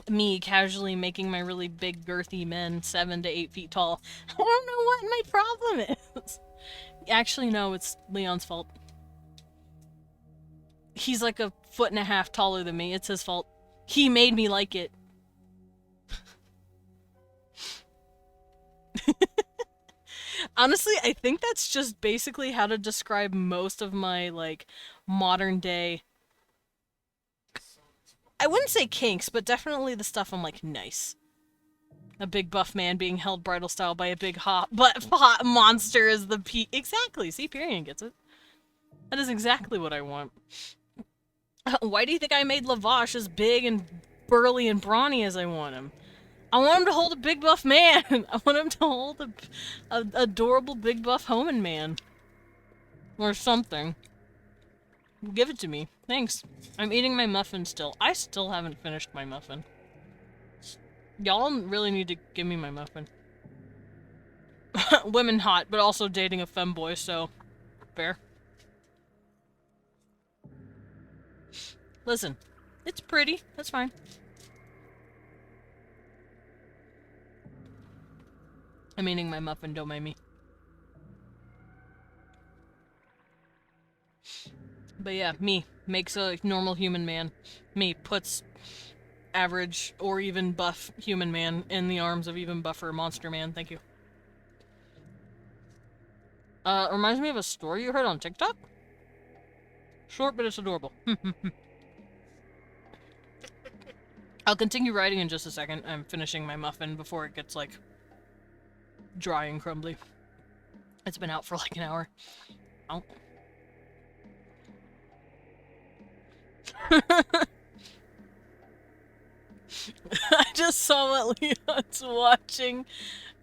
Me casually making my really big girthy men 7 to 8 feet tall. I don't know what my problem is. Actually, no, it's Leon's fault. He's like 1.5 feet taller than me. It's his fault. He made me like it. Honestly, I think that's just basically how to describe most of my, like, modern day... I wouldn't say kinks, but definitely the stuff I'm like, nice. A big buff man being held bridal style by a big hot monster is the peak. Exactly. See, Period gets it. That is exactly what I want. Why do you think I made Lavash as big and burly and brawny as I want him? I want him to hold a big buff man. I want him to hold a adorable big buff homing man. Or something. Give it to me. Thanks. I'm eating my muffin still. I still haven't finished my muffin. Y'all really need to give me my muffin. Women hot, but also dating a femboy, so... fair. Listen. It's pretty. That's fine. I'm eating my muffin, don't mind me. But yeah, me. Makes a normal human man. Me. Puts average or even buff human man in the arms of even buffer monster man. Thank you. Reminds me of a story you heard on TikTok? Short, but it's adorable. I'll continue writing in just a second. I'm finishing my muffin before it gets, like, dry and crumbly. It's been out for like an hour. Oh. I just saw what Leon's watching,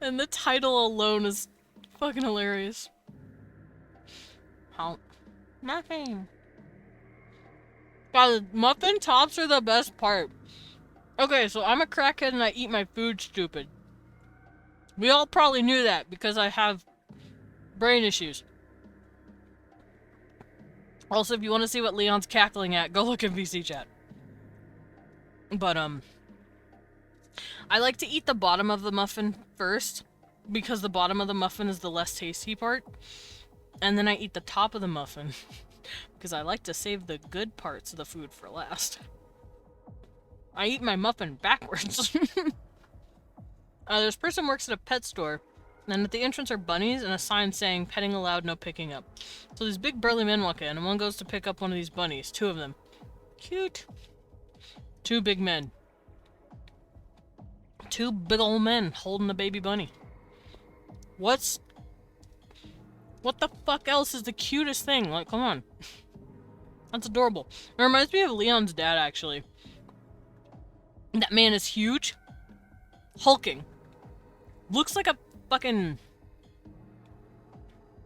and the title alone is fucking hilarious. How? Nothing. God, muffin tops are the best part. Okay, so I'm a crackhead and I eat my food stupid. We all probably knew that because I have brain issues. Also, if you want to see what Leon's cackling at, go look at VC chat. But, I like to eat the bottom of the muffin first, because the bottom of the muffin is the less tasty part. And then I eat the top of the muffin, because I like to save the good parts of the food for last. I eat my muffin backwards. This person works at a pet store, and at the entrance are bunnies and a sign saying, petting allowed, no picking up. So these big burly men walk in, and one goes to pick up one of these bunnies. Two of them. Cute. Two big men. Two big old men holding a baby bunny. What the fuck else is the cutest thing? Like, come on. That's adorable. It reminds me of Leon's dad, actually. That man is huge. Hulking. Looks like a fucking...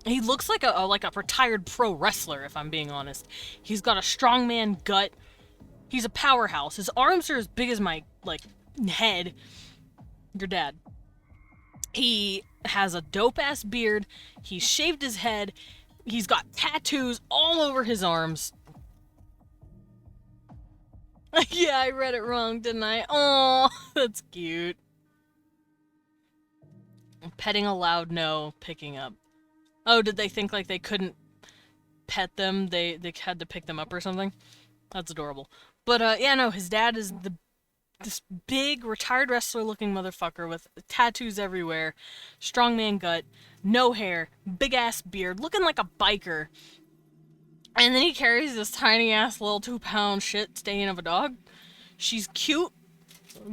He looks like a retired pro wrestler, if I'm being honest. He's got a strongman gut. He's a powerhouse. His arms are as big as my, like, head. Your dad. He has a dope-ass beard. He's shaved his head. He's got tattoos all over his arms. Yeah, I read it wrong, didn't I? Oh, that's cute. Petting allowed, no. Picking up. Oh, did they think like they couldn't pet them? They had to pick them up or something? That's adorable. But, yeah, no, his dad is this big, retired wrestler-looking motherfucker with tattoos everywhere, strongman gut, no hair, big-ass beard, looking like a biker. And then he carries this tiny-ass little 2-pound shit stain of a dog. She's cute.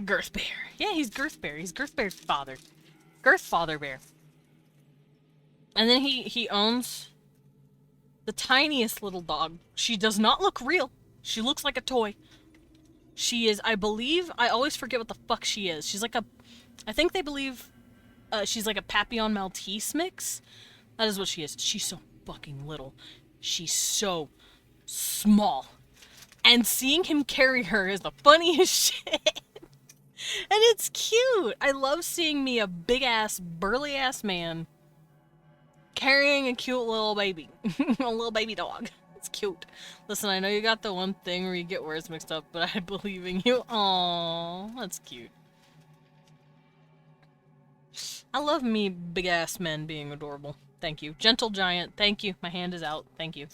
Girth Bear. Yeah, he's Girth Bear. He's Girth Bear's father. Girth Father Bear. And then he owns the tiniest little dog. She does not look real. She looks like a toy. She is, I believe, I always forget what the fuck she is. She's like a, I think they believe she's like a Papillon Maltese mix. That is what she is. She's so fucking little. She's so small. And seeing him carry her is the funniest shit. And it's cute. I love seeing me, a big-ass, burly-ass man, carrying a cute little baby. A little baby dog. It's cute. Listen, I know you got the one thing where you get words mixed up, but I believe in you. Aww, that's cute. I love me big-ass men being adorable. Thank you. Gentle giant, thank you. My hand is out. Thank you.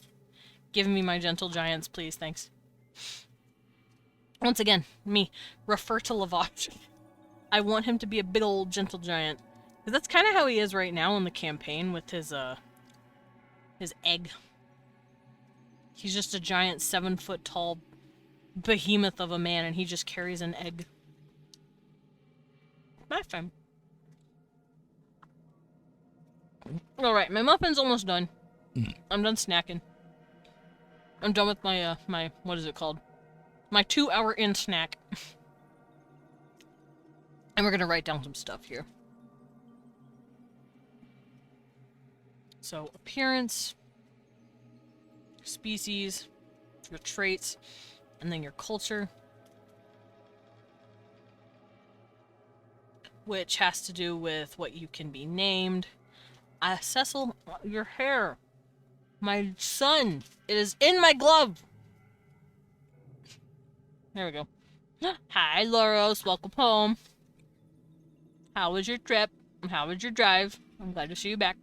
Give me my gentle giants, please. Thanks. Once again, me. Refer to Lavage. I want him to be a big old gentle giant. Because that's kind of how he is right now in the campaign with his egg. He's just a giant 7-foot tall behemoth of a man and he just carries an egg. My fun. Alright, my muffin's almost done. I'm done snacking. I'm done with my, what is it called? My 2-hour in snack. And we're gonna write down some stuff here. So, appearance, species, your traits, and then your culture. Which has to do with what you can be named. Cecil, your hair. My son. It is in my glove. There we go. Hi, Loros. Welcome home. How was your trip? How was your drive? I'm glad to see you back.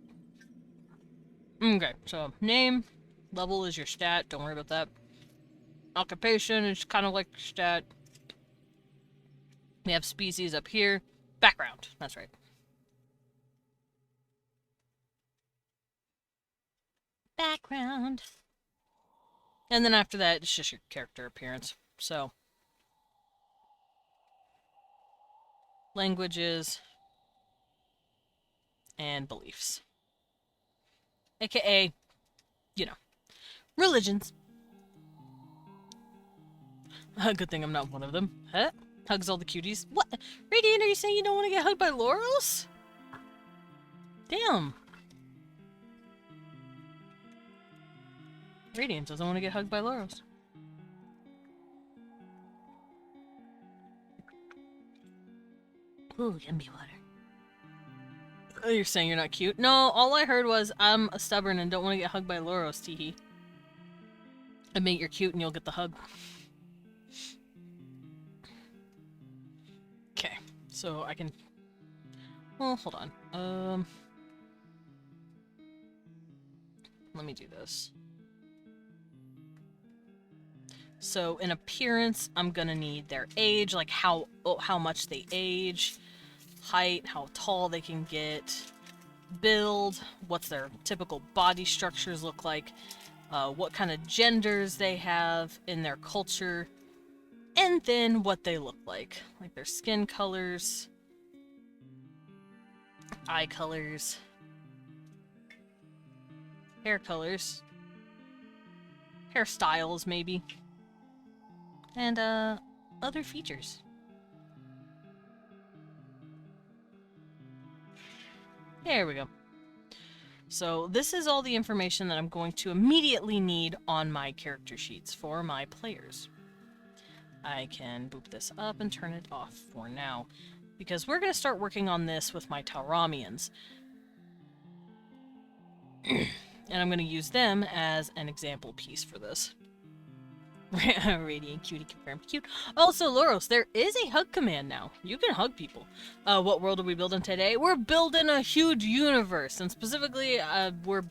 Okay, so name. Level is your stat. Don't worry about that. Occupation is kind of like stat. We have species up here. Background. That's right. Background. And then after that, it's just your character appearance. So, languages and beliefs. AKA, you know, religions. Good thing I'm not one of them. Huh? Hugs all the cuties. What? Radiant, are you saying you don't want to get hugged by Laurels? Damn. Radiant doesn't want to get hugged by Laurels. Ooh, yummy water. Oh, you're saying you're not cute? No, all I heard was I'm stubborn and don't want to get hugged by Laurels, teehee. Admit you're cute and you'll get the hug. Okay, so I can... Well, hold on. Let me do this. So, in appearance, I'm gonna need their age, like how much they age, height, how tall they can get, build, what's their typical body structures look like, what kind of genders they have in their culture, and then what they look like their skin colors, eye colors, hair colors, hairstyles maybe, and other features. There we go. So this is all the information that I'm going to immediately need on my character sheets for my players. I can boop this up and turn it off for now, because we're going to start working on this with my Tauramians. And I'm going to use them as an example piece for this. Radiant cutie confirmed. Cute. Also, Loros, there is a hug command now. You can hug people. What world are we building today? We're building a huge universe, and specifically, we're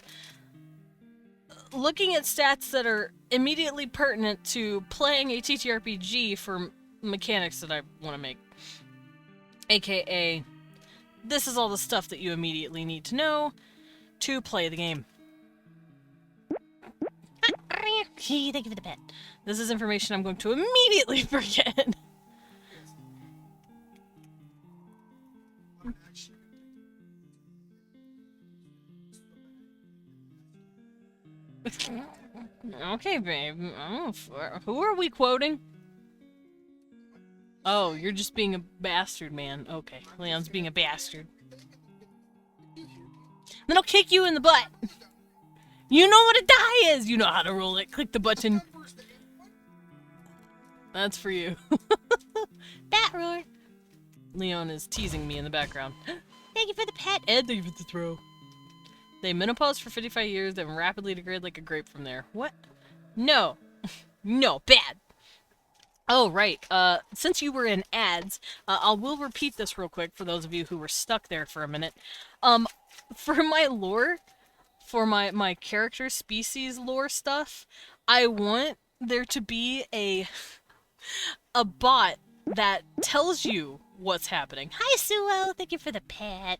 looking at stats that are immediately pertinent to playing a TTRPG for mechanics that I want to make. AKA, this is all the stuff that you immediately need to know to play the game. Thank you for the pet. This is information I'm going to immediately forget. Okay, babe. Oh, who are we quoting? Oh, you're just being a bastard, man. Okay, Leon's being a bastard. Then I'll kick you in the butt. You know what a die is! You know how to roll it. Click the button. That's for you. Bat roar. Leon is teasing me in the background. Thank you for the pet. Ed, thank you for the throw. They menopause for 55 years, then rapidly degrade like a grape from there. What? No. No, bad. Oh, right. Since you were in ads, I will repeat this real quick for those of you who were stuck there for a minute. For my lore, for my character species lore stuff, I want there to be a bot that tells you what's happening. Hi, Suo. Thank you for the pet.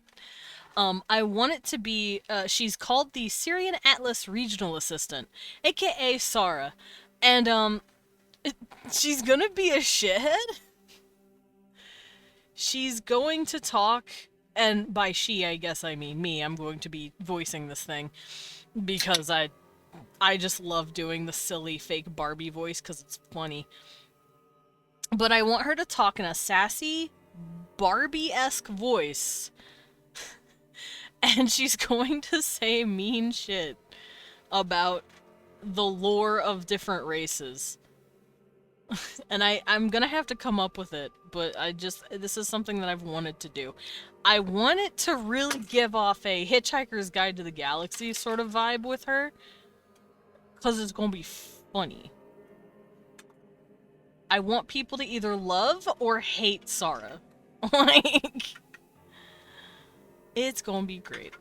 I want it to be, she's called the Syrian Atlas Regional Assistant, aka Sarah. And, She's gonna be a shithead? She's going to talk, and by she, I guess I mean me. I'm going to be voicing this thing because I just love doing the silly fake Barbie voice because it's funny. But I want her to talk in a sassy, Barbie-esque voice, and she's going to say mean shit about the lore of different races. And I'm gonna have to come up with it, but this is something that I've wanted to do. I want it to really give off a Hitchhiker's Guide to the Galaxy sort of vibe with her, because it's gonna be funny. I want people to either love or hate Sarah. Like, it's gonna be great.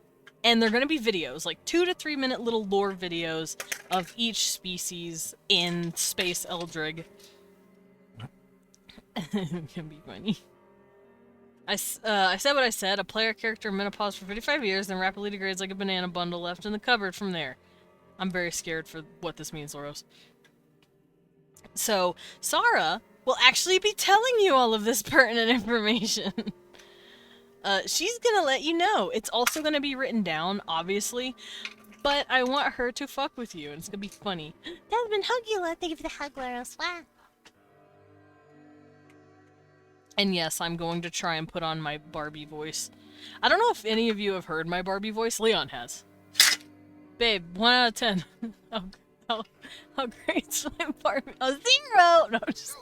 And they're gonna be videos, like 2 to 3 minute little lore videos of each species in Space Eldrig. It's gonna be funny. I said what I said. A player character in menopause for 55 years, then rapidly degrades like a banana bundle left in the cupboard from there. I'm very scared for what this means, Loros. So, Sarah will actually be telling you all of this pertinent information. She's gonna let you know. It's also gonna be written down, obviously, but I want her to fuck with you, and it's gonna be funny. Desmond, hug you, thank you for the hug, Loros. Wow. And yes, I'm going to try and put on my Barbie voice. I don't know if any of you have heard my Barbie voice. Leon has. Babe, 1 out of 10. How great's my Barbie? A 0! No, just...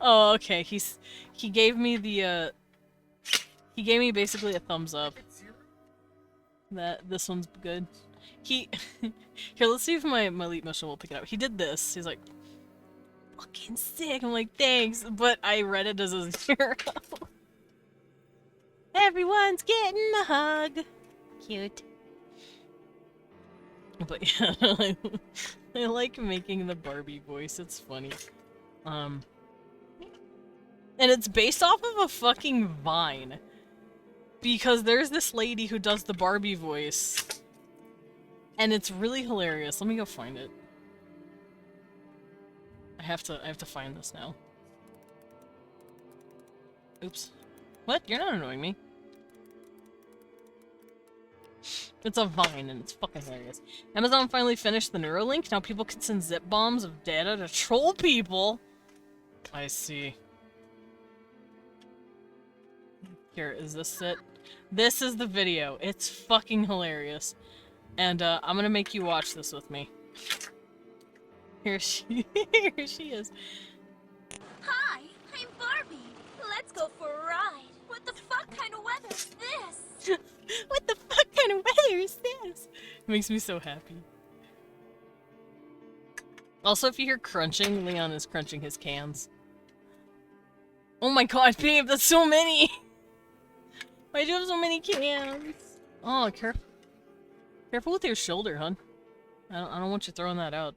Oh, okay. He gave me the, he gave me basically a thumbs up. That this one's good. Here, let's see if my Leap Motion will pick it up. He did this. He's like, fucking sick. I'm like, thanks, but I read it as a 0. Everyone's getting a hug. Cute. But yeah, I like making the Barbie voice. It's funny. And it's based off of a fucking Vine. Because there's this lady who does the Barbie voice. And it's really hilarious. Let me go find it. I have to find this now. Oops. What? You're not annoying me. It's a Vine, and it's fucking hilarious. Amazon finally finished the Neuralink. Now people can send zip bombs of data to troll people. I see. Here, is this it? This is the video. It's fucking hilarious. And, I'm gonna make you watch this with me. Here she is. Hi, I'm Barbie. Let's go for a ride. What the fuck kind of weather is this? What the fuck kind of weather is this? It makes me so happy. Also, if you hear crunching, Leon is crunching his cans. Oh my god, babe, that's so many! Why do you have so many cans? Oh, careful. Careful with your shoulder, hun. I don't want you throwing that out.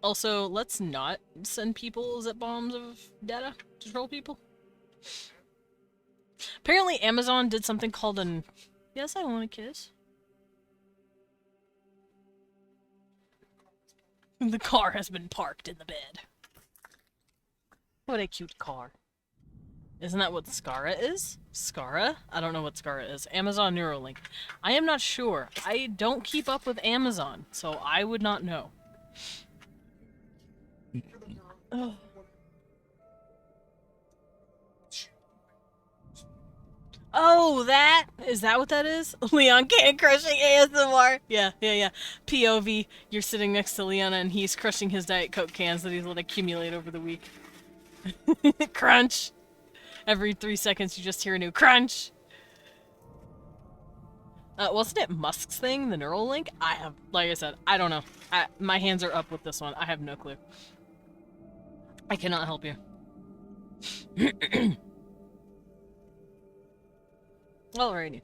Also, let's not send people zip bombs of data to troll people. Apparently Amazon did something called an... Yes, I want a kiss. The car has been parked in the bed. What a cute car. Isn't that what Scara is? Scara? I don't know what Scara is. Amazon Neuralink. I am not sure. I don't keep up with Amazon, so I would not know. Oh. Oh, that? Is that what that is? Leon can crushing ASMR. Yeah. POV, you're sitting next to Leon and he's crushing his Diet Coke cans that he's let accumulate over the week. Crunch. Every 3 seconds you just hear a new crunch. Wasn't it Musk's thing, the Neuralink? I have, like I said, I don't know. My hands are up with this one. I have no clue. I cannot help you. Alrighty.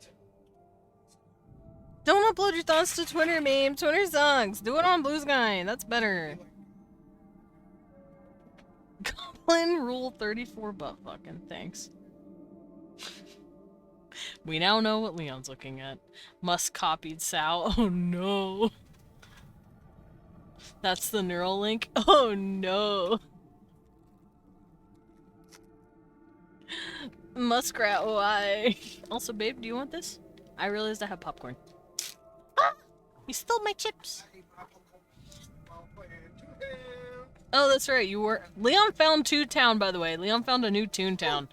Don't upload your thoughts to Twitter, meme. Twitter sucks. Do it on Blue Sky. That's better. Goblin Rule 34 butt fucking thanks. We now know what Leon's looking at. Musk copied Sal. Oh no. That's the neural link? Oh no. Muskrat, why? Also, babe, do you want this? I realized I have popcorn. Ah! You stole my chips. Oh, that's right, you were- Leon found Toontown, by the way. Leon found a new Toontown.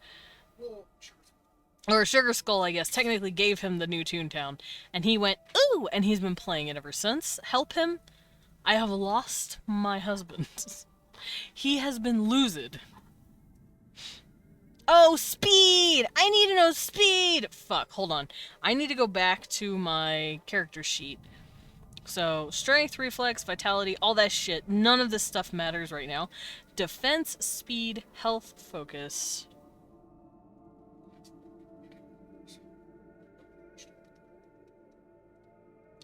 Or Sugar Skull, I guess, technically gave him the new Toontown. And he went, ooh! And he's been playing it ever since. Help him. I have lost my husband. He has been losed. Oh, speed! I need to know speed! Fuck, hold on. I need to go back to my character sheet. So, strength, reflex, vitality, all that shit. None of this stuff matters right now. Defense, speed, health, focus.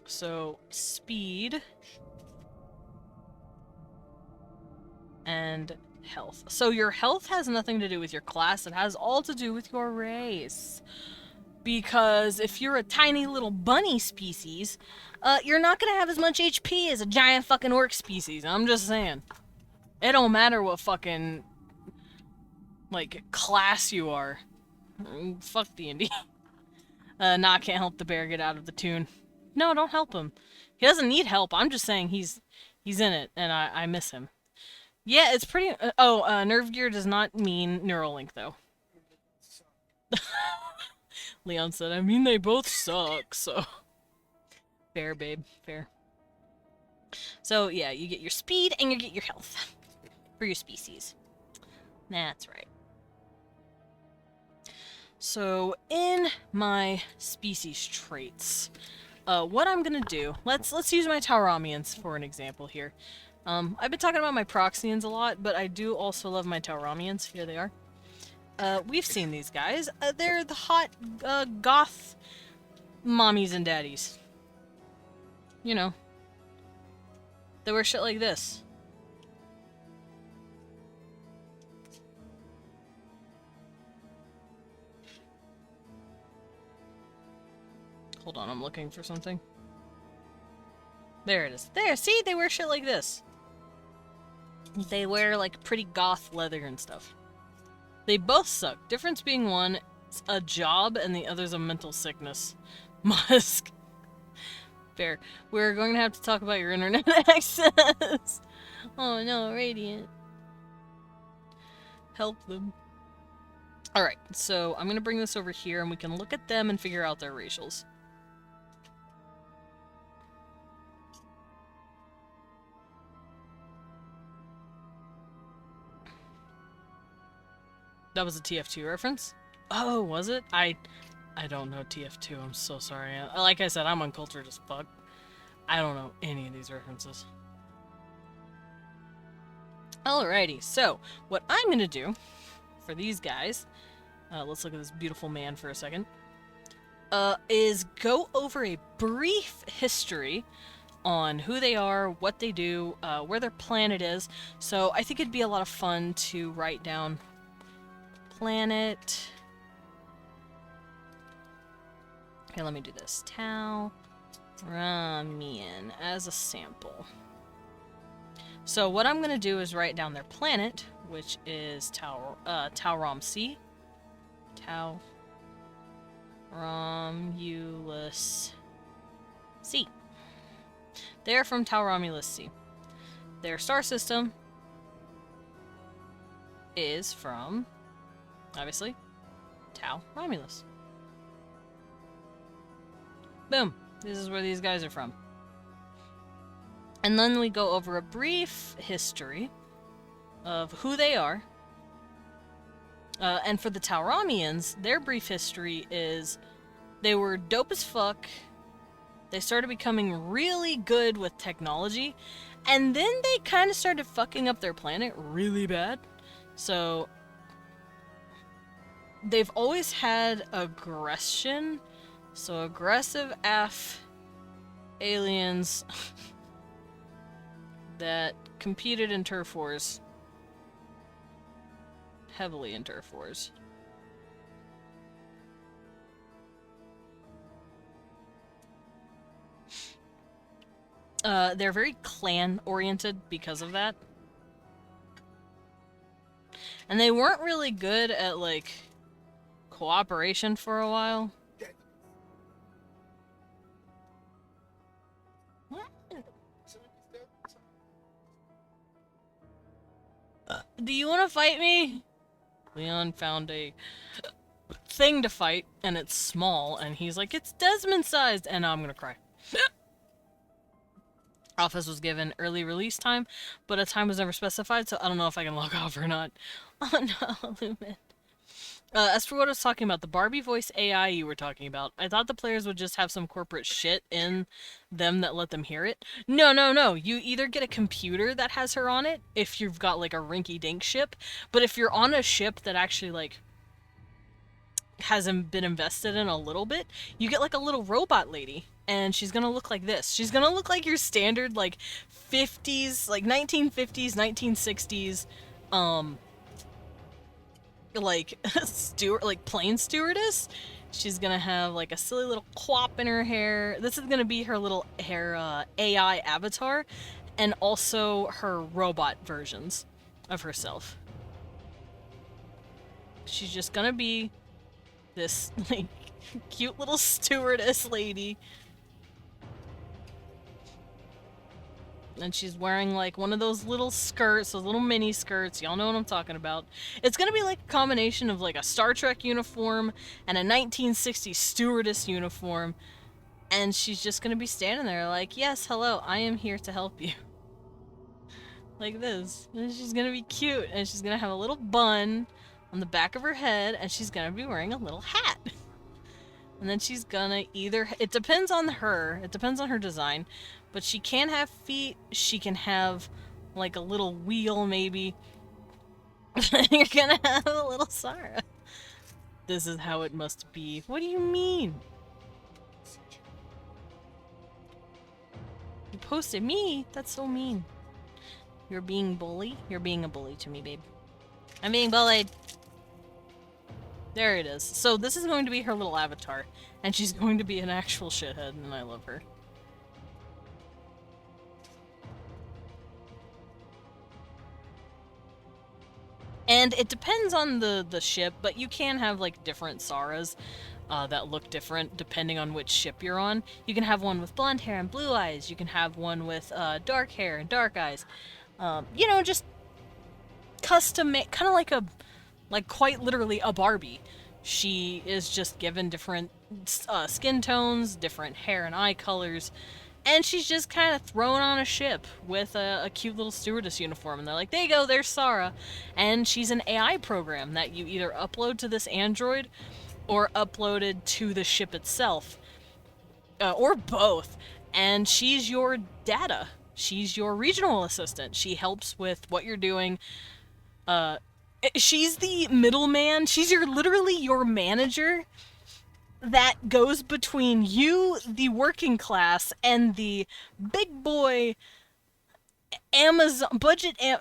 So, speed and health. So your health has nothing to do with your class, it has all to do with your race. Because if you're a tiny little bunny species, you're not gonna have as much HP as a giant fucking orc species. I'm just saying. It don't matter what fucking, like, class you are. Fuck D&D. Nah, I can't help the bear get out of the tune. No, don't help him. He doesn't need help. I'm just saying he's in it, and I miss him. Yeah, it's pretty... nerve gear does not mean Neuralink, though. Leon said, I mean, they both suck, so... Fair, babe. Fair. So, yeah, you get your speed and you get your health. For your species. That's right. So, in my species traits, what I'm gonna do... Let's use my Tauramians for an example here. I've been talking about my Proxians a lot, but I do also love my Tauramians. Here they are. We've seen these guys. They're the hot, goth mommies and daddies. You know. They wear shit like this. Hold on, I'm looking for something. There it is. There, see? They wear shit like this. They wear, like, pretty goth leather and stuff. They both suck. Difference being one, it's a job, and the other's a mental sickness. Musk. Fair. We're going to have to talk about your internet access. Oh no, Radiant. Help them. Alright, so I'm going to bring this over here, and we can look at them and figure out their racials. That was a TF2 reference? Oh, was it? I don't know TF2, I'm so sorry. Like I said, I'm uncultured as fuck. I don't know any of these references. Alrighty, so what I'm gonna do for these guys, let's look at this beautiful man for a second, is go over a brief history on who they are, what they do, where their planet is. So I think it'd be a lot of fun to write down planet. Okay, let me do this. Tauramian as a sample. So what I'm going to do is write down their planet, which is Tauromc. Tauromulus C. They're from Tauromulus C. Their star system is from, obviously, Tau Romulus. Boom. This is where these guys are from. And then we go over a brief history of who they are. And for the Tauramians, their brief history is they were dope as fuck. They started becoming really good with technology. And then they kind of started fucking up their planet really bad. So they've always had aggression. So aggressive AF aliens that competed in turf wars. Heavily in turf wars. They're very clan-oriented because of that. And they weren't really good at, like, cooperation for a while. Do you want to fight me? Leon found a thing to fight, and it's small, and he's like, it's Desmond-sized, and now I'm gonna cry. Office was given early release time, but a time was never specified, so I don't know if I can log off or not. Oh no, Lumen. As for what I was talking about, the Barbie voice AI you were talking about, I thought the players would just have some corporate shit in them that let them hear it. No, no, no. You either get a computer that has her on it, if you've got, like, a rinky-dink ship, but if you're on a ship that actually, like, hasn't been invested in a little bit, you get, like, a little robot lady, and she's gonna look like this. She's gonna look like your standard, like, 50s, like, 1950s, 1960s, like plane stewardess. She's gonna have like a silly little quap in her hair. This is gonna be her little hair AI avatar, and also her robot versions of herself. She's just gonna be this like cute little stewardess lady. And she's wearing, like, one of those little skirts, those little mini skirts. Y'all know what I'm talking about. It's gonna be, like, a combination of, like, a Star Trek uniform and a 1960s stewardess uniform. And she's just gonna be standing there like, yes, hello, I am here to help you. Like this. And she's gonna be cute, and she's gonna have a little bun on the back of her head, and she's gonna be wearing a little hat. And then she's gonna either... It depends on her. It depends on her design. But she can have feet. She can have, like, a little wheel, maybe. You're gonna have a little Sarah. This is how it must be. What do you mean? You posted me? That's so mean. You're being bully? You're being a bully to me, babe. I'm being bullied. There it is. So this is going to be her little avatar. And she's going to be an actual shithead, and I love her. And it depends on the ship, but you can have, like, different Saras that look different depending on which ship you're on. You can have one with blonde hair and blue eyes. You can have one with dark hair and dark eyes. You know, just custom made, kind of like quite literally a Barbie. She is just given different skin tones, different hair and eye colors, and she's just kind of thrown on a ship with a cute little stewardess uniform. And they're like, there you go, there's Sarah. And she's an AI program that you either upload to this android or uploaded to the ship itself. Or both. And she's your data. She's your regional assistant. She helps with what you're doing. She's the middleman. She's literally your manager that goes between you, the working class, and the big boy Amazon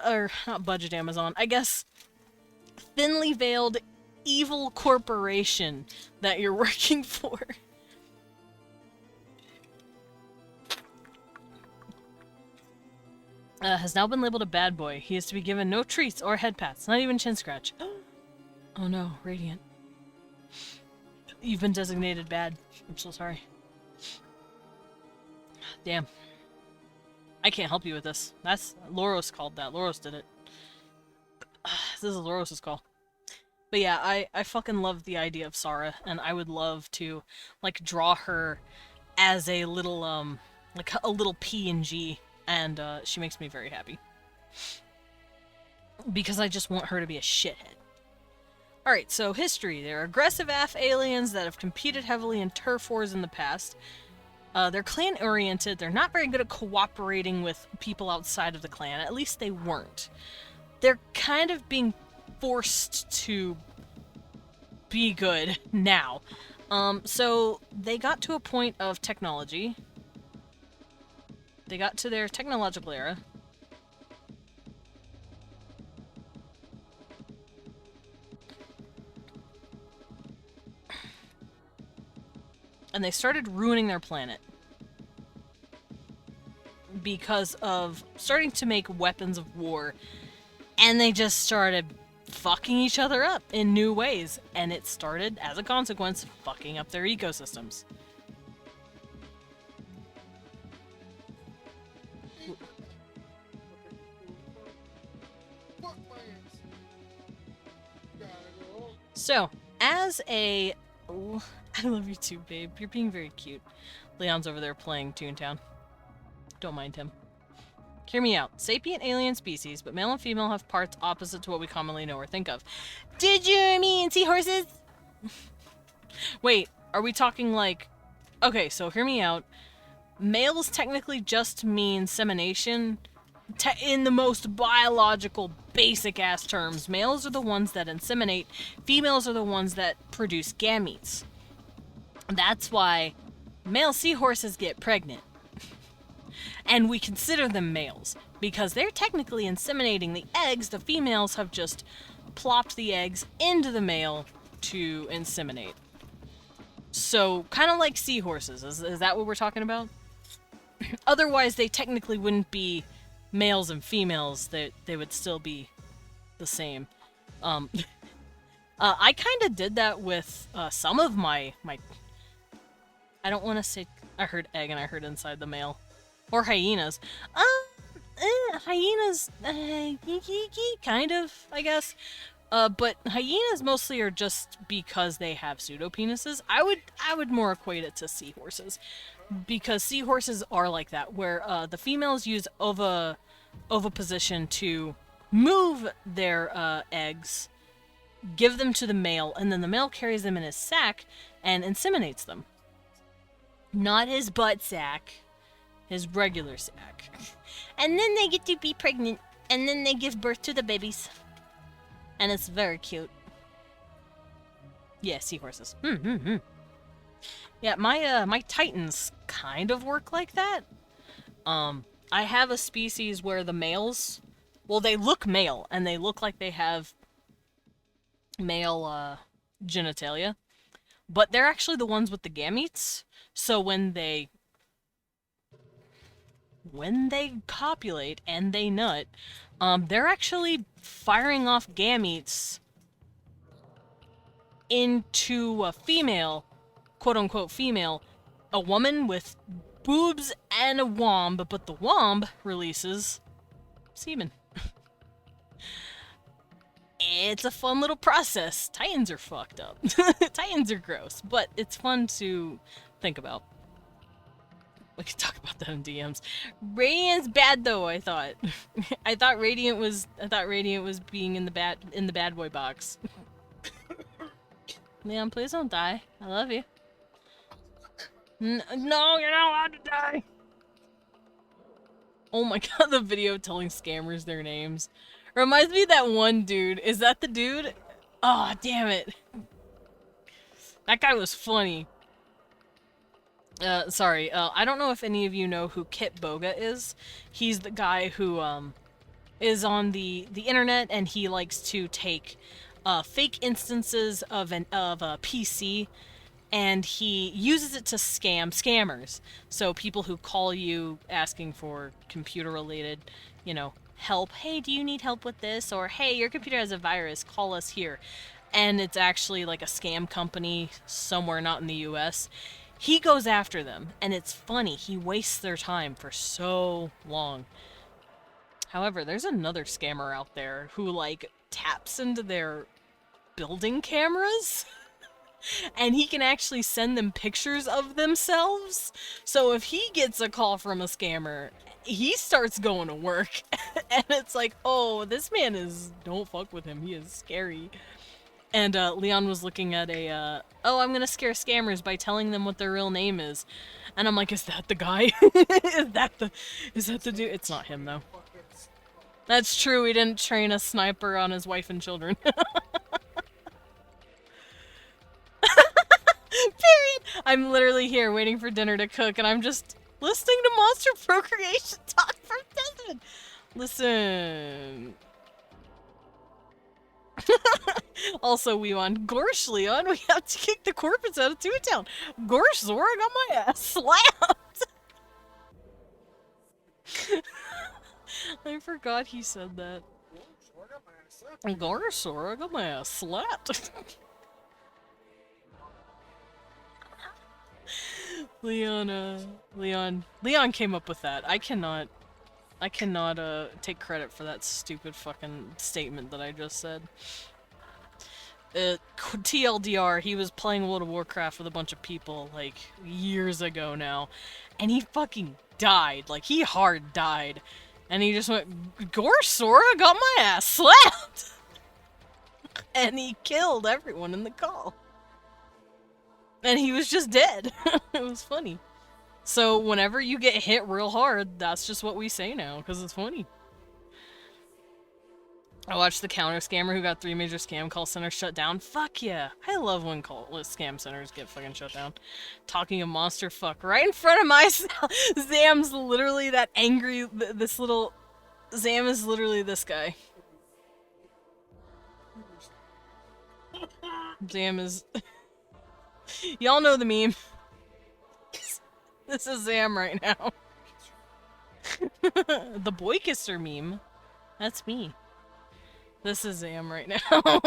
or not budget Amazon, I guess thinly veiled evil corporation that you're working for. Has now been labeled a bad boy. He is to be given no treats or head pats, not even chin scratch. Oh no, Radiant. You've been designated bad. I'm so sorry. Damn. I can't help you with this. That's... Loros called that. Loros did it. This is Loros' call. But yeah, I fucking love the idea of Sarah, and I would love to, like, draw her as a little, like, a little PNG, and, she makes me very happy. Because I just want her to be a shithead. Alright, so history. They're aggressive AF aliens that have competed heavily in turf wars in the past. They're clan-oriented. They're not very good at cooperating with people outside of the clan. At least they weren't. They're kind of being forced to be good now. So they got to a point of technology. They got to their technological era. And they started ruining their planet. because of starting to make weapons of war, and they just started fucking each other up in new ways, and it started, as a consequence, fucking up their ecosystems. So, as a... I love you too, babe. You're being very cute. Leon's over there playing Toontown. Don't mind him. Hear me out. Sapient alien species, but male and female have parts opposite to what we commonly know or think of. Did you mean seahorses? Wait, are we talking like... Okay, so hear me out. Males technically just mean insemination. In the most biological, basic-ass terms, males are the ones that inseminate, females are the ones that produce gametes. That's why male seahorses get pregnant. And we consider them males, because they're technically inseminating the eggs. The females have just plopped the eggs into the male to inseminate. So, kind of like seahorses. Is that what we're talking about? Otherwise, they technically wouldn't be males and females. They would still be the same. I kind of did that with some of my... I don't want to say... I heard egg and I heard inside the male. Or hyenas. Hyenas... kind of, I guess. But hyenas mostly are just because they have pseudopenises. I would more equate it to seahorses. Because seahorses are like that, where the females use oviposition to move their eggs, give them to the male, and then the male carries them in his sack and inseminates them. Not his butt sack, his regular sack. And then they get to be pregnant, and then they give birth to the babies. And it's very cute. Yeah, seahorses. Yeah, my titans kind of work like that. I have a species where the males, well, they look male, and they look like they have male genitalia, but they're actually the ones with the gametes. So when they copulate and they nut, they're actually firing off gametes into a female, quote-unquote female, a woman with boobs and a womb, but the womb releases semen. It's a fun little process. Titans are fucked up. Titans are gross, but it's fun to think about. We could talk about that in DMs. Radiant's bad though, I thought. I thought Radiant was being in the bad boy box. Leon, please don't die. I love you. No, you're not allowed to die. Oh my god, the video telling scammers their names. Reminds me of that one dude. Is that the dude? Oh, damn it. That guy was funny. Sorry, I don't know if any of you know who Kit Boga is. He's the guy who, is on the internet, and he likes to take, fake instances of a PC, and he uses it to scam scammers. So people who call you asking for computer-related, you know, help. Hey, do you need help with this? Or, hey, your computer has a virus, call us here. And it's actually like a scam company somewhere not in the US. He goes after them, and it's funny. He wastes their time for so long. However, there's another scammer out there who, like, taps into their building cameras, and he can actually send them pictures of themselves. So if he gets a call from a scammer, he starts going to work, and it's like, oh, this man is... Don't fuck with him. He is scary. And Leon was looking at a, oh, I'm gonna scare scammers by telling them what their real name is. And I'm like, is that the guy? Is that the dude? It's not him, though. That's true, he didn't train a sniper on his wife and children. Period! I'm literally here waiting for dinner to cook, and I'm just listening to Monster Procreation talk from Desmond. Listen... Also, we on Gorsh, Leon. We have to kick the corpus out of Toontown. Gorsh, Zora got my ass slapped. I forgot he said that. Garsaur, I got my ass slapped. Leon came up with that. I cannot, take credit for that stupid fucking statement that I just said. TLDR, he was playing World of Warcraft with a bunch of people, like, years ago now, and he fucking died. Like, he hard died. And he just went, Gorsora got my ass slapped! And he killed everyone in the call. And he was just dead. It was funny. So whenever you get hit real hard, that's just what we say now, because it's funny. I watched the counter scammer who got 3 major scam call centers shut down. Fuck yeah. I love when scam centers get fucking shut down. Talking of monster fuck right in front of my Zam's literally that angry, this little... Zam is literally this guy. Zam is... Y'all know the meme. This is Zam right now. The boy kisser meme. That's me. This is Zam right now.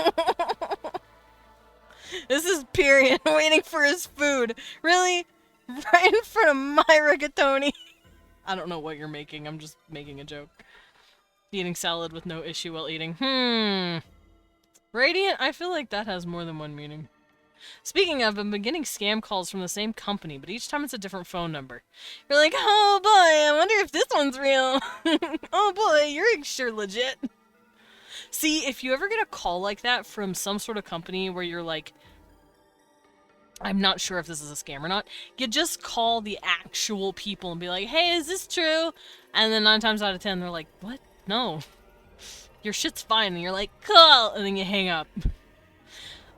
This is Period waiting for his food. Really? Right in front of my rigatoni. I don't know what you're making. I'm just making a joke. Eating salad with no issue while eating. Radiant? I feel like that has more than one meaning. Speaking of, I've been getting scam calls from the same company, but each time it's a different phone number. You're like, oh boy, I wonder if this one's real. Oh boy, you're sure legit. See, if you ever get a call like that from some sort of company where you're like, I'm not sure if this is a scam or not, you just call the actual people and be like, hey, is this true? And then 9 times out of 10, they're like, what? No. Your shit's fine. And you're like, cool. And then you hang up.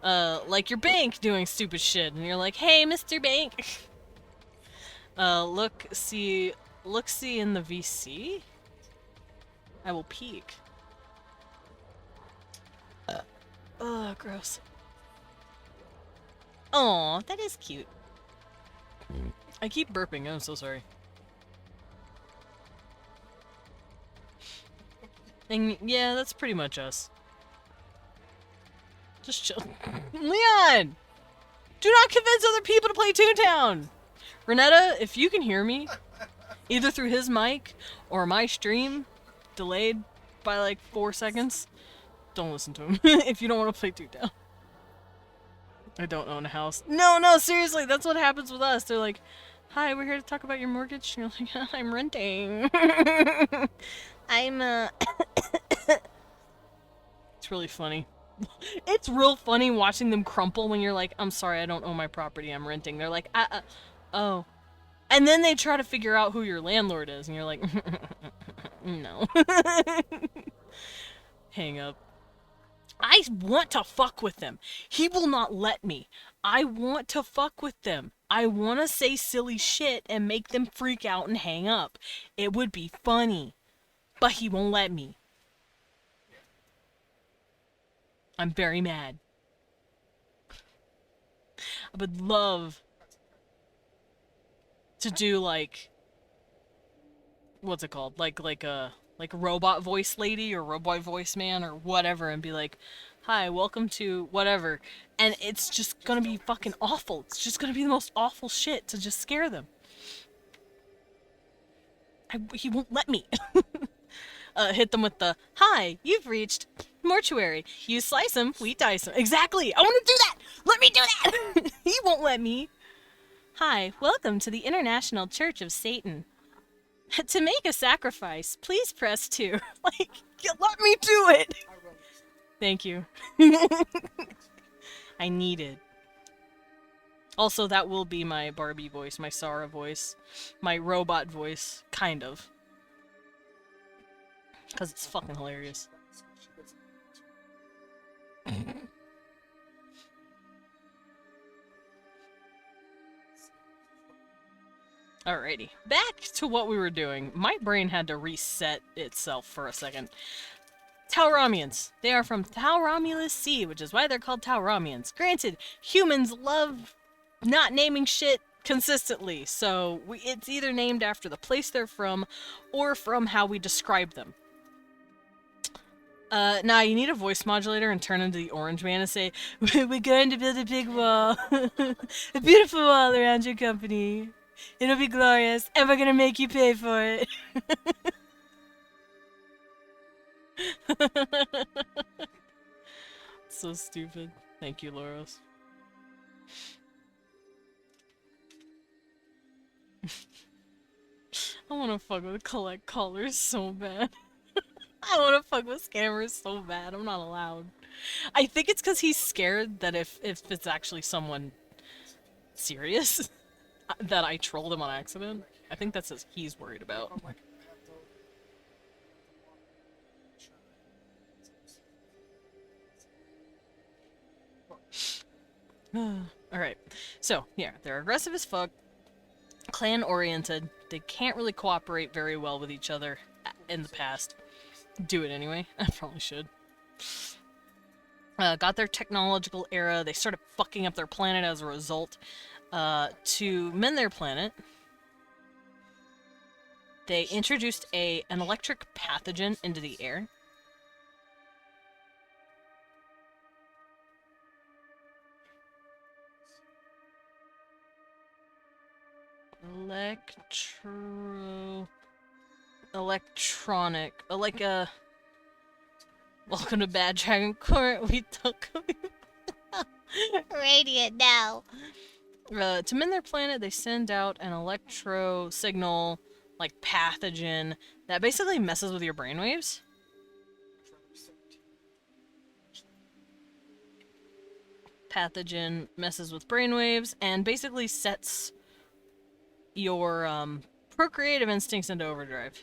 Like your bank doing stupid shit. And you're like, hey, Mr. Bank. Look, see in the VC? I will peek. Ugh, gross. Aw, that is cute. I keep burping, I'm so sorry. And yeah, that's pretty much us. Just chill. Leon! Do not convince other people to play Toontown! Renetta, if you can hear me, either through his mic or my stream, delayed by like 4 seconds, don't listen to him if you don't want to play Toontown. I don't own a house. No, seriously, that's what happens with us. They're like, hi, we're here to talk about your mortgage. And you're like, I'm renting. It's really funny. It's real funny watching them crumple when you're like, I'm sorry, I don't own my property, I'm renting. They're like, oh. And then they try to figure out who your landlord is, and you're like, no. Hang up. I want to fuck with them. He will not let me. I want to fuck with them. I want to say silly shit and make them freak out and hang up. It would be funny. But he won't let me. I'm very mad. I would love to do like, what's it called? Like a robot voice lady or robot voice man or whatever, and be like, hi, welcome to whatever. And it's just gonna be fucking awful. It's just gonna be the most awful shit to just scare them. He won't let me. Hit them with the, hi, you've reached mortuary. You slice them, we dice them. Exactly! I want to do that! Let me do that! He won't let me. Hi, welcome to the International Church of Satan. To make a sacrifice, please press 2. Like, let me do it! Thank you. I need it. Also, that will be my Barbie voice, my Sarah voice, my robot voice, kind of. Because it's fucking hilarious. Alrighty. Back to what we were doing. My brain had to reset itself for a second. Tauramians. They are from Tauromulus Sea, which is why they're called Tauramians. Granted, humans love not naming shit consistently. So it's either named after the place they're from or from how we describe them. Now you need a voice modulator and turn into the Orange Man and say, "We're going to build a big wall, a beautiful wall around your company. It'll be glorious, and we're gonna make you pay for it." So stupid. Thank you, Loros. I wanna fuck with collect callers so bad. I wanna fuck with scammers so bad. I'm not allowed. I think it's because he's scared that if it's actually someone serious, that I trolled him on accident. I think that's what he's worried about. Alright, so, yeah, they're aggressive as fuck, clan-oriented, they can't really cooperate very well with each other in the past. Do it anyway. I probably should. Got their technological era, they started fucking up their planet as a result. To mend their planet, they introduced an electric pathogen into the air. Electronic. Like a... Welcome to Bad Dragon Court, we took... Radiant now. To mend their planet, they send out an electro signal, like pathogen, that basically messes with your brainwaves. Pathogen messes with brainwaves and basically sets your procreative instincts into overdrive.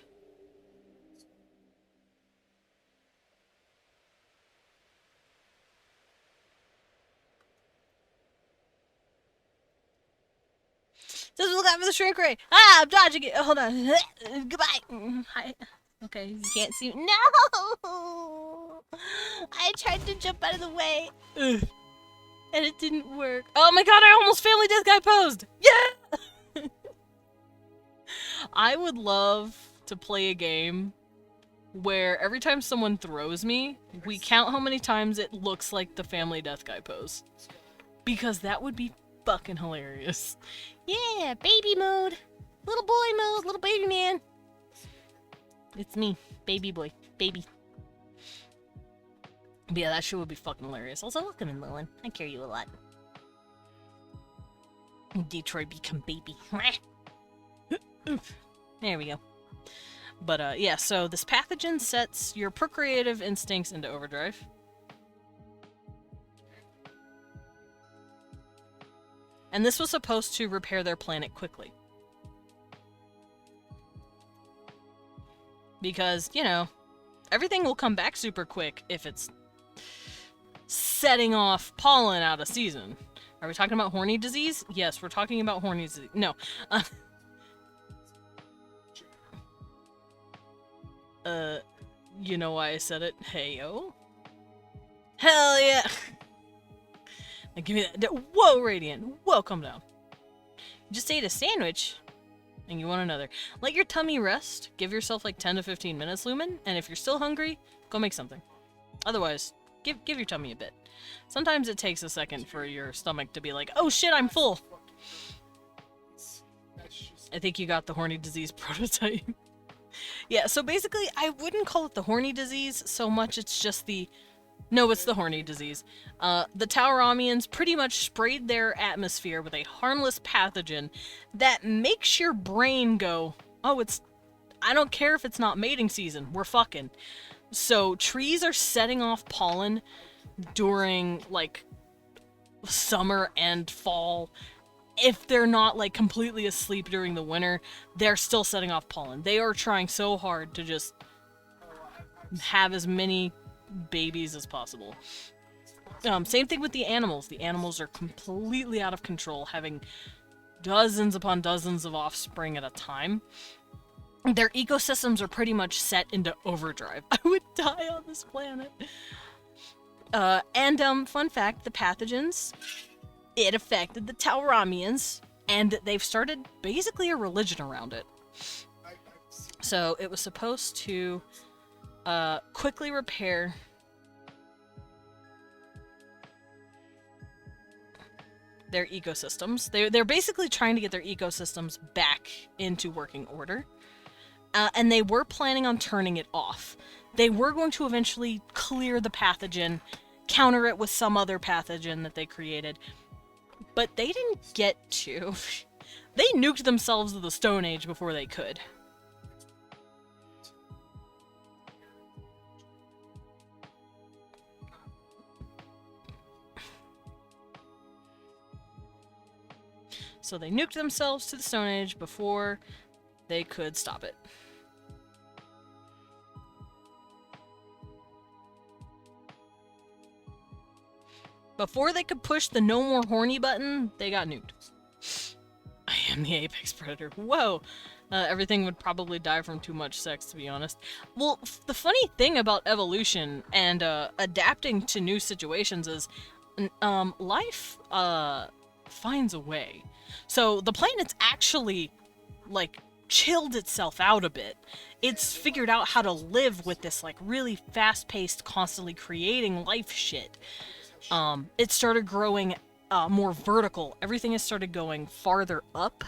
Just look out for the shrink ray. Ah, I'm dodging it. Hold on. Goodbye. Hi. Okay, you can't see. No! I tried to jump out of the way. Ugh. And it didn't work. Oh my god, I almost family death guy posed! Yeah! I would love to play a game where every time someone throws me, we count how many times it looks like the family death guy pose. Because that would be fucking hilarious. Yeah, baby mode. Little boy mode, little baby man. It's me, baby boy, baby. But yeah, that shit would be fucking hilarious. Also, welcome in, Lilin. I care you a lot. Detroit become baby. There we go. But, yeah, so this pathogen sets your procreative instincts into overdrive. And this was supposed to repair their planet quickly. Because, you know, everything will come back super quick if it's setting off pollen out of season. Are we talking about horny disease? Yes, we're talking about horny disease. No. You know why I said it? Hey-yo. Hell yeah! Now give me that. Whoa, Radiant. Whoa, calm down. You just ate a sandwich, and you want another. Let your tummy rest. Give yourself like 10 to 15 minutes, Lumen, and if you're still hungry, go make something. Otherwise, give your tummy a bit. Sometimes it takes a second for your stomach to be like, oh shit, I'm full. I think you got the horny disease prototype. Yeah, so basically, I wouldn't call it the horny disease so much, it's just the... No, it's the horny disease. The Tauramians pretty much sprayed their atmosphere with a harmless pathogen that makes your brain go, oh, it's... I don't care if it's not mating season, we're fucking. So, trees are setting off pollen during, like, summer and fall. If they're not, like, completely asleep during the winter, they're still setting off pollen. They are trying so hard to just have as many babies as possible. Same thing with the animals. The animals are completely out of control, having dozens upon dozens of offspring at a time. Their ecosystems are pretty much set into overdrive. I would die on this planet. Fun fact, the pathogens, it affected the Tauramians And they've started basically a religion around it. So it was supposed to quickly repair their ecosystems. They're basically trying to get their ecosystems back into working order. And they were planning on turning it off. They were going to eventually clear the pathogen, counter it with some other pathogen that they created. But they didn't get to. They nuked themselves to the Stone Age before they could. So they nuked themselves to the Stone Age before they could stop it. Before they could push the no more horny button, they got nuked. I am the apex predator. Whoa! Everything would probably die from too much sex, to be honest. Well, the funny thing about evolution and adapting to new situations is life finds a way. So the planet's actually, like, chilled itself out a bit. It's figured out how to live with this, like, really fast-paced, constantly creating life shit. It started growing more vertical. Everything has started going farther up.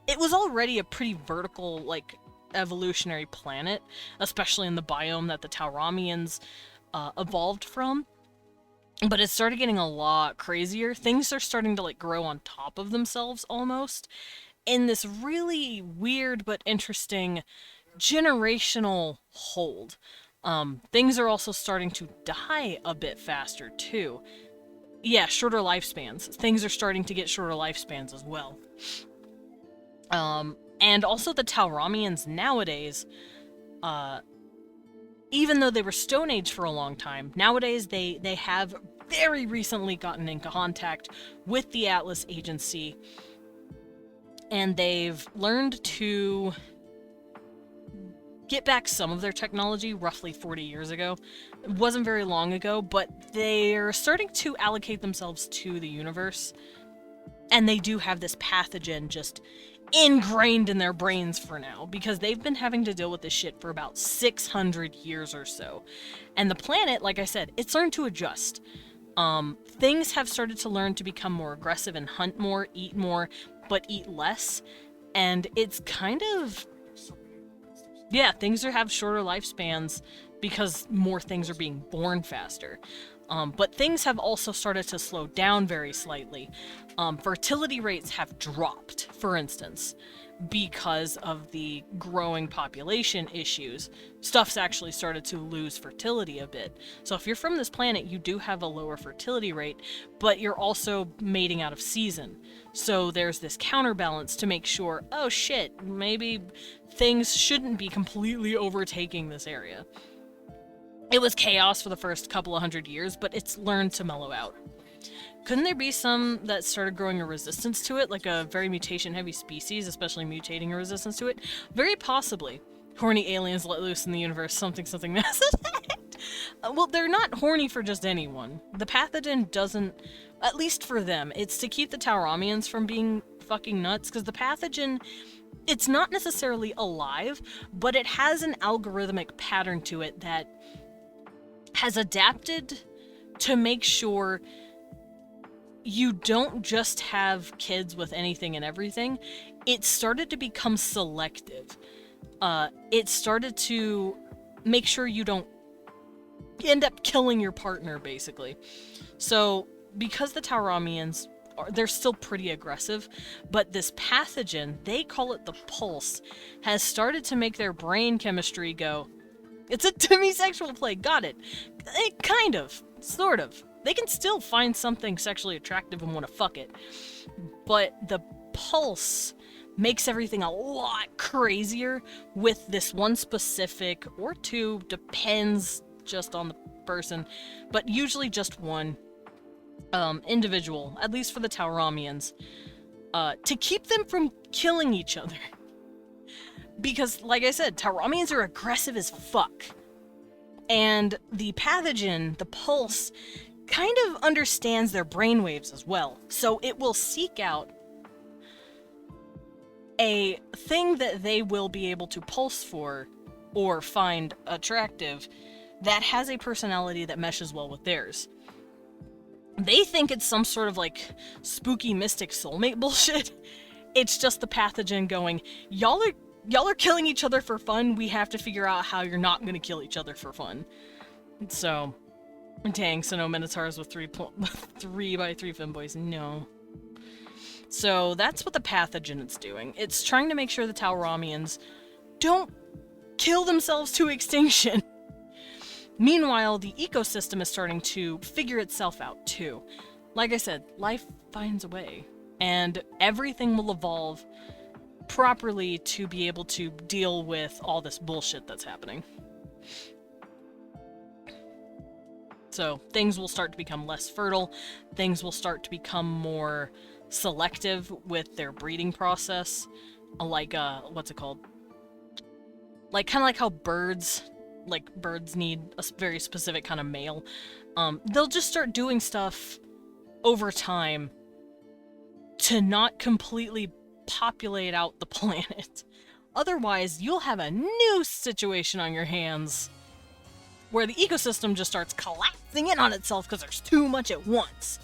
It was already a pretty vertical, like, evolutionary planet, especially in the biome that the Tauramians evolved from. But it started getting a lot crazier. Things are starting to, like, grow on top of themselves, almost, in this really weird but interesting generational hold. Things are also starting to die a bit faster, too. Yeah, shorter lifespans. Things are starting to get shorter lifespans as well. And also the Tauramians nowadays, even though they were Stone Age for a long time, nowadays they have very recently gotten in contact with the Atlas Agency, and they've learned to get back some of their technology roughly 40 years ago. It wasn't very long ago, but they're starting to allocate themselves to the universe, and they do have this pathogen just ingrained in their brains for now, because they've been having to deal with this shit for about 600 years or so. And the planet, like I said, it's learned to adjust. Things have started to learn to become more aggressive and hunt more, but eat less. And it's kind of... yeah, things have shorter lifespans because more things are being born faster. But things have also started to slow down very slightly. Fertility rates have dropped, for instance, because of the growing population issues. Stuff's actually started to lose fertility a bit. So if you're from this planet, you do have a lower fertility rate, but you're also mating out of season. So there's this counterbalance to make sure, oh shit, maybe things shouldn't be completely overtaking this area. It was chaos for the first couple of 100 years, but it's learned to mellow out. Couldn't there be some that started growing a resistance to it, like a very mutation-heavy species, especially mutating a resistance to it? Very possibly. Horny aliens let loose in the universe, something Mass Effect. Well, they're not horny for just anyone. The pathogen doesn't, at least for them, it's to keep the Tauramians from being fucking nuts, because the pathogen, it's not necessarily alive, but it has an algorithmic pattern to it that has adapted to make sure you don't just have kids with anything and everything. It started to become selective. It started to make sure you don't end up killing your partner, basically. So, because the Tauramians, they're still pretty aggressive, but this pathogen, they call it the pulse, has started to make their brain chemistry go, it's a demisexual plague, got it. Kind of, sort of. They can still find something sexually attractive and want to fuck it. But the pulse makes everything a lot crazier with this one specific, or two, depends just on the person, but usually just one individual, at least for the Tauramians, to keep them from killing each other. Because, like I said, Tauramians are aggressive as fuck. And the pathogen, the pulse, kind of understands their brainwaves as well. So it will seek out a thing that they will be able to pulse for or find attractive that has a personality that meshes well with theirs. They think it's some sort of like spooky mystic soulmate bullshit. It's just the pathogen going, y'all are killing each other for fun. We have to figure out how you're not gonna kill each other for fun. So, dang, so no Minotaurs with 3x3 femboys, no. So that's what the pathogen is doing. It's trying to make sure the Tauramians don't kill themselves to extinction. Meanwhile, the ecosystem is starting to figure itself out too. Like I said, life finds a way, and everything will evolve properly to be able to deal with all this bullshit that's happening. So things will start to become less fertile, things will start to become more selective with their breeding process, like, what's it called? Like, kind of like how birds need a very specific kind of male. They'll just start doing stuff over time to not completely populate out the planet. Otherwise, you'll have a new situation on your hands where the ecosystem just starts collapsing in on itself because there's too much at once.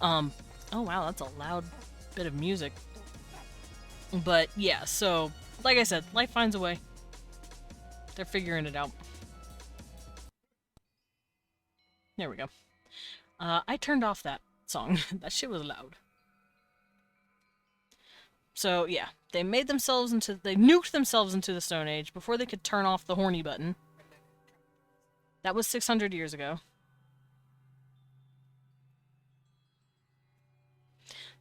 Oh wow, that's a loud bit of music. But yeah, so, like I said, life finds a way. They're figuring it out. There we go. I turned off that song. That shit was loud. So yeah, they nuked themselves into the Stone Age before they could turn off the horny button. That was 600 years ago.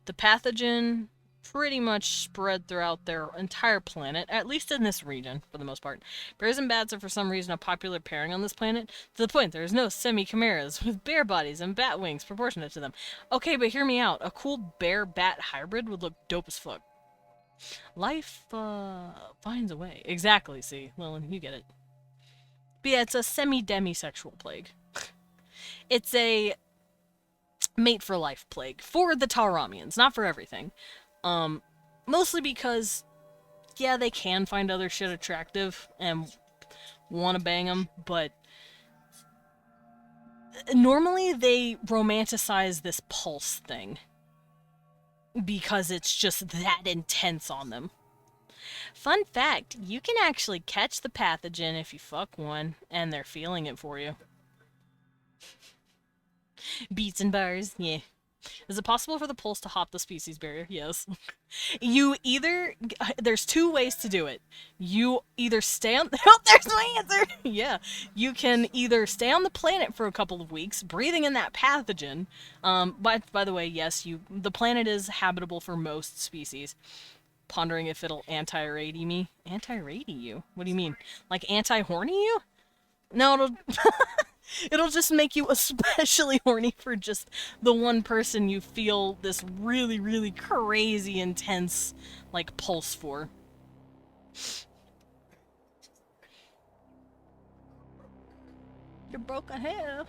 The pathogen pretty much spread throughout their entire planet, at least in this region, for the most part. Bears and bats are for some reason a popular pairing on this planet, to the point there is no semi-chimeras with bear bodies and bat wings proportionate to them. Okay, but hear me out. A cool bear-bat hybrid would look dope as fuck. Life, finds a way. Exactly, see. Well, you get it. But yeah, it's a semi-demisexual plague. It's a mate for life plague. For the Tauramians, not for everything. Mostly because, yeah, they can find other shit attractive and want to bang them, but normally they romanticize this pulse thing because it's just that intense on them. Fun fact, you can actually catch the pathogen if you fuck one, and they're feeling it for you. Beats and bars, yeah. Is it possible for the pulse to hop the species barrier? Yes. There's two ways to do it. You either stay on, oh, there's my answer! Yeah. You can either stay on the planet for a couple of weeks, breathing in that pathogen. By the way, yes, the planet is habitable for most species. Pondering if it'll anti-rady me. Anti-rady you? What do you mean? Like anti-horny you? No, it'll just make you especially horny for just the one person you feel this really, really crazy intense, like, pulse for. You broke a hair.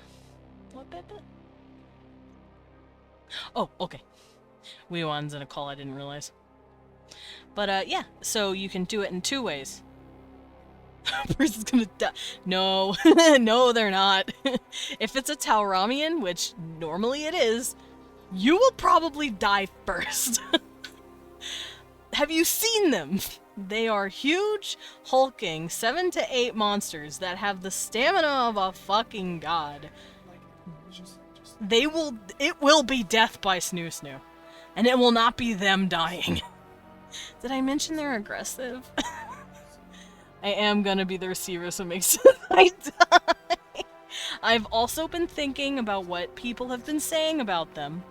What, baby? Oh, okay. Weewan's in a call I didn't realize. But, yeah, so you can do it in two ways. Person's gonna die. No, no, they're not. If it's a Tauramian, which normally it is, you will probably die first. Have you seen them? They are huge, hulking 7 to 8 monsters that have the stamina of a fucking god. It will be death by Snoo Snoo. And it will not be them dying. Did I mention they're aggressive? I am gonna be the receiver, so it makes sense I die. I've also been thinking about what people have been saying about them.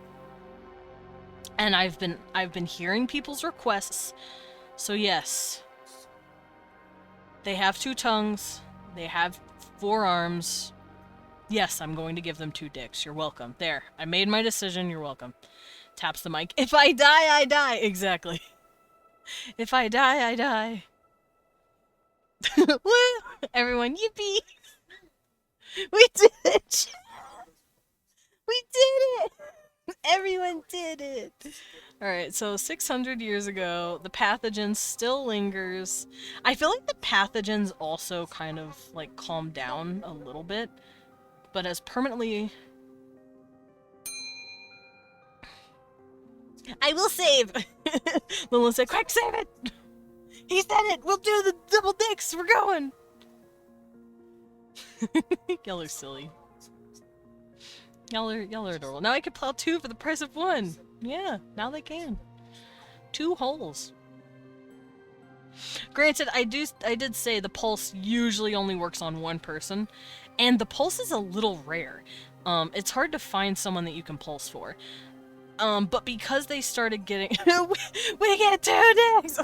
And I've been hearing people's requests. So yes. They have 2 tongues. They have 4 arms. Yes, I'm going to give them 2 dicks. You're welcome. There. I made my decision. You're welcome. Taps the mic. If I die, I die. Exactly. If I die, I die. Woo! Everyone, yippee! We did it! We did it! Everyone, I did it. Alright, so 600 years ago, the pathogen still lingers. I feel like the pathogens also kind of, like, calmed down a little bit, but has permanently... I will save. Lilith said, quick, save it! He said it. We'll do the double dicks. We're going. Y'all are silly. Y'all are adorable. Now I can plow 2 for the price of 1. Yeah, now they can. 2 holes. Granted, I did say the pulse usually only works on 1 person, and the pulse is a little rare. It's hard to find someone that you can pulse for. But because they started getting we get 2 dicks.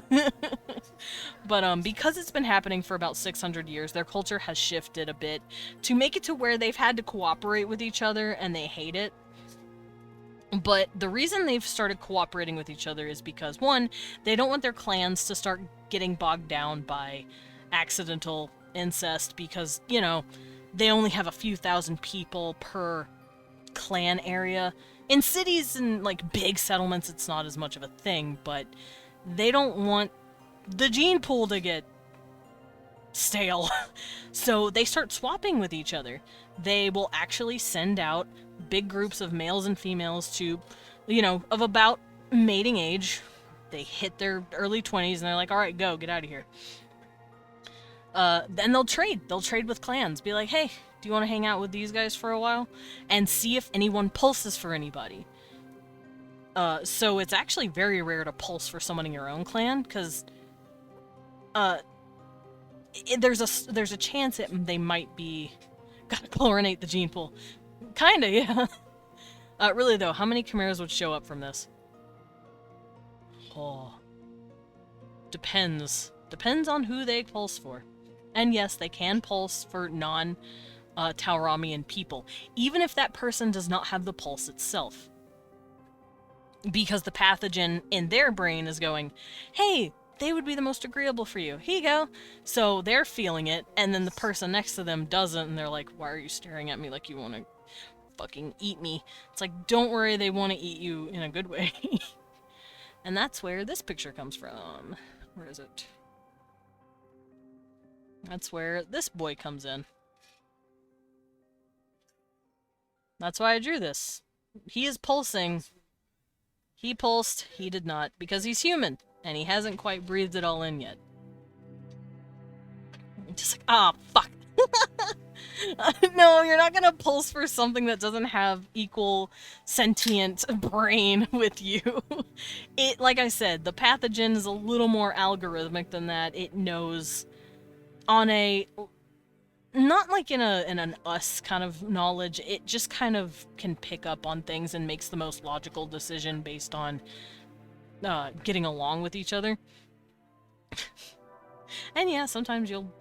But because it's been happening for about 600 years, their culture has shifted a bit to make it to where they've had to cooperate with each other and they hate it. But the reason they've started cooperating with each other is because, 1, they don't want their clans to start getting bogged down by accidental incest because, you know, they only have a few thousand people per clan area. In cities and, like, big settlements, it's not as much of a thing, but they don't want the gene pool to get stale. So they start swapping with each other. They will actually send out big groups of males and females to, you know, of about mating age. They hit their early 20s and they're like, alright, go, get out of here. Then they'll trade. They'll trade with clans. Be like, hey, do you want to hang out with these guys for a while? And see if anyone pulses for anybody. So it's actually very rare to pulse for someone in your own clan, because there's a chance that they might be... Gotta chlorinate the gene pool. Kinda, yeah. Really though, how many chimeras would show up from this? Oh. Depends. Depends on who they pulse for. And yes, they can pulse for non-Tauramian people, even if that person does not have the pulse itself. Because the pathogen in their brain is going, hey, they would be the most agreeable for you. Here you go. So they're feeling it, and then the person next to them doesn't, and they're like, why are you staring at me like you want to fucking eat me? It's like, don't worry, they want to eat you in a good way. And that's where this picture comes from. Where is it? That's where this boy comes in. That's why I drew this. He is pulsing. He pulsed, he did not, because he's human, and he hasn't quite breathed it all in yet. Just like, ah, fuck. No, you're not gonna pulse for something that doesn't have equal sentient brain with you. It, like I said, the pathogen is a little more algorithmic than that. It knows on a... Not like in an us kind of knowledge, it just kind of can pick up on things and makes the most logical decision based on getting along with each other. And yeah, sometimes you'll...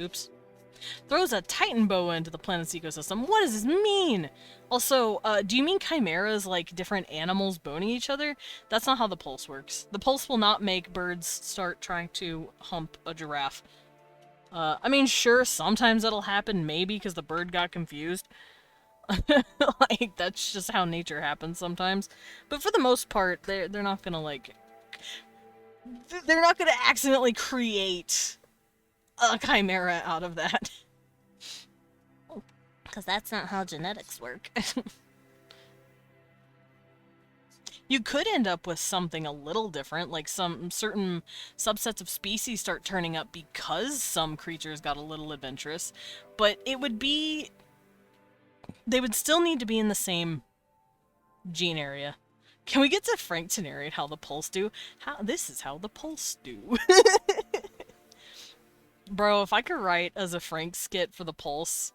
Oops. Throws a titan boa into the planet's ecosystem. What does this mean? Also, do you mean chimeras like different animals boning each other? That's not how the pulse works. The pulse will not make birds start trying to hump a giraffe. I mean, sure, sometimes that'll happen, maybe, because the bird got confused. Like, that's just how nature happens sometimes. But for the most part, they're not gonna, like... They're not gonna accidentally create a chimera out of that. Because that's not how genetics work. You could end up with something a little different, like some certain subsets of species start turning up because some creatures got a little adventurous, but it would be... They would still need to be in the same gene area. Can we get to Frank to narrate how the pulse do? This is how the pulse do. Bro, if I could write as a Frank skit for the pulse,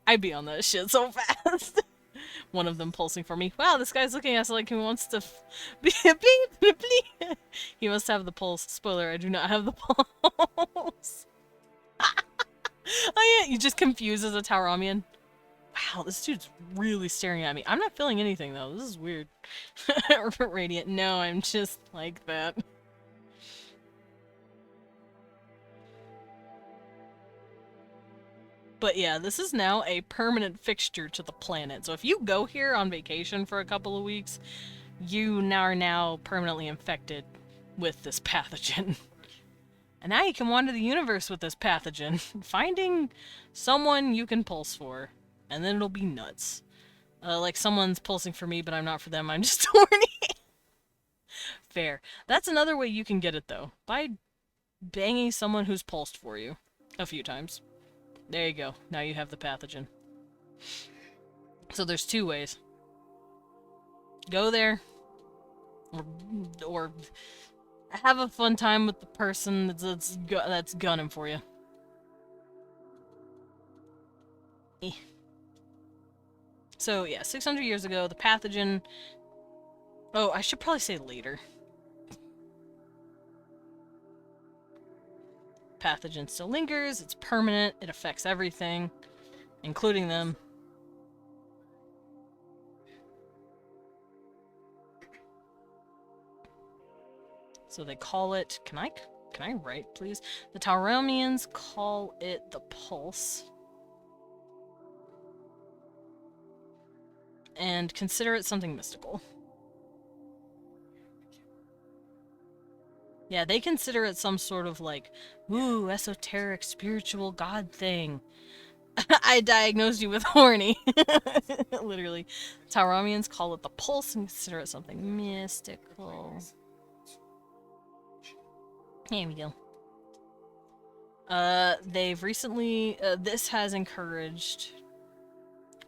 I'd be on that shit so fast. One of them pulsing for me. Wow, this guy's looking at us like he wants to He must have the pulse. Spoiler, I do not have the pulse. Oh yeah, you just confused as a Tauramian. Wow, this dude's really staring at me. I'm not feeling anything though. This is weird. Radiant. No, I'm just like that. But yeah, this is now a permanent fixture to the planet. So if you go here on vacation for a couple of weeks, you are now permanently infected with this pathogen. And now you can wander the universe with this pathogen, finding someone you can pulse for, and then it'll be nuts. Like someone's pulsing for me, but I'm not for them, I'm just horny. Fair. That's another way you can get it, though. By banging someone who's pulsed for you a few times. There you go. Now you have the pathogen. So there's two ways. Go there, or have a fun time with the person that's gunning for you. Eh. So yeah, 600 years ago, the pathogen... Oh, I should probably say later. Pathogen still lingers, it's permanent, it affects everything, including them. So they call it... Can I write, please? The Tauronians call it the Pulse. And consider it something mystical. Yeah, they consider it some sort of like, ooh, esoteric, spiritual god thing. I diagnosed you with horny. Literally. Tauronians call it the Pulse and consider it something mystical. Here we go. They've recently, this has encouraged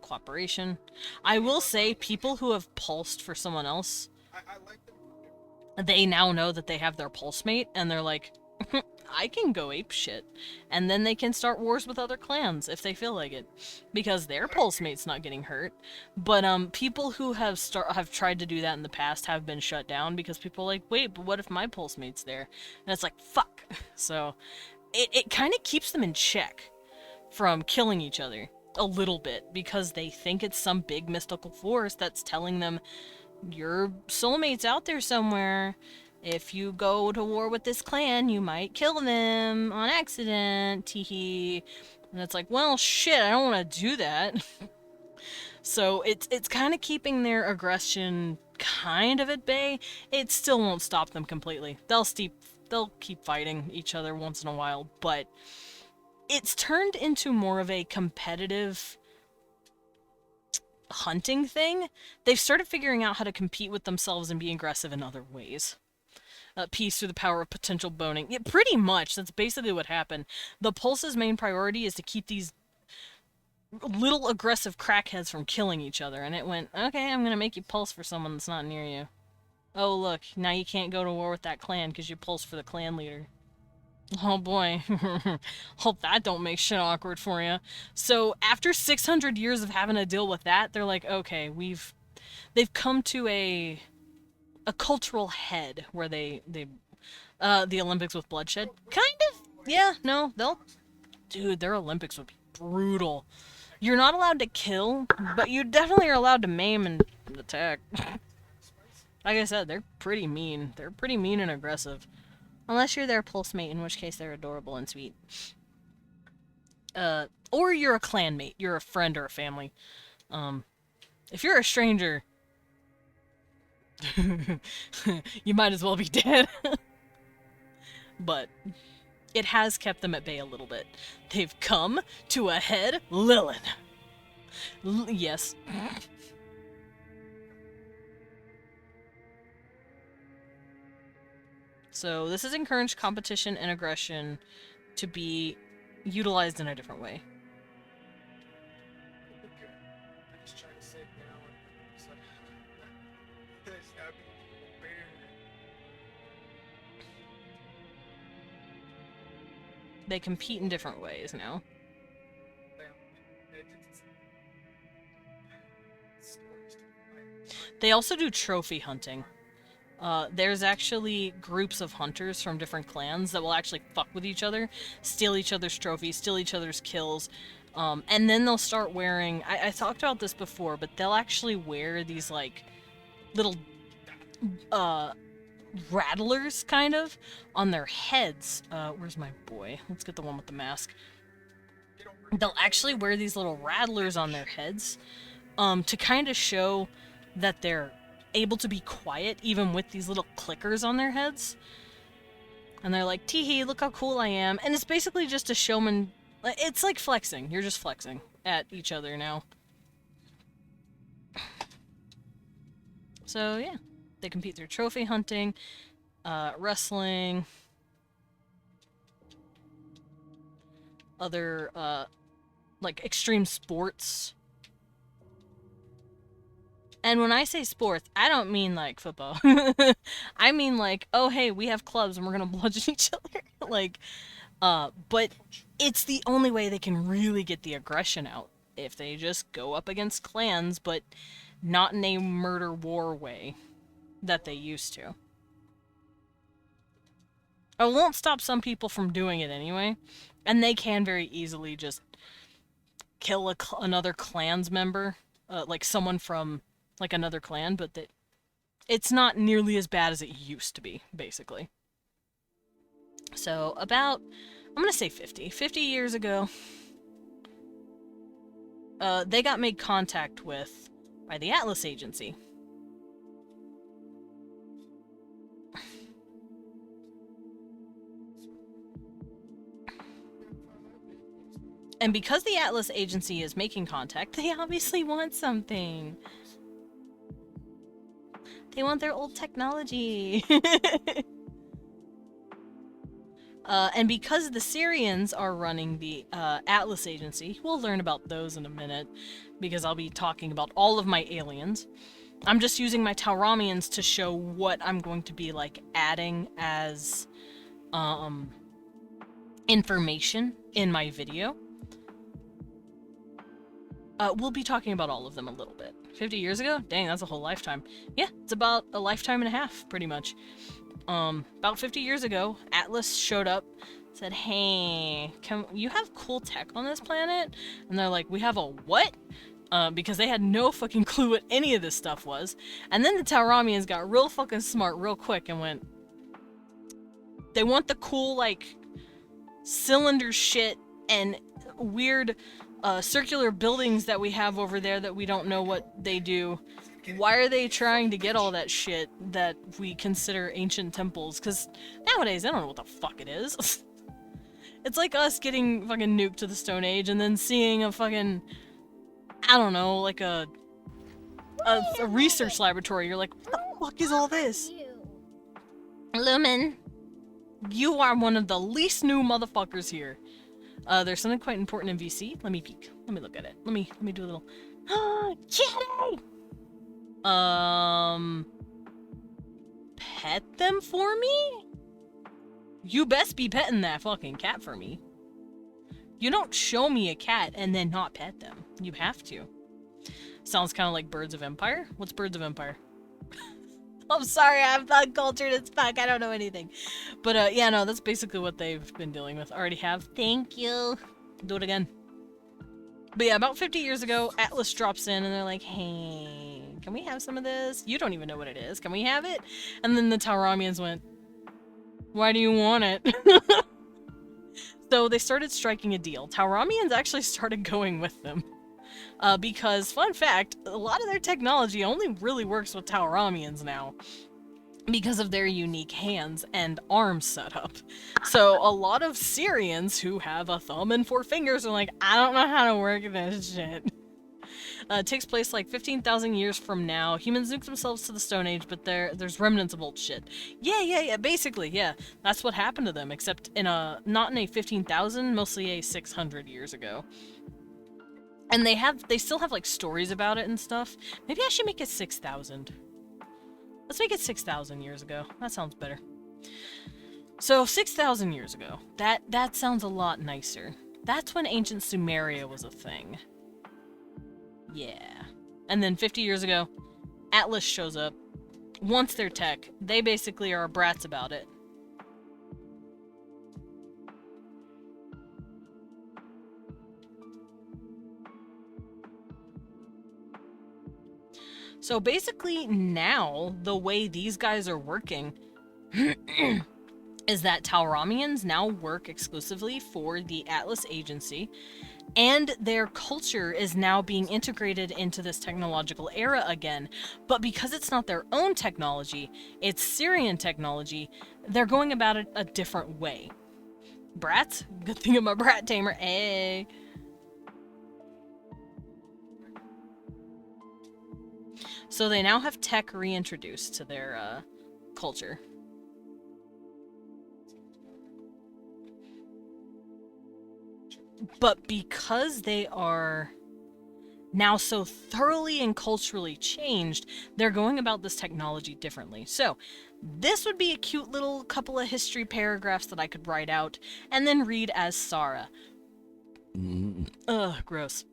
cooperation. I will say, people who have pulsed for someone else, they now know that they have their pulse mate, and they're like, I can go ape shit. And then they can start wars with other clans if they feel like it, because their pulse mate's not getting hurt. But people who have tried to do that in the past have been shut down because people are like, wait, but what if my pulse mate's there? And it's like, fuck. So it kind of keeps them in check from killing each other a little bit, because they think it's some big mystical force that's telling them, your soulmate's out there somewhere. If you go to war with this clan, you might kill them on accident, teehee. And it's like, well, shit, I don't want to do that. So it's kind of keeping their aggression kind of at bay. It still won't stop them completely. They'll keep fighting each other once in a while, but it's turned into more of a competitive hunting thing. They've started figuring out how to compete with themselves and be aggressive in other ways. Peace through the power of potential boning. Yeah, pretty much. That's basically what happened. The Pulse's main priority is to keep these little aggressive crackheads from killing each other. And it went, okay, I'm gonna make you pulse for someone that's not near you. Oh, look, now you can't go to war with that clan because you pulse for the clan leader. Oh boy. Hope that don't make shit awkward for you. So after 600 years of having to deal with that, they're like, okay, they've come to a cultural head where the Olympics with bloodshed. Kind of. Yeah, no, dude, their Olympics would be brutal. You're not allowed to kill, but you definitely are allowed to maim and attack. Like I said, they're pretty mean. They're pretty mean and aggressive. Unless you're their pulse mate, in which case they're adorable and sweet. Or you're a clanmate. You're a friend or a family. If you're a stranger, you might as well be dead. But it has kept them at bay a little bit. They've come to a head, Lilith. Yes. So this has encouraged competition and aggression to be utilized in a different way. They compete in different ways now. They also do trophy hunting. There's actually groups of hunters from different clans that will actually fuck with each other, steal each other's trophies, steal each other's kills, and then they'll start wearing... I talked about this before, but they'll actually wear these, like, little, rattlers, kind of, on their heads. Where's my boy? Let's get the one with the mask. They'll actually wear these little rattlers on their heads, to kind of show that they're able to be quiet even with these little clickers on their heads. And they're like, tee-hee, look how cool I am. And it's basically just a showman. It's like flexing. You're just flexing at each other now. So, yeah. They compete through trophy hunting, wrestling, other, like, extreme sports. And when I say sports, I don't mean, like, football. I mean, like, oh, hey, we have clubs and we're gonna bludgeon each other. Like, but it's the only way they can really get the aggression out. If they just go up against clans, but not in a murder war way that they used to. It won't stop some people from doing it anyway. And they can very easily just kill another clan's member. Like someone from like another clan, but it's not nearly as bad as it used to be, basically. So about, I'm gonna say 50 years ago, they got made contact with by the Atlas Agency. And because the Atlas Agency is making contact, they obviously want something. They want their old technology. And because the Syrians are running the Atlas Agency, we'll learn about those in a minute, because I'll be talking about all of my aliens. I'm just using my Tauramians to show what I'm going to be, like, adding as information in my video. We'll be talking about all of them a little bit. 50 years ago? Dang, that's a whole lifetime. Yeah, it's about a lifetime and a half, pretty much. About 50 years ago, Atlas showed up, said, hey, you have cool tech on this planet? And they're like, we have a what? Because they had no fucking clue what any of this stuff was. And then the Tauramians got real fucking smart real quick and went, they want the cool, like, cylinder shit and weird circular buildings that we have over there that we don't know what they do. Why are they trying to get all that shit that we consider ancient temples? Because nowadays, I don't know what the fuck it is. It's like us getting fucking nuked to the Stone Age and then seeing a fucking, I don't know, like a research laboratory. You're like, what the fuck is all this? Lumen, you are one of the least new motherfuckers here. There's something quite important in VC. Let me peek. Let me look at it. Let me do a little. Kitty! Pet them for me? You best be petting that fucking cat for me. You don't show me a cat and then not pet them. You have to. Sounds kind of like Birds of Empire. What's Birds of Empire? I'm sorry, I'm not cultured as fuck. I don't know anything. But, yeah, no, that's basically what they've been dealing with. Already have. Thank you. Do it again. But yeah, about 50 years ago, Atlas drops in and they're like, hey, can we have some of this? You don't even know what it is. Can we have it? And then the Tauramians went, why do you want it? So they started striking a deal. Tauramians actually started going with them. Because, fun fact, a lot of their technology only really works with Tauramians now. Because of their unique hands and arm setup. So a lot of Syrians who have a thumb and 4 fingers are like, I don't know how to work this shit. It takes place like 15,000 years from now. Humans nuke themselves to the Stone Age, but there's remnants of old shit. Yeah, basically, yeah. That's what happened to them, except not in a 15,000, mostly a 600 years ago. And they still have like stories about it and stuff. Maybe I should make it 6,000. Let's make it 6,000 years ago. That sounds better. So 6,000 years ago. That sounds a lot nicer. That's when ancient Sumeria was a thing. Yeah. And then 50 years ago, Atlas shows up, wants their tech. They basically are brats about it. So basically now, the way these guys are working is that Tauramians now work exclusively for the Atlas Agency, And their culture is now being integrated into this technological era again. But because it's not their own technology, it's Syrian technology, they're going about it a different way. Brats? Good thing I'm a brat tamer. Hey. So they now have tech reintroduced to their culture. But because they are now so thoroughly and culturally changed, they're going about this technology differently. So this would be a cute little couple of history paragraphs that I could write out and then read as Sarah. Ugh, gross.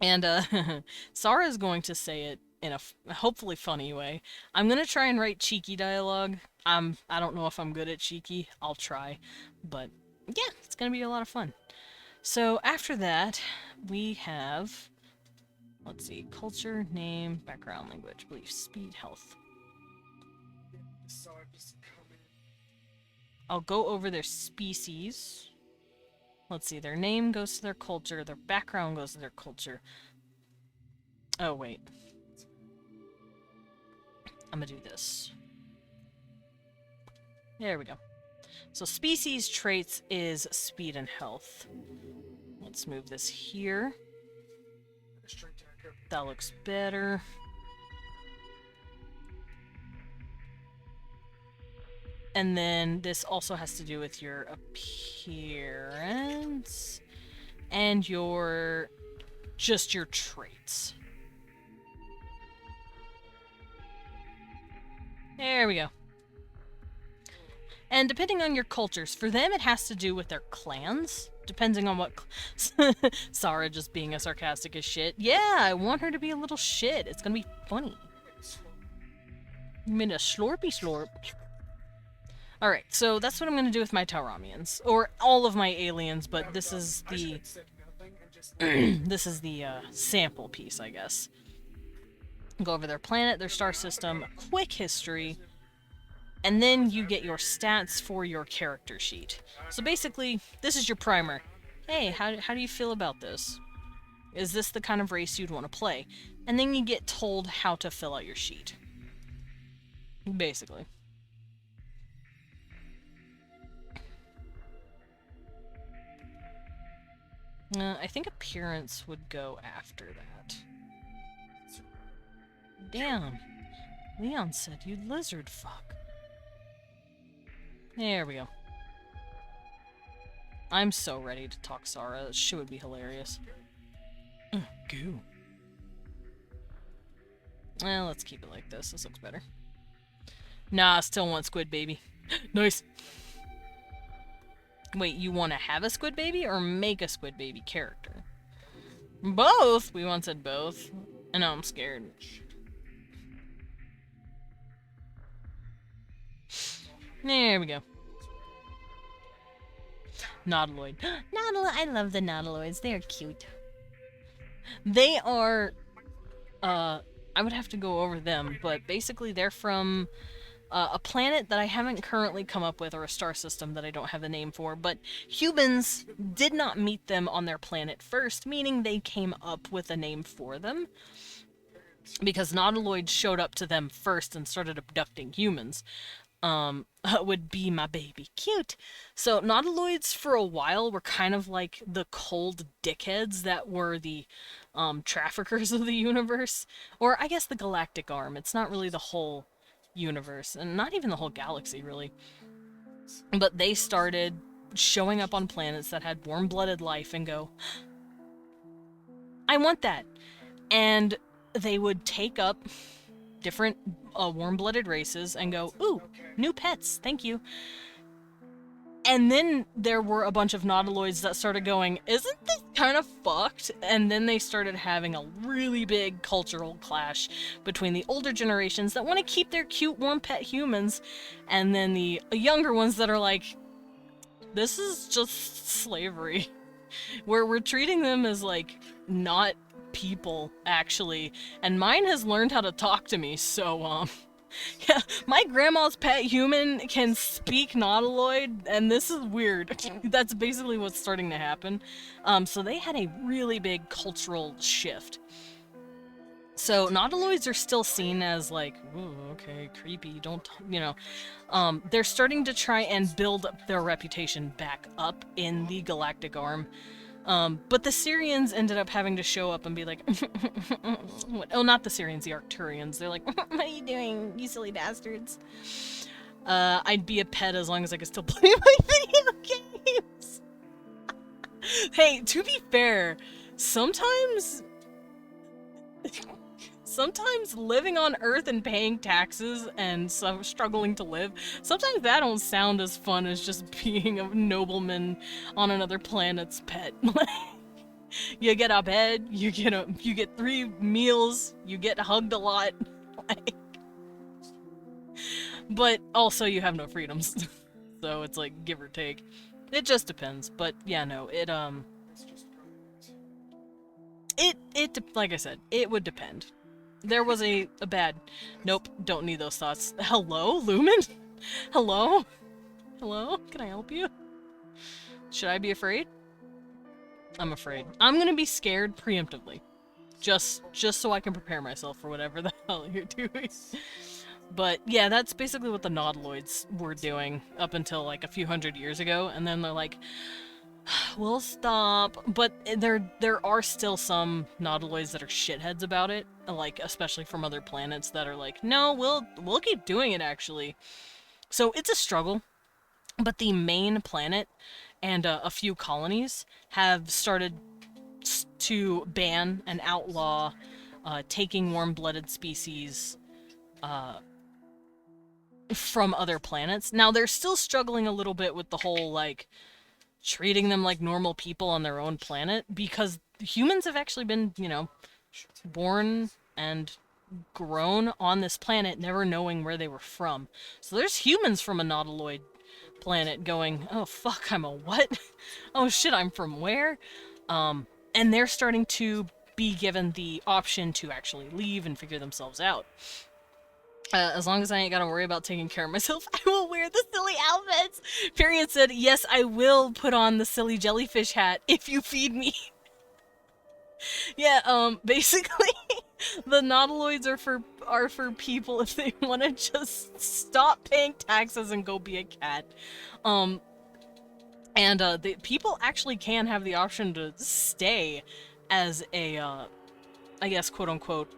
And Sarah is going to say it in a hopefully funny way. I'm gonna try and write cheeky dialogue. I don't know if I'm good at cheeky. I'll try, but yeah, it's gonna be a lot of fun. So after that, we have, let's see, culture, name, background, language, beliefs, speed, health. I'll go over their species. Let's see, their name goes to their culture, their background goes to their culture. Oh, wait. I'm gonna do this. There we go. So species traits is speed and health. Let's move this here. That looks better. And then this also has to do with your appearance and just your traits. There we go. And depending on your cultures, for them it has to do with their clans, depending on what... Sarah just being as sarcastic as shit. Yeah, I want her to be a little shit. It's gonna be funny. You mean a slorpy slorp? Alright, so that's what I'm gonna do with my Tauramians. Or all of my aliens, but this is the... this is the sample piece, I guess. Go over their planet, their star system, quick history, and then you get your stats for your character sheet. So basically, this is your primer. Hey, how do you feel about this? Is this the kind of race you'd want to play? And then you get told how to fill out your sheet. Basically. I think appearance would go after that. Damn. Leon said you lizard fuck. There we go. I'm so ready to talk Sarah. She would be hilarious. Goo. Well, let's keep it like this. This looks better. Nah, still want squid baby. Nice. Wait, you want to have a squid baby or make a squid baby character? Both? We once said both. I know, I'm scared. There we go. Nautiloid. I love the nautiloids. They're cute. They are, I would have to go over them, but basically they're from a planet that I haven't currently come up with, or a star system that I don't have a name for, but humans did not meet them on their planet first, meaning they came up with a name for them. Because nautiloids showed up to them first and started abducting humans. Would be my baby. Cute. So nautiloids for a while were kind of like the cold dickheads that were the traffickers of the universe. Or I guess the galactic arm. It's not really the whole universe, and not even the whole galaxy, really. But they started showing up on planets that had warm-blooded life and go, I want that. And they would take up different warm-blooded races and go, ooh, new pets, thank you. And then there were a bunch of nautiloids that started going, isn't this kind of fucked? And then they started having a really big cultural clash between the older generations that want to keep their cute warm pet humans, and then the younger ones that are like, this is just slavery. Where we're treating them as, like, not people, actually. And mine has learned how to talk to me, so, Yeah, my grandma's pet human can speak nautiloid, and this is weird. That's basically what's starting to happen. So they had a really big cultural shift. So nautiloids are still seen as like, ooh, okay, creepy, don't, they're starting to try and build up their reputation back up in the Galactic Arm. But the Syrians ended up having to show up and be like, oh, not the Syrians, the Arcturians. They're like, what are you doing, you silly bastards? I'd be a pet as long as I could still play my video games. Hey, to be fair, sometimes living on Earth and paying taxes and struggling to live, sometimes that don't sound as fun as just being a nobleman on another planet's pet. You get a bed, you get 3 meals, you get hugged a lot, but also you have no freedoms. So it's like give or take. It just depends, but yeah, no, it like I said, it would depend. There was a bad... Nope, don't need those thoughts. Hello, Lumen? Hello? Hello? Can I help you? Should I be afraid? I'm afraid. I'm gonna be scared preemptively. Just so I can prepare myself for whatever the hell you're doing. But yeah, that's basically what the nautiloids were doing up until like a few hundred years ago, and then they're like, we'll stop. But there are still some nautiloids that are shitheads about it, like especially from other planets that are like, no, we'll keep doing it actually. So it's a struggle. But the main planet and a few colonies have started to ban and outlaw taking warm-blooded species from other planets. Now they're still struggling a little bit with the whole like treating them like normal people on their own planet, because humans have actually been, born and grown on this planet never knowing where they were from. So there's humans from a nautiloid planet going, oh fuck, I'm a what? Oh shit, I'm from where? And they're starting to be given the option to actually leave and figure themselves out. As long as I ain't gotta worry about taking care of myself, I will wear the silly outfits. Period said, yes, I will put on the silly jellyfish hat if you feed me. Yeah, basically, the nautiloids are for people if they want to just stop paying taxes and go be a cat. And the people actually can have the option to stay as a, I guess, quote-unquote,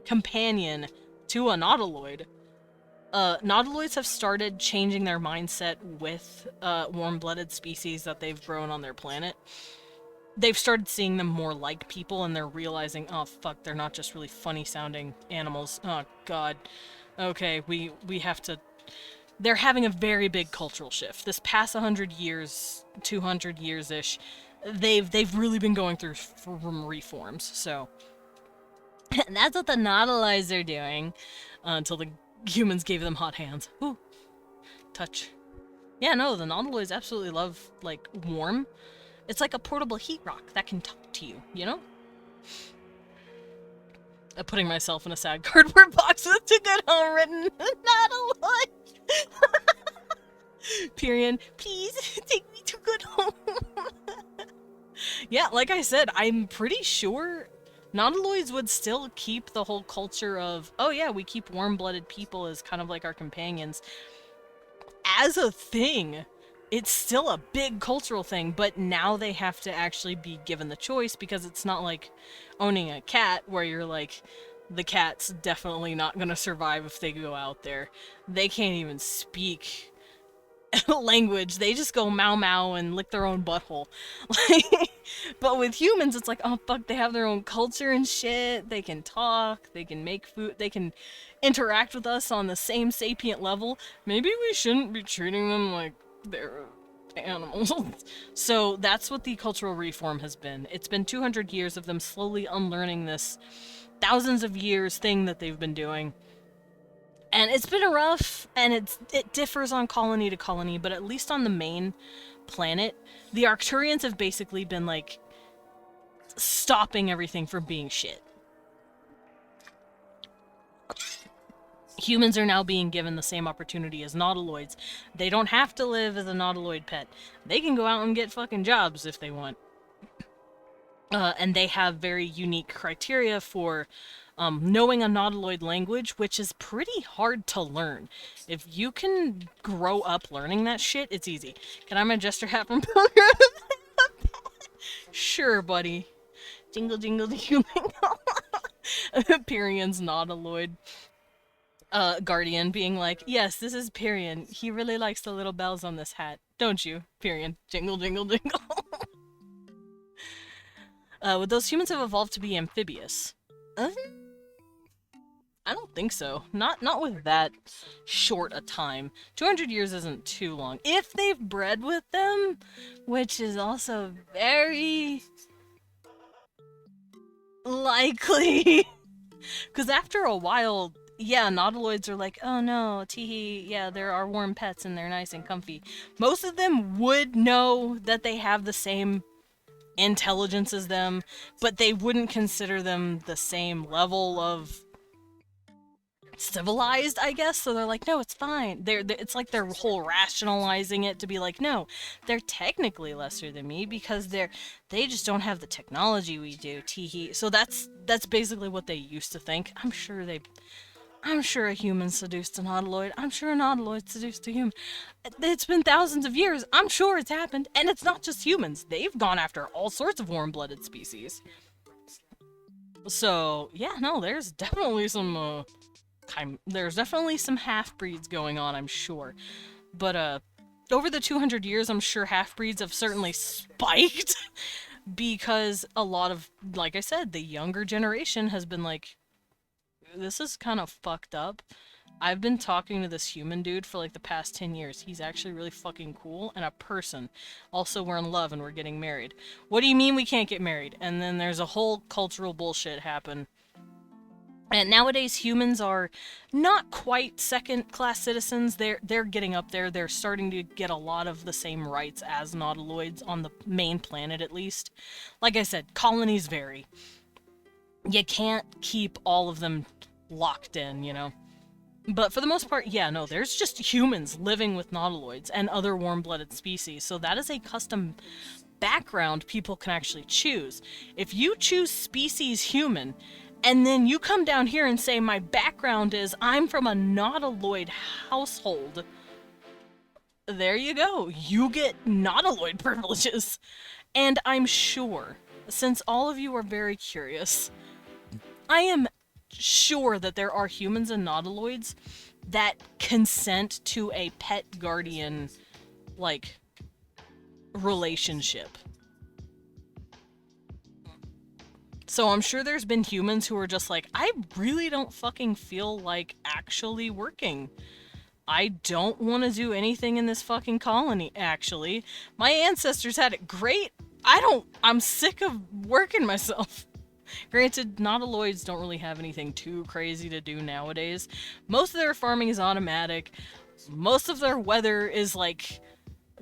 companion to a nautiloid. Nautiloids have started changing their mindset with warm-blooded species that they've grown on their planet. They've started seeing them more like people, and they're realizing, oh fuck, they're not just really funny-sounding animals. Oh god. Okay, we have to... They're having a very big cultural shift. This past 100 years, 200 years-ish, they've really been going through reforms, so... That's what the nautiloids are doing, until the humans gave them hot hands. Ooh. Touch. Yeah, no, the nautiloids absolutely love, like, warm. It's like a portable heat rock that can talk to you, you know? Putting myself in a sad cardboard box with "To Good Home" written, nautiloid! Period. Please, take me to good home. Yeah, like I said, I'm pretty sure nautiloids would still keep the whole culture of, oh yeah, we keep warm-blooded people as kind of like our companions as a thing. It's still a big cultural thing, but now they have to actually be given the choice, because it's not like owning a cat where you're like, the cat's definitely not gonna survive if they go out there. They can't even speak language. They just go meow meow and lick their own butthole. But with humans, it's like, oh fuck, they have their own culture and shit. They can talk, they can make food, they can interact with us on the same sapient level. Maybe we shouldn't be treating them like they're animals. So that's what the cultural reform has been. It's been 200 years of them slowly unlearning this thousands of years thing that they've been doing. And it's been rough, and it differs on colony to colony, but at least on the main planet, the Arcturians have basically been, like, stopping everything from being shit. Humans are now being given the same opportunity as nautiloids. They don't have to live as a nautiloid pet. They can go out and get fucking jobs if they want. And they have very unique criteria for knowing a nautiloid language, which is pretty hard to learn. If you can grow up learning that shit, it's easy. Can I have my jester hat from Pilgrim? Sure, buddy. Jingle, jingle, jingle, jingle. Pyrion's nautiloid. Guardian being like, yes, this is Pyrion. He really likes the little bells on this hat. Don't you, Pyrion? Jingle, jingle, jingle. Would those humans have evolved to be amphibious? I don't think so. Not with that short a time. 200 years isn't too long. If they've bred with them, which is also very likely. Because after a while, yeah, nautiloids are like, oh no, teehee, yeah, there are warm pets and they're nice and comfy. Most of them would know that they have the same intelligence as them, but they wouldn't consider them the same level of civilized, I guess. So they're like, no, it's fine. It's like they're whole rationalizing it to be like, no, they're technically lesser than me because they just don't have the technology we do. Teehee. So that's basically what they used to think. I'm sure a human seduced a nautiloid. I'm sure a nautiloid seduced a human. It's been thousands of years. I'm sure it's happened. And it's not just humans. They've gone after all sorts of warm-blooded species. So, yeah, no, there's definitely some, half-breeds going on, I'm sure. But, over the 200 years, I'm sure half-breeds have certainly spiked. Because a lot of, like I said, the younger generation has been like, this is kind of fucked up. I've been talking to this human dude for like the past 10 years. He's actually really fucking cool and a person. Also, we're in love and we're getting married. What do you mean we can't get married? And then there's a whole cultural bullshit happen. And nowadays humans are not quite second-class citizens. They're getting up there. They're starting to get a lot of the same rights as nautiloids on the main planet at least. Like I said, colonies vary. You can't keep all of them locked in, you know? But for the most part, yeah, no, there's just humans living with nautiloids and other warm-blooded species, so that is a custom background people can actually choose. If you choose species human, and then you come down here and say, my background is I'm from a nautiloid household, there you go. You get nautiloid privileges. And I'm sure, since all of you are very curious, I am sure that there are humans and nautiloids that consent to a pet guardian, like, relationship. So I'm sure there's been humans who are just like, I really don't fucking feel like actually working. I don't want to do anything in this fucking colony, actually. My ancestors had it great. I'm sick of working myself. Granted, nautiloids don't really have anything too crazy to do nowadays. Most of their farming is automatic. Most of their weather is, like,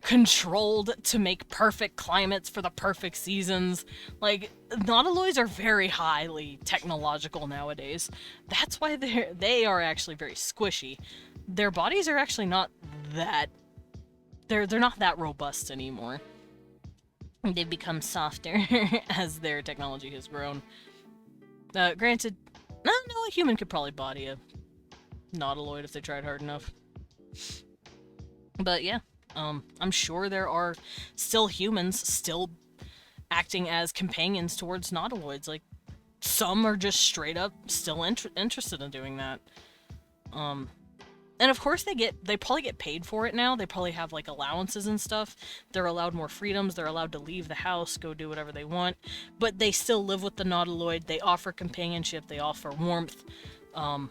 controlled to make perfect climates for the perfect seasons. Like, nautiloids are very highly technological nowadays. That's why they are actually very squishy. Their bodies are actually not that... They're not that robust anymore. They've become softer as their technology has grown. Granted, no, a human could probably body a nautiloid if they tried hard enough. But yeah, I'm sure there are still humans still acting as companions towards nautiloids. Like, some are just straight up still interested in doing that. And of course they probably get paid for it now. They probably have, like, allowances and stuff. They're allowed more freedoms. They're allowed to leave the house, go do whatever they want. But they still live with the nautiloid. They offer companionship. They offer warmth. And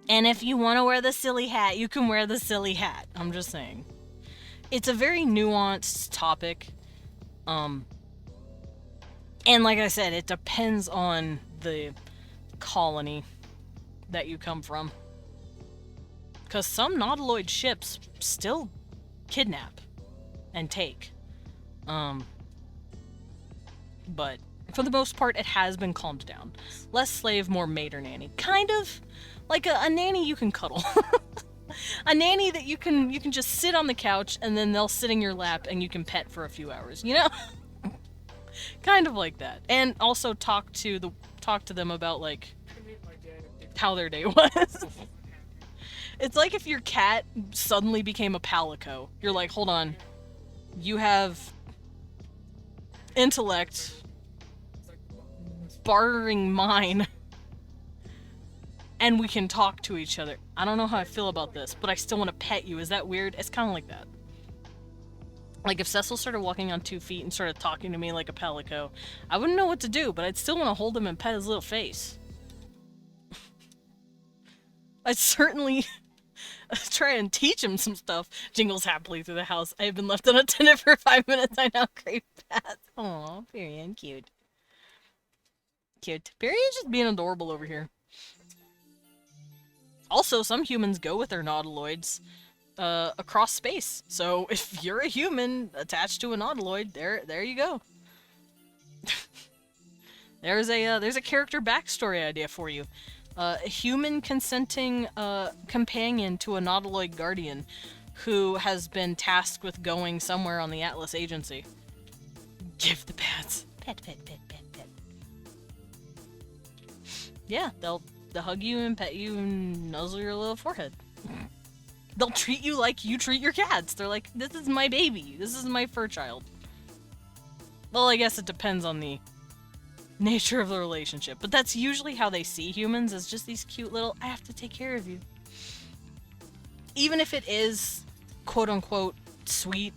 if you want to wear the silly hat, you can wear the silly hat. I'm just saying. It's a very nuanced topic. And like I said, it depends on the colony that you come from. Because some nautiloid ships still kidnap and take. But for the most part, it has been calmed down. Less slave, more maid or nanny. Kind of like a nanny you can cuddle. A nanny that you can just sit on the couch and then they'll sit in your lap and you can pet for a few hours, you know? Kind of like that. And also talk to them about like how their day was. It's like if your cat suddenly became a palico. You're like, hold on. You have intellect bartering mine. And we can talk to each other. I don't know how I feel about this, but I still want to pet you. Is that weird? It's kind of like that. Like if Cecil started walking on 2 feet and started talking to me like a palico, I wouldn't know what to do, but I'd still want to hold him and pet his little face. I'd certainly try and teach him some stuff. Jingles happily through the house. I have been left unattended for 5 minutes. I now crave bath. Aw, Perian, cute. Cute. Perian's just being adorable over here. Also, some humans go with their nautiloids across space. So if you're a human attached to a nautiloid, there you go. There's a character backstory idea for you. A human consenting companion to a nautiloid guardian who has been tasked with going somewhere on the Atlas Agency. Give the pets. Pet, pet, pet, pet, pet. Yeah, they'll hug you and pet you and nuzzle your little forehead. They'll treat you like you treat your cats. They're like, this is my baby. This is my fur child. Well, I guess it depends on the nature of the relationship. But that's usually how they see humans, as just these cute little, I have to take care of you. Even if it is, quote-unquote, sweet,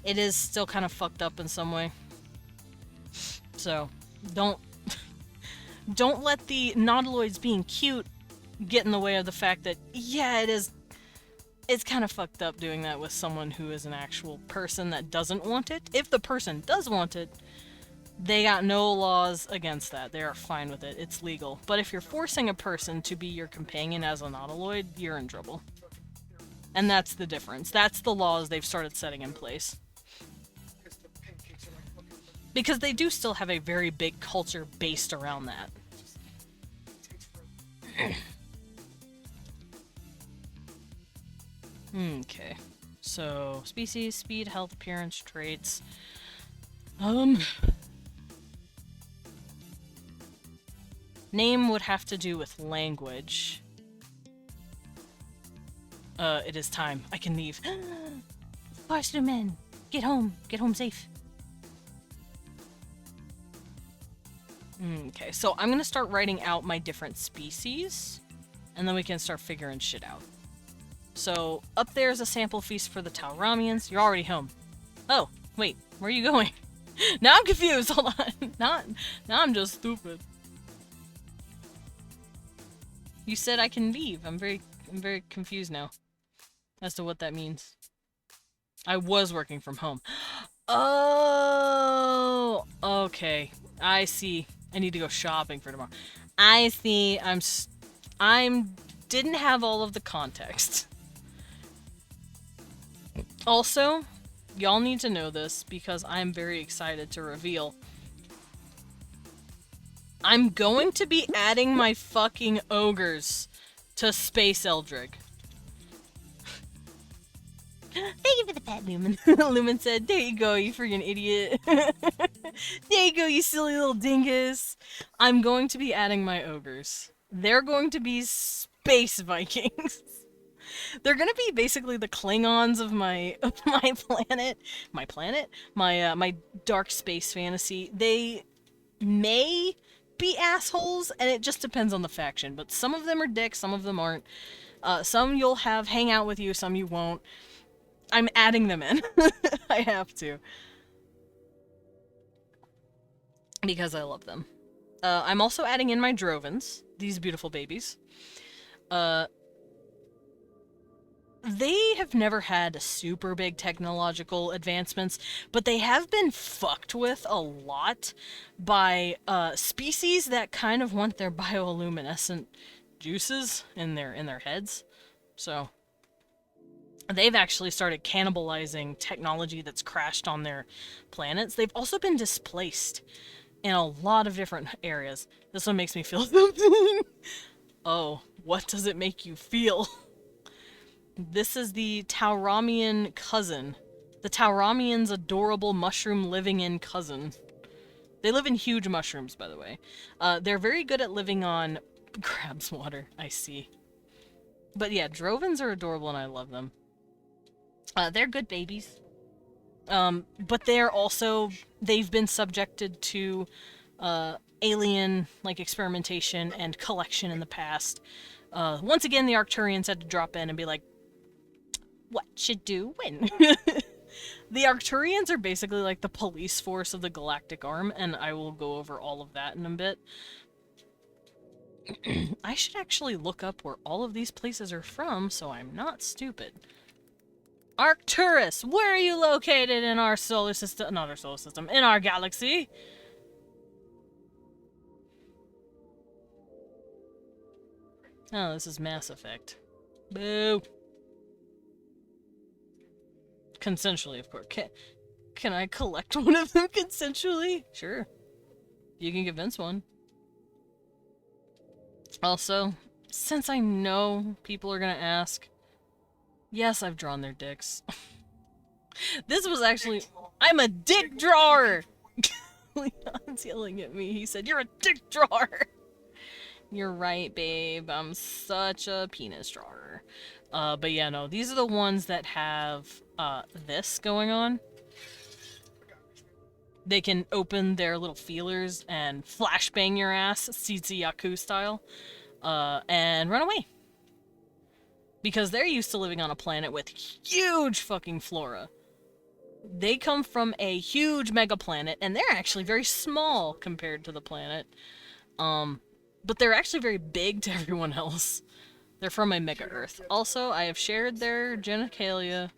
it is still kind of fucked up in some way. So, don't let the nautiloids being cute get in the way of the fact that, yeah, it's kind of fucked up doing that with someone who is an actual person that doesn't want it. If the person does want it, they got no laws against that. They are fine with it. It's legal. But if you're forcing a person to be your companion as a nautiloid, you're in trouble. And that's the difference. That's the laws they've started setting in place. Because they do still have a very big culture based around that. Okay. So, species, speed, health, appearance, traits. Name would have to do with language. It is time. I can leave. Faster men, get home safe. Okay, so I'm gonna start writing out my different species, and then we can start figuring shit out. So, up there's a sample feast for the Tauramians. You're already home. Oh, wait, where are you going? Now I'm confused, hold on. Now I'm just stupid. You said I can leave. I'm very confused now as to what that means. I was working from home. Oh, okay. I see. I need to go shopping for tomorrow. I see. I'm didn't have all of the context. Also, y'all need to know this because I'm very excited to reveal. I'm going to be adding my fucking ogres to Space Eldrig. Thank you for the pet, Lumen. Lumen said, there you go, you freaking idiot. There you go, you silly little dingus. I'm going to be adding my ogres. They're going to be space Vikings. They're gonna be basically the Klingons of my planet. My dark space fantasy. They may be assholes, and it just depends on the faction. But some of them are dicks, some of them aren't. Some you'll have hang out with you, some you won't. I'm adding them in. I have to. Because I love them. I'm also adding in my Drovens, these beautiful babies. They have never had super big technological advancements, but they have been fucked with a lot by species that kind of want their bioluminescent juices in their heads. So they've actually started cannibalizing technology that's crashed on their planets. They've also been displaced in a lot of different areas. This one makes me feel something. Oh, what does it make you feel? This is the Tauramian cousin. The Tauramian's adorable mushroom living in cousin. They live in huge mushrooms, by the way. They're very good at living on crab's water, I see. But yeah, Drovens are adorable and I love them. They're good babies. But they're also, they've been subjected to alien like experimentation and collection in the past. Once again, the Arcturians had to drop in and be like, what you doing? The Arcturians are basically like the police force of the Galactic Arm, and I will go over all of that in a bit. I should actually look up where all of these places are from, so I'm not stupid. Arcturus, where are you located in our solar system? Not our solar system, in our galaxy. Oh, this is Mass Effect. Boo. Consensually, of course. Can I collect one of them consensually? Sure. You can convince one. Also, since I know people are gonna ask, yes, I've drawn their dicks. This was actually... I'm a dick drawer! Leon's yelling at me. He said, you're a dick drawer! You're right, babe. I'm such a penis drawer. But yeah, no, these are the ones that have, this going on. They can open their little feelers and flashbang your ass, Yaku style, and run away. Because they're used to living on a planet with huge fucking flora. They come from a huge mega planet, and they're actually very small compared to the planet. But they're actually very big to everyone else. They're from a mega Earth. Also, I have shared their genitalia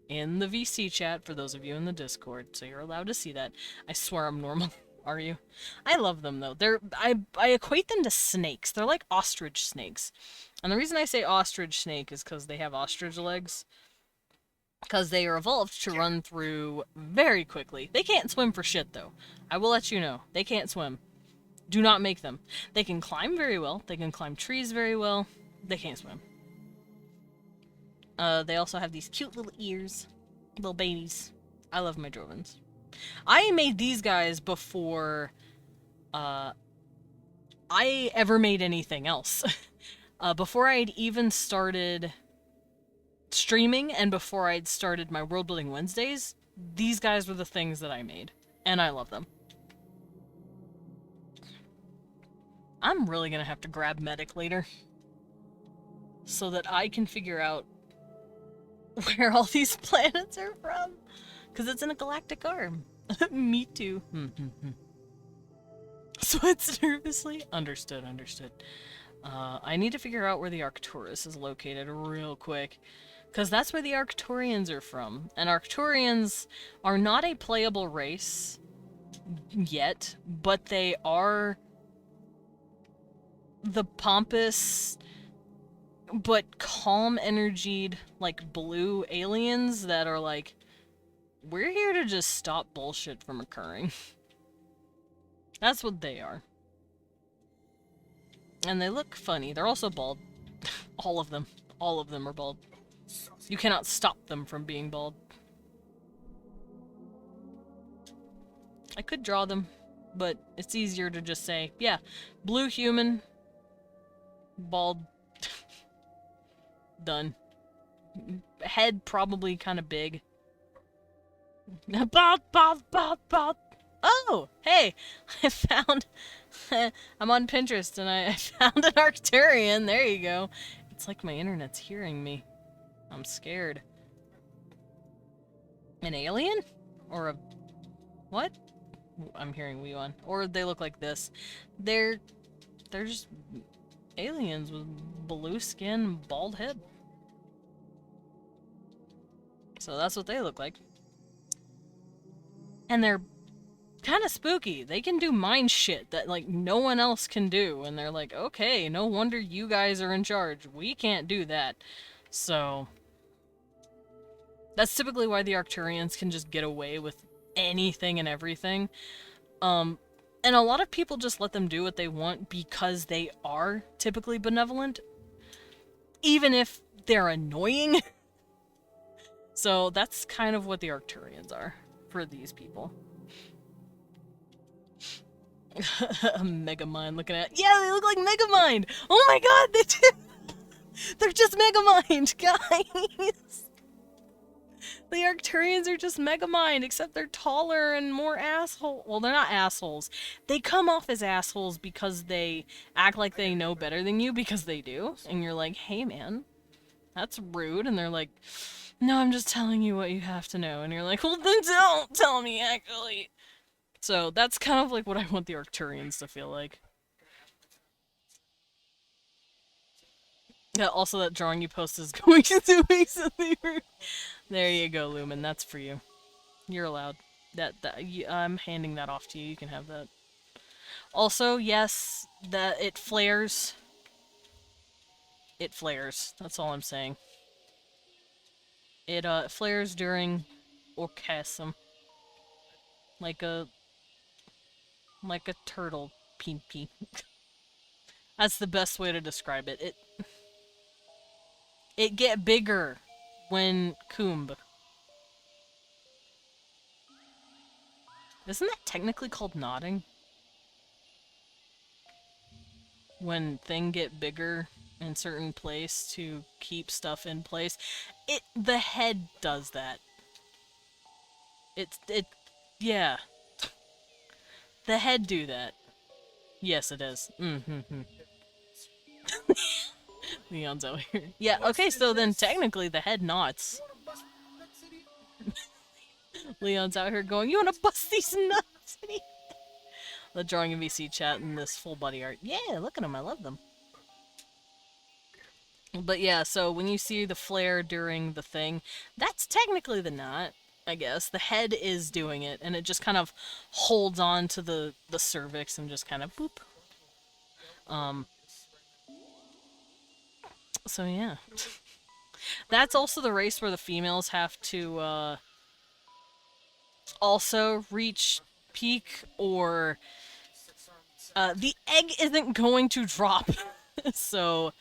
in the VC chat for those of you in the Discord, so you're allowed to see that. I swear I'm normal. Are you? I love them though. I equate them to snakes. They're like ostrich snakes. And the reason I say ostrich snake is because they have ostrich legs. Because they are evolved to run through very quickly. They can't swim for shit though. I will let you know. They can't swim. Do not make them. They can climb very well. They can climb trees very well. They can't swim. They also have these cute little ears. Little babies. I love my Drovens. I made these guys before I ever made anything else. Before I'd even started streaming and before I'd started my World Building Wednesdays, these guys were the things that I made. And I love them. I'm really gonna have to grab Medic later. So that I can figure out where all these planets are from. Because it's in a galactic arm. Me too. Sweats nervously. Understood, understood. I need to figure out where the Arcturus is located real quick. Because that's where the Arcturians are from. And Arcturians are not a playable race yet, but they are the pompous but calm-energied, like, blue aliens that are like, we're here to just stop bullshit from occurring. That's what they are. And they look funny. They're also bald. All of them. All of them are bald. You cannot stop them from being bald. I could draw them, but it's easier to just say, yeah, blue human, bald, done. Head probably kind of big. Bald, bald, bald, bald. Oh, hey, I found, I'm on Pinterest and I found an Arcturian. There you go. It's like my internet's hearing me. I'm scared. An alien? Or a... what? I'm hearing wee one. Or they look like this. They're just aliens with blue skin, bald head. So that's what they look like. And they're kind of spooky. They can do mind shit that, like, no one else can do. And they're like, okay, no wonder you guys are in charge. We can't do that. So... that's typically why the Arcturians can just get away with anything and everything. And a lot of people just let them do what they want because they are typically benevolent, even if they're annoying. So that's kind of what the Arcturians are for these people. A Megamind looking at. Yeah, they look like Megamind! Oh my god, they do! They're just Megamind, guys! The Arcturians are just Megamind, except they're taller and more asshole. Well, they're not assholes. They come off as assholes because they act like they know better than you, because they do. And you're like, hey man, that's rude. And they're like, no, I'm just telling you what you have to know. And you're like, well then don't tell me, actually. So that's kind of like what I want the Arcturians to feel like. Yeah, also that drawing you posted is going to make something. There you go, Lumen. That's for you. You're allowed. I'm handing that off to you. You can have that. Also, yes, that it flares. It flares. That's all I'm saying. It flares during orgasm, like a turtle pee pee. That's the best way to describe it. It get bigger when coomb. Isn't that technically called nodding? When thing get bigger in certain place to keep stuff in place. The head does that. Yeah. The head do that. Yes, it is. Mm-hmm. Leon's out here. Yeah, okay, so then technically the head knots. Leon's out here going, you wanna bust these nuts? The drawing in VC chat and this full body art. Yeah, look at them, I love them. But yeah, so when you see the flare during the thing, that's technically the knot, I guess. The head is doing it, and it just kind of holds on to the cervix and just kind of boop. So yeah. That's also the race where the females have to, also reach peak, or the egg isn't going to drop. So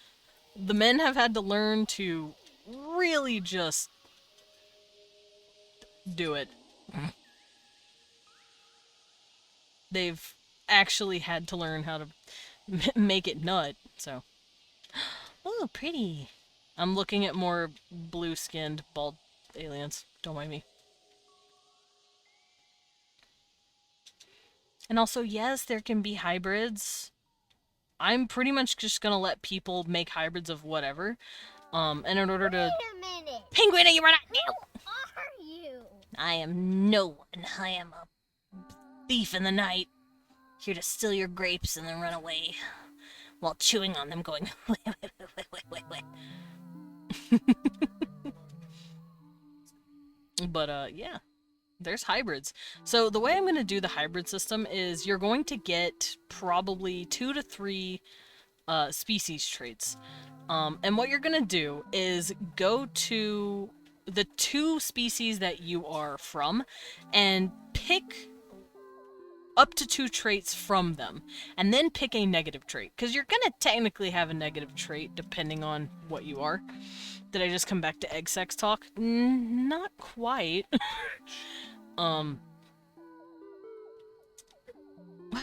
the men have had to learn to really just do it. They've actually had to learn how to make it nut, so. Oh, pretty. I'm looking at more blue-skinned, bald aliens. Don't mind me. And also, yes, there can be hybrids. I'm pretty much just gonna let people make hybrids of whatever. And in order to... Wait a minute. Penguin, you are not new! Who are you? I am no one. I am a thief in the night. Here to steal your grapes and then run away. While chewing on them going... But, yeah. There's hybrids. So the way I'm going to do the hybrid system is you're going to get probably 2 to 3 species traits. And what you're going to do is go to the 2 species that you are from and pick up to 2 traits from them. And then pick a negative trait. Because you're going to technically have a negative trait depending on what you are. Did I just come back to egg sex talk? Not quite. Wow,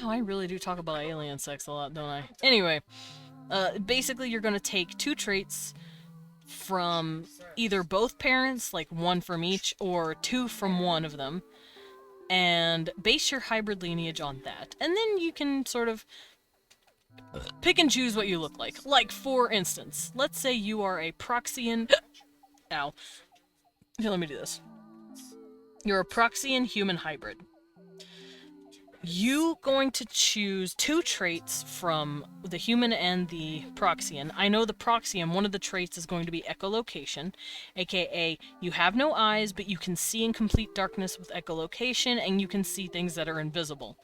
I really do talk about alien sex a lot, don't I? Anyway, basically you're gonna take 2 traits from either both parents, like 1 from each, or 2 from one of them, and base your hybrid lineage on that. And then you can sort of pick and choose what you look like. Like, for instance, let's say you are a Proxian... Ow. Here, let me do this. You're a Proxian human hybrid. You going to choose 2 traits from the human and the Proxian. I know the Proxian, one of the traits is going to be echolocation, aka you have no eyes, but you can see in complete darkness with echolocation, and you can see things that are invisible.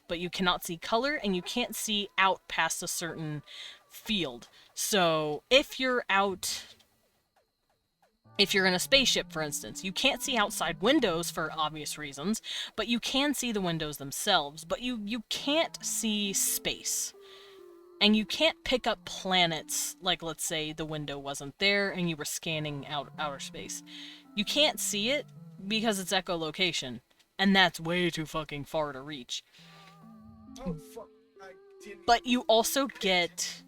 But you cannot see color, and you can't see out past a certain field. So if you're out If you're in a spaceship, for instance, you can't see outside windows for obvious reasons, but you can see the windows themselves, but you can't see space. And you can't pick up planets, like let's say the window wasn't there and you were scanning out outer space. You can't see it because it's echolocation, and that's way too fucking far to reach. But you also get...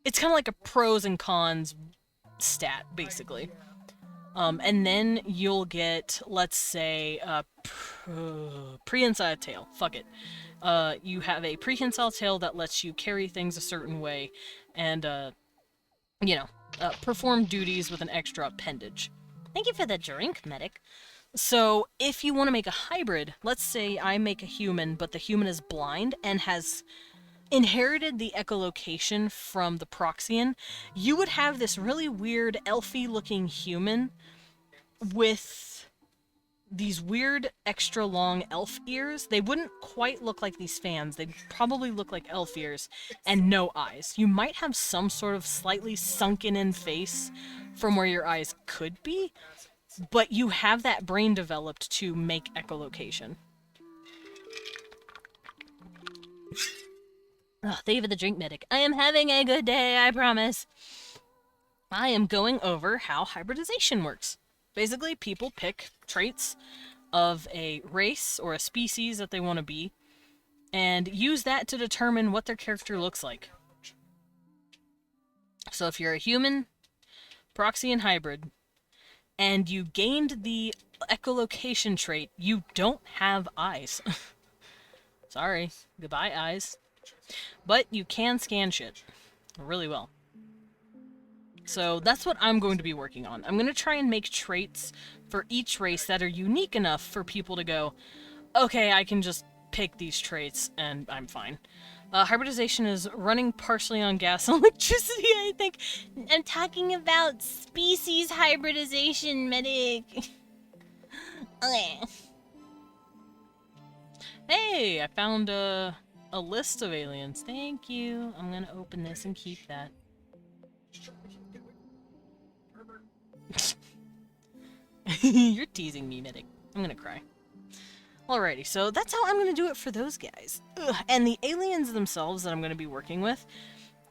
It's kind of like a pros and cons stat, basically. And then you'll get, let's say, prehensile tail. Fuck it. You have a prehensile tail that lets you carry things a certain way and, perform duties with an extra appendage. Thank you for the drink, medic. So, if you want to make a hybrid, let's say I make a human, but the human is blind and has inherited the echolocation from the Proxian, you would have this really weird, elfy-looking human with these weird, extra long elf ears. They wouldn't quite look like these fans. They'd probably look like elf ears and no eyes. You might have some sort of slightly sunken-in face from where your eyes could be, but you have that brain developed to make echolocation. Oh, thank you for the drink, medic. I am having a good day, I promise. I am going over how hybridization works. Basically, people pick traits of a race or a species that they want to be, and use that to determine what their character looks like. So if you're a human, Proxian hybrid, and you gained the echolocation trait, you don't have eyes. Sorry, goodbye eyes. But you can scan shit really well. So that's what I'm going to be working on. I'm going to try and make traits for each race that are unique enough for people to go, okay, I can just pick these traits and I'm fine. Hybridization is running partially on gas and electricity, I think. I'm talking about species hybridization, medic. Okay. Hey, I found a list of aliens. Thank you. I'm gonna open this and keep that. You're teasing me, medic. I'm gonna cry. Alrighty, so that's how I'm gonna do it for those guys. Ugh. And the aliens themselves that I'm gonna be working with,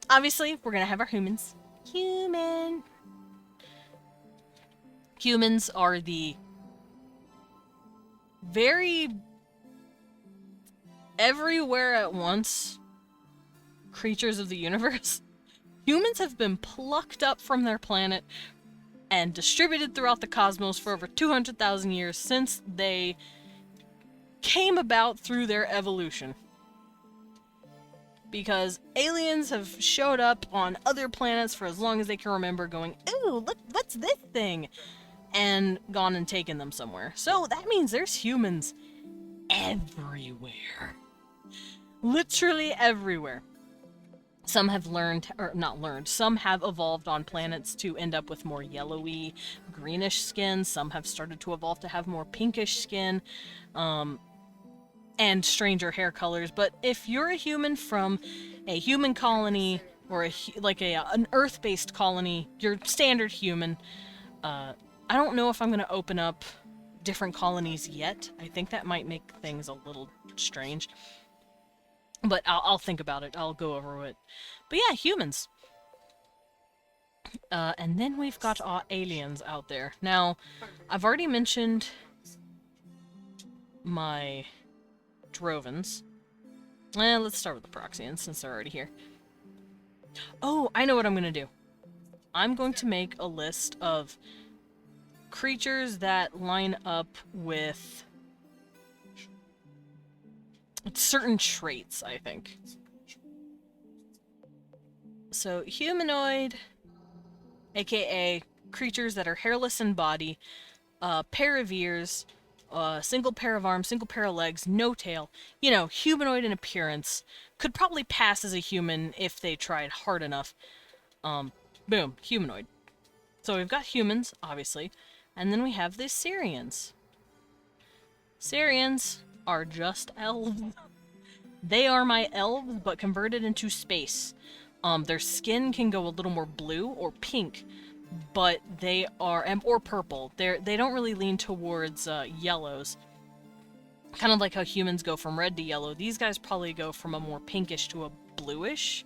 obviously, we're gonna have our humans. Humans are the very everywhere at once creatures of the universe. Humans have been plucked up from their planet and distributed throughout the cosmos for over 200,000 years since they came about through their evolution. Because aliens have showed up on other planets for as long as they can remember going, ooh, look, what's this thing? And gone and taken them somewhere. So that means there's humans everywhere. Literally everywhere. Some have learned, or not learned, some have evolved on planets to end up with more yellowy, greenish skin. Some have started to evolve to have more pinkish skin, and stranger hair colors. But if you're a human from a human colony, or an Earth-based colony, you're standard human. I don't know if I'm going to open up different colonies yet. I think that might make things a little strange. But I'll think about it. I'll go over it. But yeah, humans. And then we've got our aliens out there. Now, I've already mentioned my Drovens. Let's start with the Proxians, since they're already here. Oh, I know what I'm going to do. I'm going to make a list of creatures that line up with certain traits, I think. So, humanoid, aka creatures that are hairless in body, pair of ears, single pair of arms, single pair of legs, no tail. You know, humanoid in appearance. Could probably pass as a human if they tried hard enough. Boom, humanoid. So we've got humans, obviously, and then we have the Syrians. Syrians are just elves. They are my elves, but converted into space. Their skin can go a little more blue or pink, but they are, or purple. They don't really lean towards yellows. Kind of like how humans go from red to yellow. These guys probably go from a more pinkish to a bluish.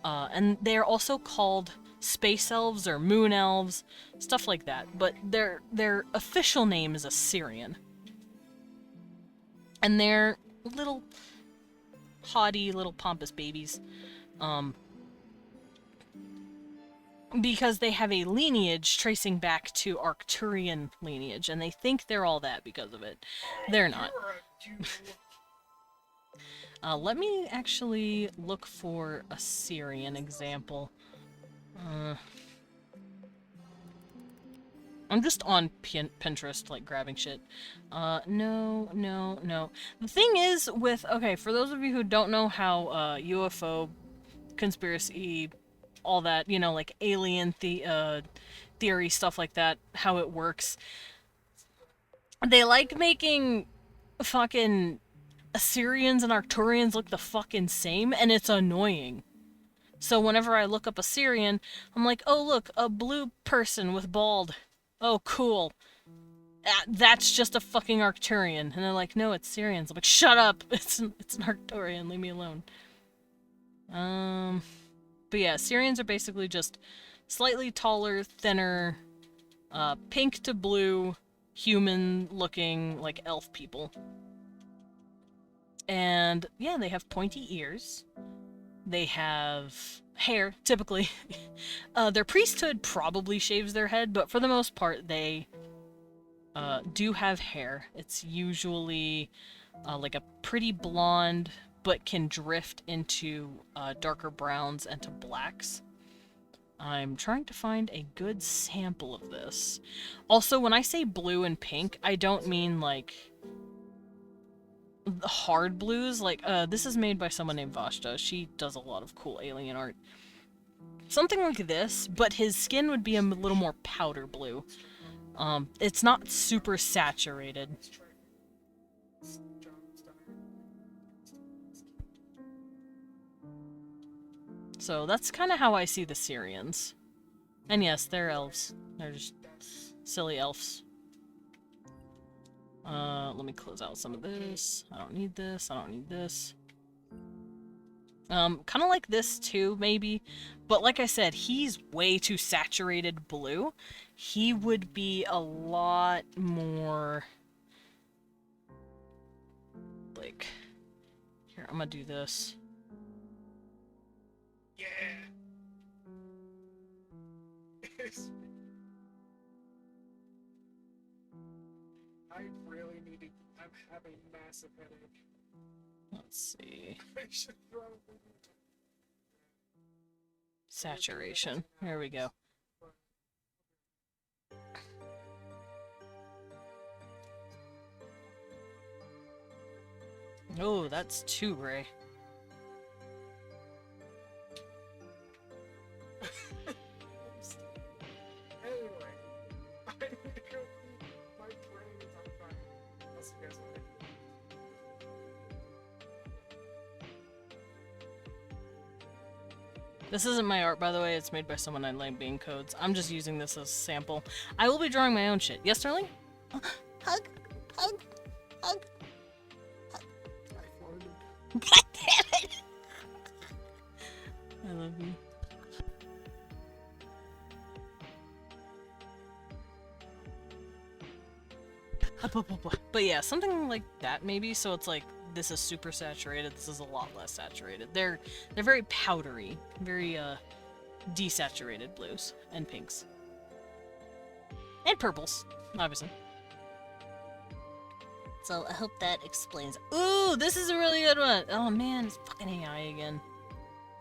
And they're also called space elves or moon elves, stuff like that. But their official name is Assyrian. And they're little haughty, little pompous babies. Because they have a lineage tracing back to Arcturian lineage, and they think they're all that because of it. They're not. Let me actually look for a Syrian example. I'm just on Pinterest, like, grabbing shit. No. The thing is with, okay, for those of you who don't know how, UFO, conspiracy, all that, you know, like, alien theory, stuff like that, how it works, they like making fucking Assyrians and Arcturians look the fucking same, and it's annoying. So whenever I look up Assyrian, I'm like, oh look, a blue person with bald. Oh, cool. That's just a fucking Arcturian. And they're like, no, it's Syrians. I'm like, shut up! It's an Arcturian, leave me alone. But yeah, Syrians are basically just slightly taller, thinner, pink to blue, human-looking, like, elf people. And, yeah, they have pointy ears. They have hair, typically. Their priesthood probably shaves their head, but for the most part, they do have hair. It's usually like a pretty blonde, but can drift into darker browns and to blacks. I'm trying to find a good sample of this. Also, when I say blue and pink, I don't mean like hard blues. Like, this is made by someone named Vashta. She does a lot of cool alien art. Something like this, but his skin would be a little more powder blue. It's not super saturated. So that's kind of how I see the Syrians. And yes, they're elves. They're just silly elves. Let me close out some of this. I don't need this. I don't need this. Kind of like this too, maybe. But like I said, he's way too saturated blue. He would be a lot more... like... Here, I'm gonna do this. Yeah. I really need to. I'm having massive headache. Let's see. I should probably. Saturation. There we go. Oh, that's too gray. Anyway, I need to go eat. My brain is on fire. I'll see you guys later. This isn't my art, by the way. It's made by someone I like being codes. I'm just using this as a sample. I will be drawing my own shit. Yes, Sterling? Hug, hug, hug. I farted. God damn it! I love you. But yeah, something like that maybe. So it's like this is super saturated. This is a lot less saturated. They're very powdery, very desaturated blues and pinks and purples, obviously. So I hope that explains. Ooh, this is a really good one. Oh man, it's fucking AI again.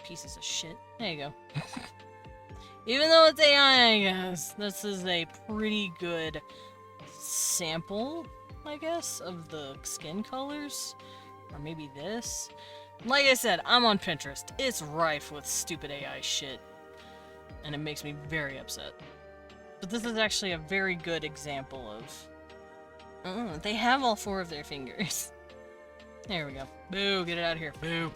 Pieces of shit. There you go. Even though it's AI, I guess, this is a pretty good sample, I guess, of the skin colors. Or maybe this. Like I said, I'm on Pinterest. It's rife with stupid AI shit. And it makes me very upset. But this is actually a very good example of... they have all 4 of their fingers. There we go. Boo, get it out of here. Boo.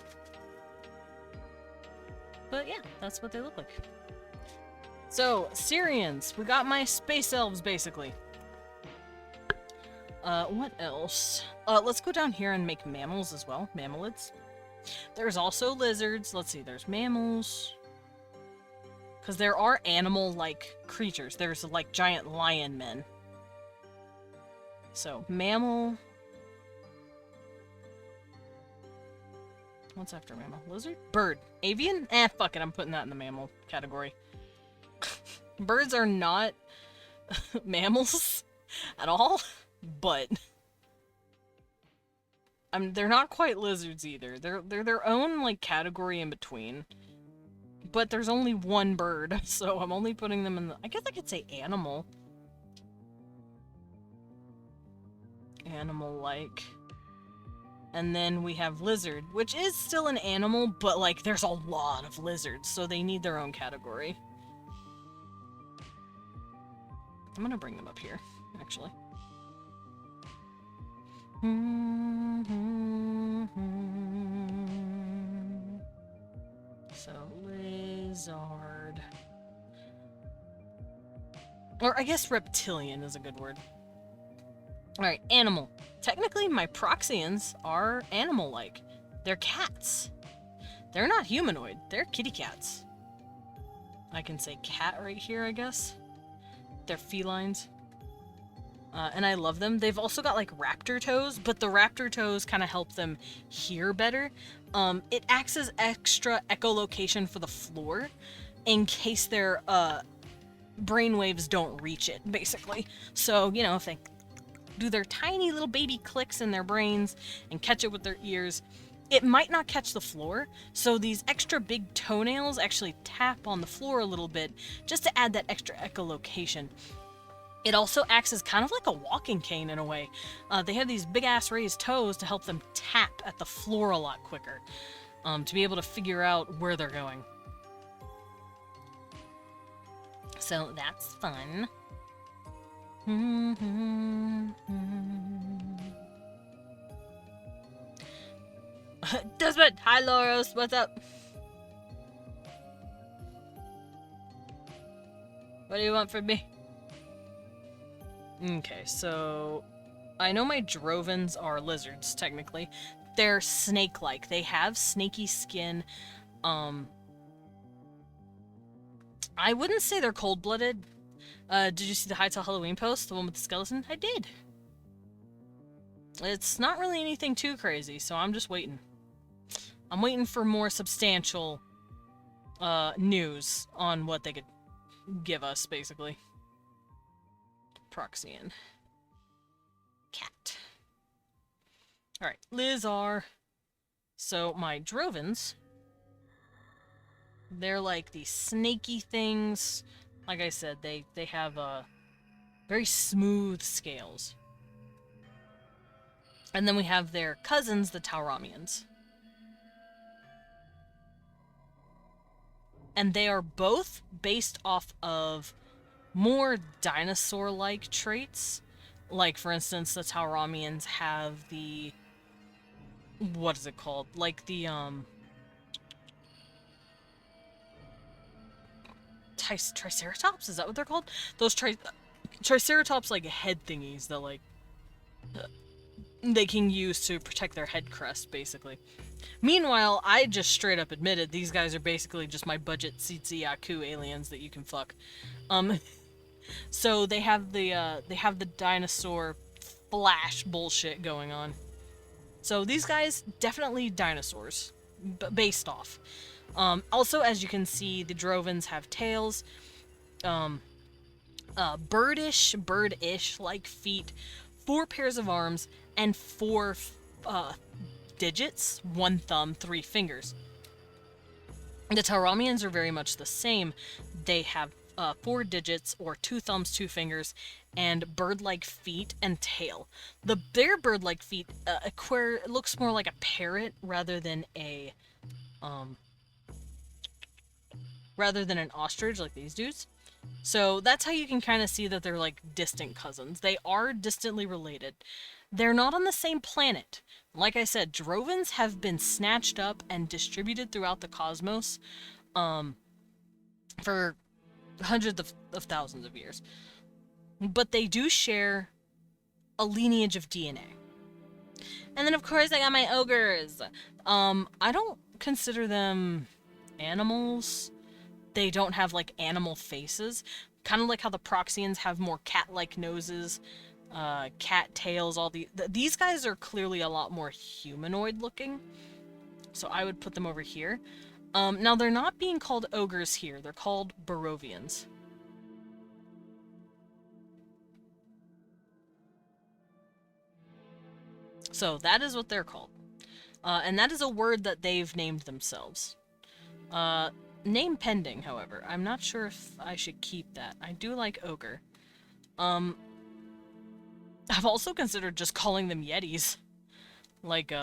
But yeah, that's what they look like. So, Syrians. We got my space elves, basically. What else? Let's go down here and make mammals as well. Mammalids. There's also lizards. Let's see, there's mammals. Because there are animal-like creatures. There's, like, giant lion men. So, mammal. What's after mammal? Lizard? Bird. Avian? Eh, fuck it, I'm putting that in the mammal category. Birds are not mammals at all, but they're not quite lizards either. They're their own like category in between. But there's only one bird, so I'm only putting them in the... I guess I could say animal. Animal-like. And then we have lizard, which is still an animal, but like there's a lot of lizards, so they need their own category. I'm gonna bring them up here, actually. So, lizard. Or I guess reptilian is a good word. Alright, animal. Technically, my Proxians are animal-like. They're cats. They're not humanoid. They're kitty cats. I can say cat right here, I guess. They're felines. And I love them. They've also got, like, raptor toes, but the raptor toes kind of help them hear better. It acts as extra echolocation for the floor in case their, brainwaves don't reach it, basically. So, you know, if they do their tiny little baby clicks in their brains and catch it with their ears, it might not catch the floor, so these extra big toenails actually tap on the floor a little bit just to add that extra echolocation. It also acts as kind of like a walking cane in a way. They have these big-ass raised toes to help them tap at the floor a lot quicker, to be able to figure out where they're going. So that's fun. Desmond! Hi, Loros! What's up? What do you want from me? Okay, so... I know my Drovens are lizards, technically. They're snake-like. They have snaky skin. I wouldn't say they're cold-blooded. Did you see the Hightail Halloween post? The one with the skeleton? I did. It's not really anything too crazy, so I'm just waiting. I'm waiting for more substantial news on what they could give us, basically. Proxian. Cat. Alright, Lizar. So, my Drovens, they're like these snaky things. Like I said, they have very smooth scales. And then we have their cousins, the Tauramians. And they are both based off of more dinosaur-like traits. Like, for instance, the Tauramians have the... what is it called? Like the, Triceratops? Is that what they're called? Those Triceratops, like, head thingies that, like, they can use to protect their head crest, basically. Meanwhile, I just straight up admitted these guys are basically just my budget Tsitsi-Yaku aliens that you can fuck. So they have the dinosaur flash bullshit going on. So these guys, definitely dinosaurs, based off. Also, as you can see, the Drovens have tails, birdish like feet, 4 pairs of arms, and 4 digits, 1 thumb, 3 fingers. The Tauramians are very much the same. They have 4 digits, or 2 thumbs, 2 fingers, and bird-like feet and tail. Their bird-like feet looks more like a parrot rather than a rather than an ostrich like these dudes. So that's how you can kind of see that they're like distant cousins. They are distantly related. They're not on the same planet. Like I said, Drovens have been snatched up and distributed throughout the cosmos for hundreds of thousands of years. But they do share a lineage of DNA. And then of course I got my ogres. I don't consider them animals. They don't have like animal faces. Kind of like how the Proxians have more cat-like noses, cat tails, these guys are clearly a lot more humanoid looking. So I would put them over here. Now they're not being called ogres here. They're called Barovians. So that is what they're called. And that is a word that they've named themselves. Name pending, however. I'm not sure if I should keep that. I do like ogre. I've also considered just calling them Yetis. Like,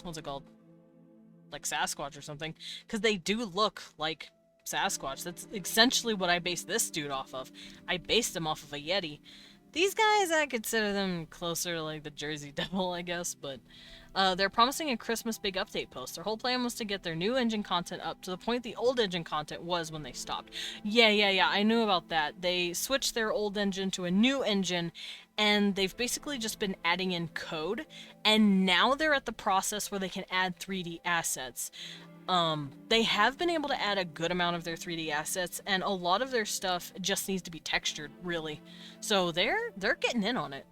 what's it called? Like Sasquatch or something. Because they do look like Sasquatch. That's essentially what I based this dude off of. I based him off of a Yeti. These guys, I consider them closer to like the Jersey Devil, I guess, but they're promising a Christmas big update post. Their whole plan was to get their new engine content up to the point the old engine content was when they stopped. Yeah, I knew about that. They switched their old engine to a new engine, and they've basically just been adding in code, and now they're at the process where they can add 3D assets. They have been able to add a good amount of their 3D assets, and a lot of their stuff just needs to be textured, really. So they're getting in on it.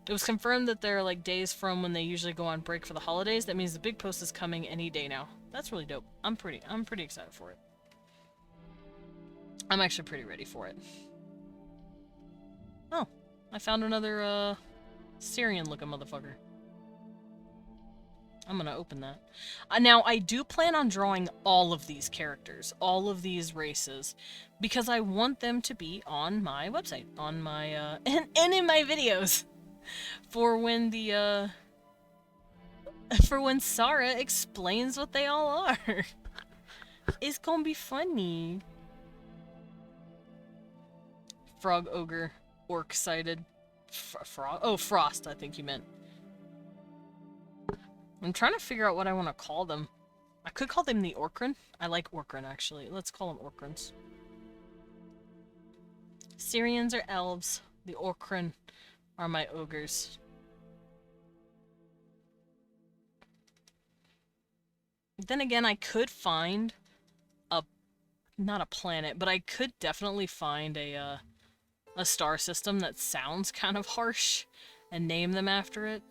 It was confirmed that they're like days from when they usually go on break for the holidays. That means the big post is coming any day now. That's really dope. I'm pretty excited for it. I'm actually pretty ready for it. Oh, I found another Syrian looking motherfucker. I'm gonna open that. Now, I do plan on drawing all of these characters, all of these races, because I want them to be on my website, on my, and in my videos, for when the, for when Sarah explains what they all are. It's gonna be funny. Frog, ogre, orc-sided, frog, oh, frost, I think you meant. I'm trying to figure out what I want to call them. I could call them the Orcrin. I like Orcrin, actually. Let's call them Orcrins. Syrians are elves. The Orcrin are my ogres. Then again, I could find not a planet, but I could definitely find a star system that sounds kind of harsh and name them after it.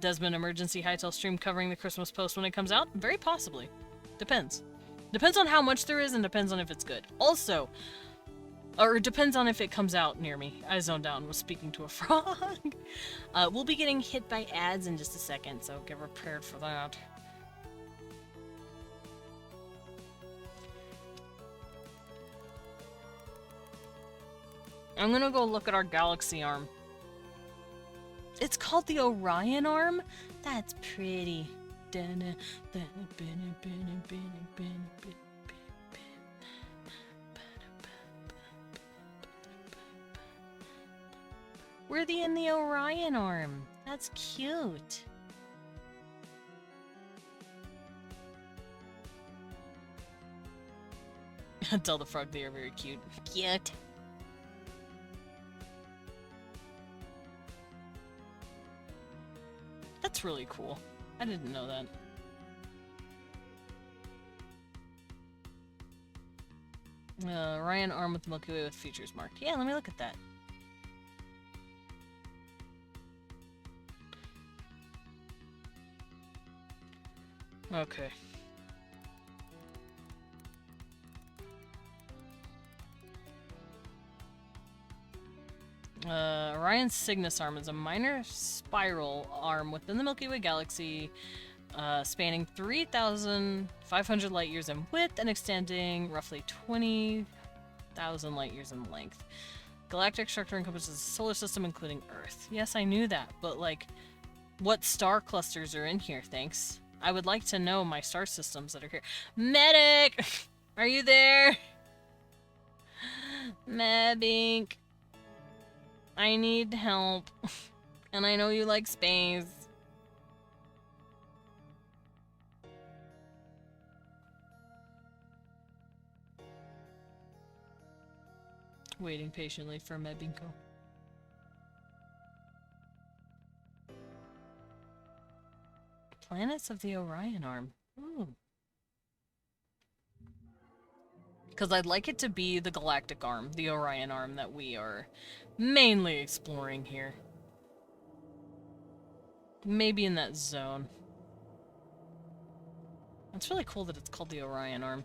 Desmond Emergency Hightail stream covering the Christmas post when it comes out? Very possibly. Depends. Depends on how much there is and depends on if it's good. Also, or it depends on if it comes out near me. I zoned out and was speaking to a frog. We'll be getting hit by ads in just a second, so get prepared for that. I'm gonna go look at our galaxy arm. It's called the Orion arm? That's pretty. We're in the Orion arm. That's cute. Tell the frog they are very cute. Cute. That's really cool. I didn't know that. Ryan arm with the Milky Way with features marked. Yeah, let me look at that. Okay. Orion's Cygnus arm is a minor spiral arm within the Milky Way galaxy, spanning 3,500 light years in width and extending roughly 20,000 light years in length. Galactic structure encompasses the solar system, including Earth. Yes, I knew that, but like, what star clusters are in here? Thanks. I would like to know my star systems that are here. Medic! Are you there? Mebink. I need help. And I know you like space. Waiting patiently for Mebinko. Planets of the Orion Arm. Ooh. Because I'd like it to be the Galactic Arm, the Orion Arm that we are mainly exploring here. Maybe in that zone. It's really cool that it's called the Orion Arm.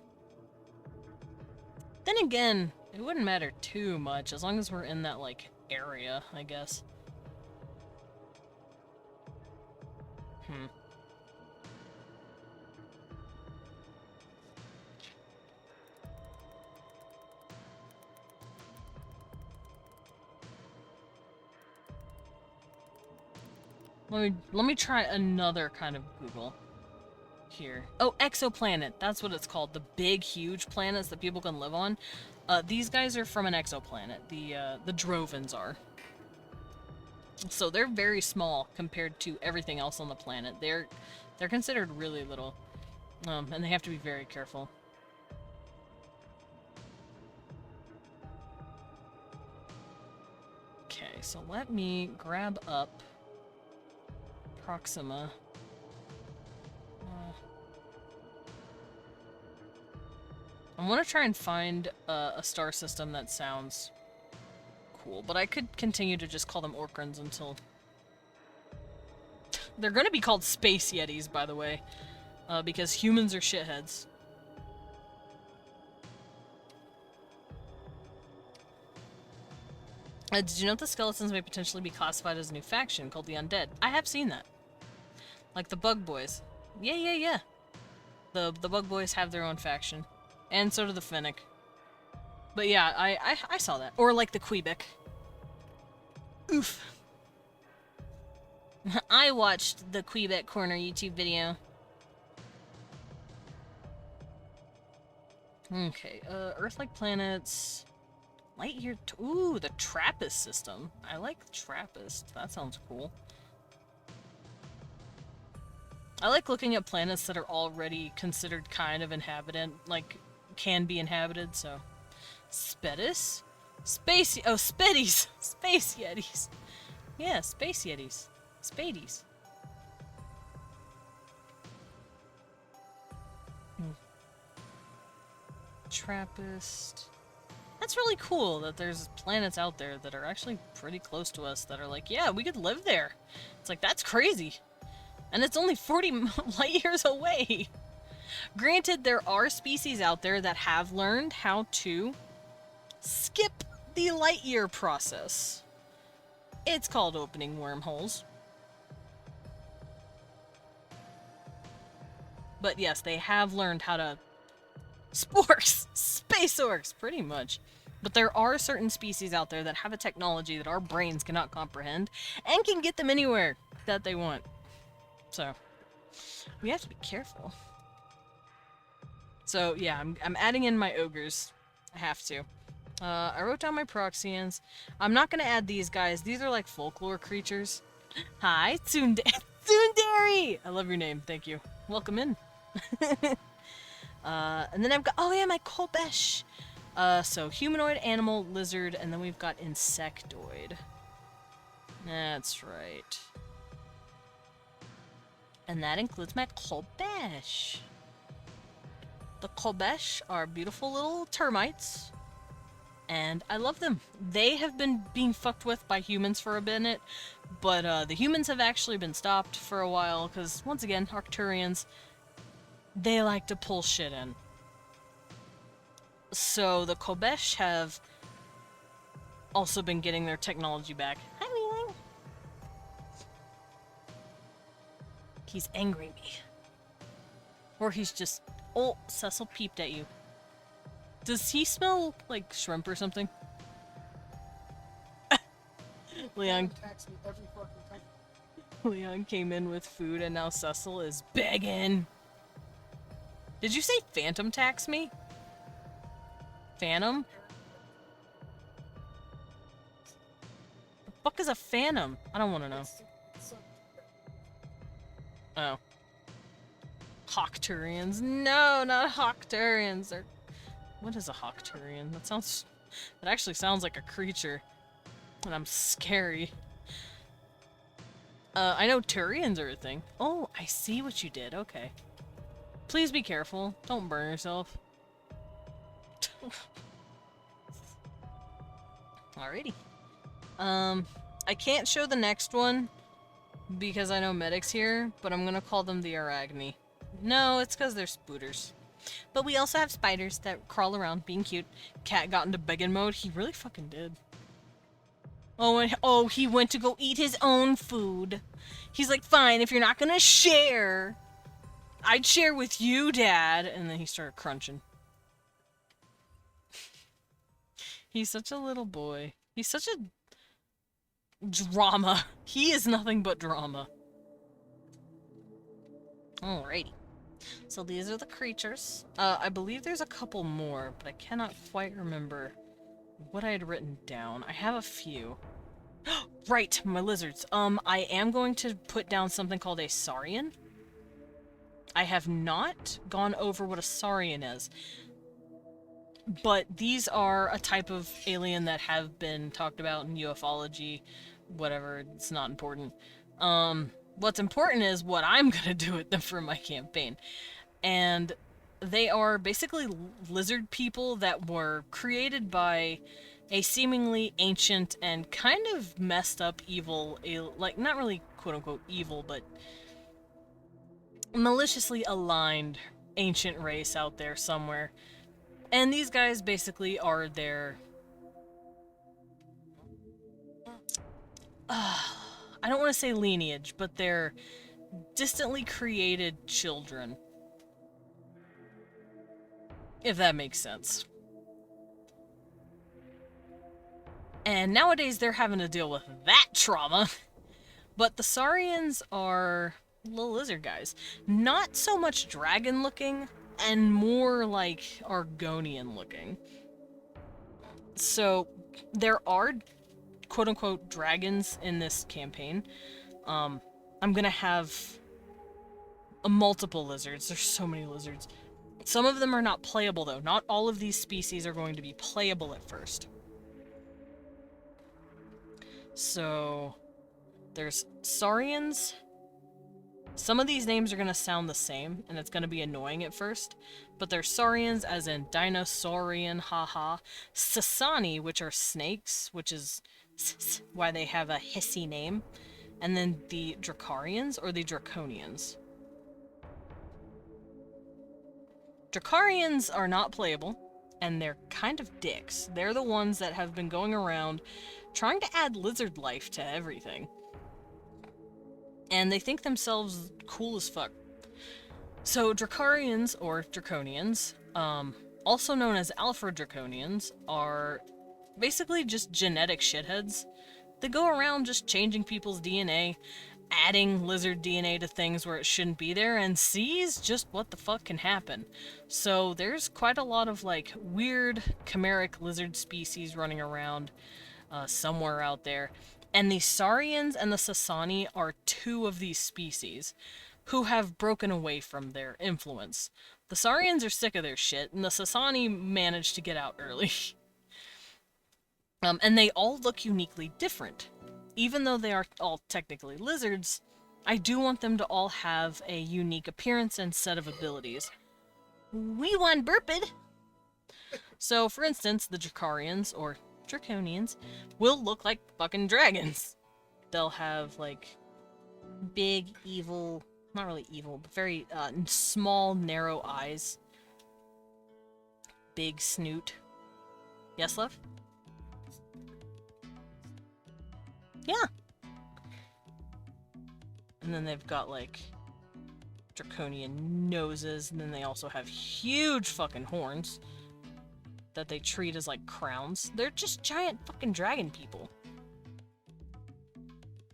Then again, it wouldn't matter too much as long as we're in that, like, area, I guess. Let me try another kind of Google here. Oh, exoplanet. That's what it's called. The big, huge planets that people can live on. These guys are from an exoplanet. The Drovens are. So they're very small compared to everything else on the planet. They're considered really little. And they have to be very careful. Okay, so let me grab up Proxima. I want to try and find a star system that sounds cool, but I could continue to just call them Orkrans until... They're gonna be called Space Yetis, by the way, because humans are shitheads. Did you know the skeletons may potentially be classified as a new faction called the Undead? I have seen that. Like the Bug Boys. Yeah. The Bug Boys have their own faction. And so do the Finnick. But yeah, I saw that. Or like the Quebec. Oof. I watched the Quebec Corner YouTube video. Okay, Earth-like planets... Light year... Ooh, the TRAPPIST system. I like TRAPPIST. That sounds cool. I like looking at planets that are already considered kind of inhabitant, like, can be inhabited, so... Spedis? Space... Oh, Spedies! Space Yetis! Yeah, Space Yetis. Spadies. TRAPPIST... That's really cool that there's planets out there that are actually pretty close to us that are like, yeah, we could live there. It's like, that's crazy. And it's only 40 light years away. Granted, there are species out there that have learned how to skip the light year process. It's called opening wormholes. But yes, they have learned how to... Sporks! Space orcs, pretty much. But there are certain species out there that have a technology that our brains cannot comprehend and can get them anywhere that they want. So, we have to be careful. So, yeah, I'm adding in my ogres. I have to. I wrote down my Proxians. I'm not going to add these guys. These are like folklore creatures. Hi, Tsundere! I love your name. Thank you. Welcome in. And then I've got, oh yeah, my Kolbesh. So humanoid, animal, lizard, and then we've got insectoid. That's right. And that includes my Kolbesh. The Kolbesh are beautiful little termites, and I love them. They have been being fucked with by humans for a minute, but the humans have actually been stopped for a while, because, once again, Arcturians, they like to pull shit in. So the Kolbesh have also been getting their technology back. Hi, Leland. He's angry me. Or he's just... Oh, Cecil peeped at you. Does he smell like shrimp or something? Leon... Tax me every fucking time. Leon came in with food and now Cecil is begging. Did you say phantom tax me? Phantom? The fuck is a phantom? I don't want to know. Oh. Hawkturians. No, not Hawkturians. They're... What is a Hawkturian? That sounds That actually sounds like a creature. And I'm scary. I know Turians are a thing. Oh, I see what you did. Okay. Please be careful. Don't burn yourself. Alrighty. I can't show the next one because I know Medic's here, but I'm gonna call them the Arachne. No, it's because they're spooters. But we also have spiders that crawl around being cute. Cat got into begging mode. He really fucking did. Oh, and he went to go eat his own food. He's like, fine, if you're not gonna share, I'd share with you, Dad. And then he started crunching. He's such a little boy. He's such a drama. He is nothing but drama. Alrighty. So these are the creatures. I believe there's a couple more, but I cannot quite remember what I had written down. I have a few. Right, my lizards. I am going to put down something called a saurian. I have not gone over what a saurian is. But these are a type of alien that have been talked about in ufology. Whatever, it's not important. What's important is what I'm gonna do with them for my campaign. And they are basically lizard people that were created by a seemingly ancient and kind of messed up evil, like, not really quote-unquote evil, but maliciously aligned ancient race out there somewhere. And these guys basically are their... I don't want to say lineage, but they're distantly created children. If that makes sense. And nowadays they're having to deal with that trauma. But the saurians are little lizard guys. Not so much dragon looking, and more like Argonian looking. So there are quote-unquote dragons in this campaign. I'm gonna have multiple lizards. There's so many lizards. Some of them are not playable though. Not all of these species are going to be playable at first. So there's saurians. Some of these names are going to sound the same, and it's going to be annoying at first. But they're saurians, as in dinosaurian, haha. Sasani, which are snakes, which is why they have a hissy name. And then the Dracarians, or the Draconians. Dracarians are not playable, and they're kind of dicks. They're the ones that have been going around trying to add lizard life to everything. And they think themselves cool as fuck. So Dracarians, or Draconians, also known as Alpha Draconians, are basically just genetic shitheads. They go around just changing people's DNA, adding lizard DNA to things where it shouldn't be there, and sees just what the fuck can happen. So there's quite a lot of, like, weird chimeric lizard species running around somewhere out there. And the Saurians and the Sasani are two of these species who have broken away from their influence. The Saurians are sick of their shit, and the Sasani managed to get out early. And they all look uniquely different. Even though they are all technically lizards, I do want them to all have a unique appearance and set of abilities. We want burped. So, for instance, the Dracarians, or Draconians, will look like fucking dragons. They'll have, like, big, evil, not really evil, but very small, narrow eyes. Big snoot. Yes, love? Yeah. And then they've got, like, draconian noses, and then they also have huge fucking horns that they treat as, like, crowns. They're just giant fucking dragon people.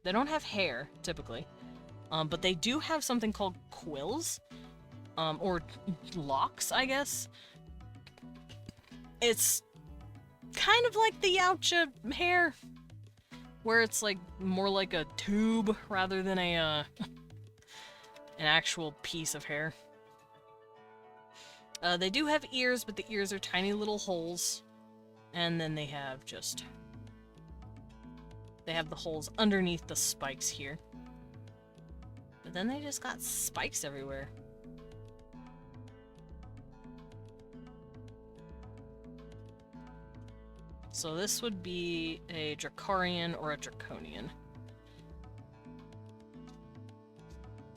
They don't have hair, typically. But they do have something called quills. Or locks, I guess. It's kind of like the Yautja hair, where it's, like, more like a tube rather than a, an actual piece of hair. They do have ears, but the ears are tiny little holes. And then they have just... They have the holes underneath the spikes here. But then they just got spikes everywhere. So this would be a Dracarian or a Draconian.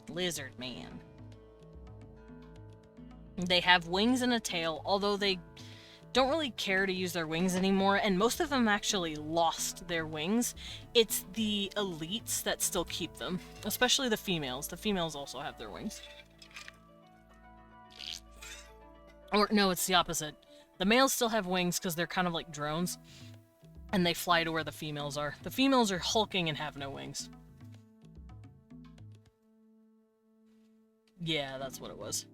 Lizard man. They have wings and a tail, although they don't really care to use their wings anymore, and most of them actually lost their wings. It's the elites that still keep them, especially the females. The females also have their wings. Or, no, it's the opposite. The males still have wings because they're kind of like drones, and they fly to where the females are. The females are hulking and have no wings. Yeah, that's what it was.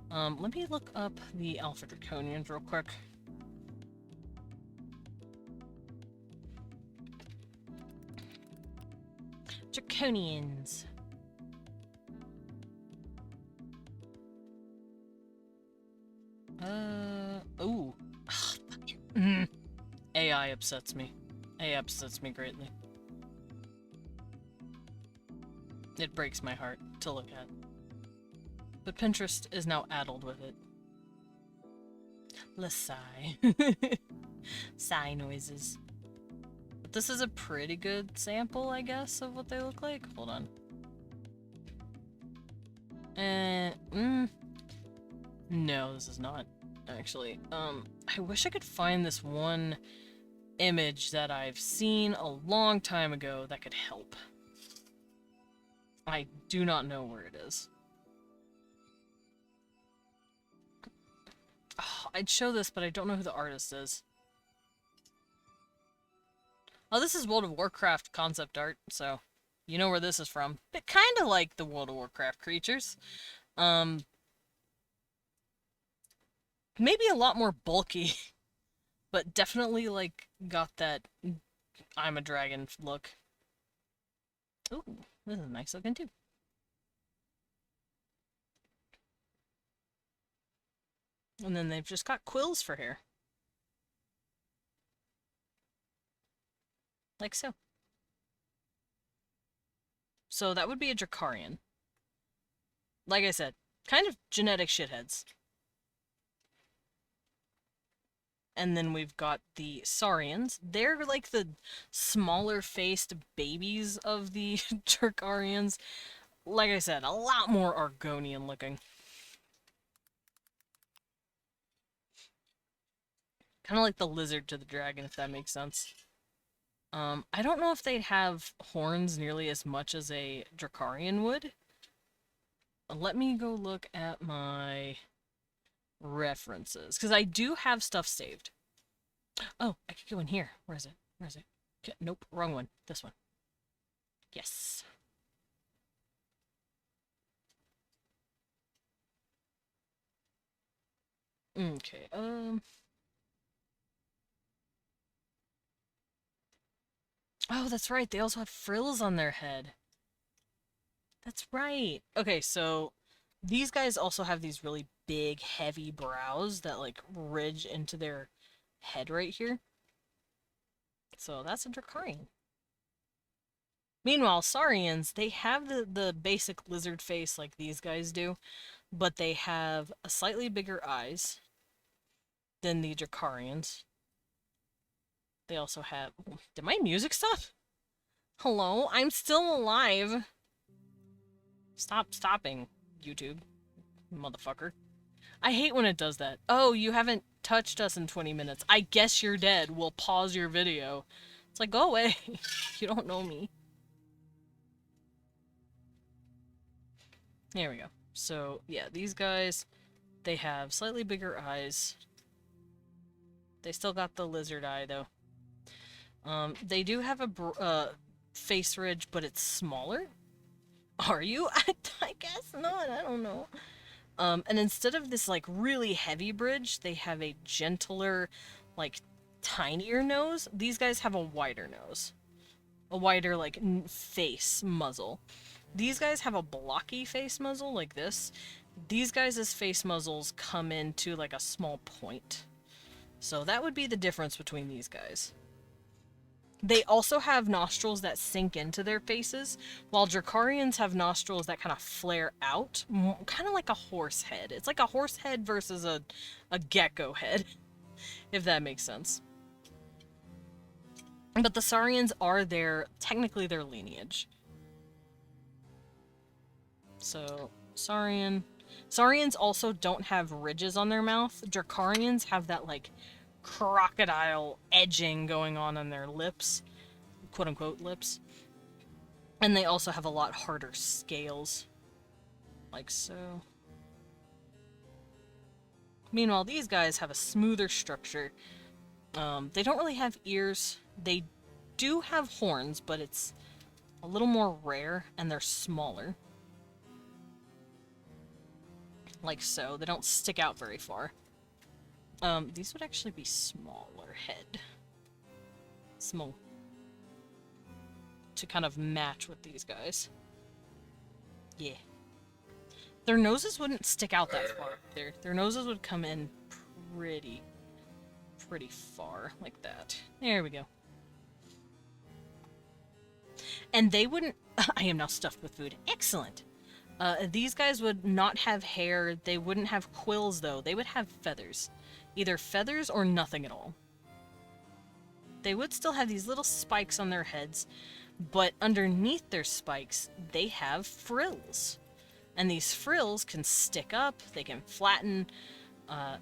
Let me look up the Alpha Draconians real quick. Draconians. Ooh. AI upsets me. AI upsets me greatly. It breaks my heart to look at. But Pinterest is now addled with it. Let's sigh. Sigh noises. But this is a pretty good sample, I guess, of what they look like. Hold on. No, this is not, actually. I wish I could find this one image that I've seen a long time ago that could help. I do not know where it is. Oh, I'd show this, but I don't know who the artist is. Oh, this is World of Warcraft concept art, so you know where this is from. But kind of like the World of Warcraft creatures. Maybe a lot more bulky, but definitely, like, got that I'm a dragon look. Ooh, this is nice looking too. And then they've just got quills for hair. Like so. So that would be a Dracarian. Like I said, kind of genetic shitheads. And then we've got the Saurians. They're like the smaller-faced babies of the Dracarians. Like I said, a lot more Argonian looking. Kind of like the lizard to the dragon, if that makes sense. I don't know if they'd have horns nearly as much as a Dracarian would. Let me go look at my references, because I do have stuff saved. Oh, I could go in here. Where is it? Where is it? Okay, nope, wrong one. This one. Yes. Okay, oh, that's right, they also have frills on their head. That's right. Okay, so these guys also have these really big, heavy brows that, like, ridge into their head right here. So that's a Dracarian. Meanwhile, Saurians, they have the basic lizard face like these guys do, but they have a slightly bigger eyes than the Dracarians. They also have... Did my music stop? Hello? I'm still alive. Stop stopping, YouTube. Motherfucker. I hate when it does that. Oh, you haven't touched us in 20 minutes. I guess you're dead. We'll pause your video. It's like, go away. You don't know me. There we go. So, yeah, these guys, they have slightly bigger eyes. They still got the lizard eye, though. They do have a face ridge, but it's smaller. Are you? I guess not. I don't know. And instead of this, like, really heavy bridge, they have a gentler, like, tinier nose. These guys have a wider nose. A wider, like, face muzzle. These guys have a blocky face muzzle, like this. These guys' face muzzles come into, like, a small point. So that would be the difference between these guys. They also have nostrils that sink into their faces, while Drakarians have nostrils that kind of flare out, kind of like a horse head. It's like a horse head versus a gecko head, if that makes sense. But the Saurians are technically their lineage. So, Saurians also don't have ridges on their mouth. Drakarians have that, like, crocodile edging going on their lips. Quote-unquote lips. And they also have a lot harder scales. Like so. Meanwhile, these guys have a smoother structure. They don't really have ears. They do have horns, but it's a little more rare, and they're smaller. Like so. They don't stick out very far. These would actually be smaller head. Small. To kind of match with these guys. Yeah. Their noses wouldn't stick out that far. Their noses would come in pretty far, like that. There we go. And they wouldn't... I am now stuffed with food. Excellent! These guys would not have hair. They wouldn't have quills, though. They would have feathers. Either feathers or nothing at all. They would still have these little spikes on their heads, but underneath their spikes, they have frills. And these frills can stick up, they can flatten,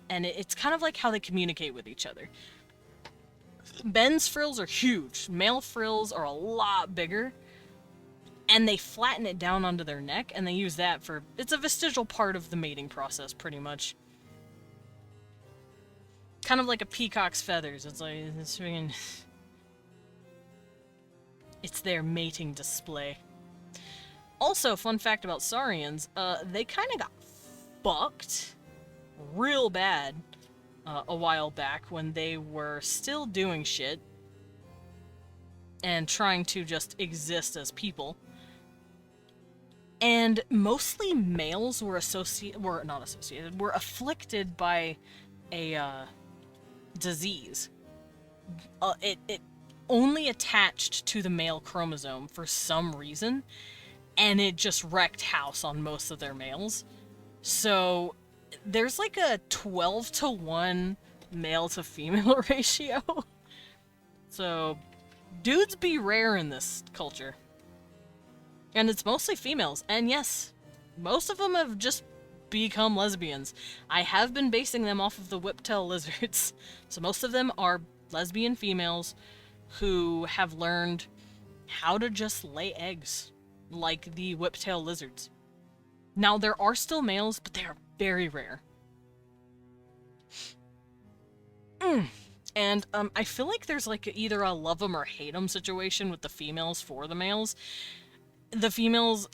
and it's kind of like how they communicate with each other. Men's frills are huge. Male frills are a lot bigger. And they flatten it down onto their neck, and they use that for... It's a vestigial part of the mating process, pretty much. Kind of like a peacock's feathers. It's like... It's their mating display. Also, fun fact about Saurians, they kind of got fucked real bad a while back when they were still doing shit and trying to just exist as people. And mostly males were afflicted by a disease. It only attached to the male chromosome for some reason, and it just wrecked house on most of their males. So there's like a 12-to-1 male to female ratio. So dudes be rare in this culture. And it's mostly females. And yes, most of them have just become lesbians. I have been basing them off of the whiptail lizards. So most of them are lesbian females who have learned how to just lay eggs like the whiptail lizards. Now, there are still males, but they are very rare. And I feel like there's like either a love 'em or hate 'em situation with the females for the males. A female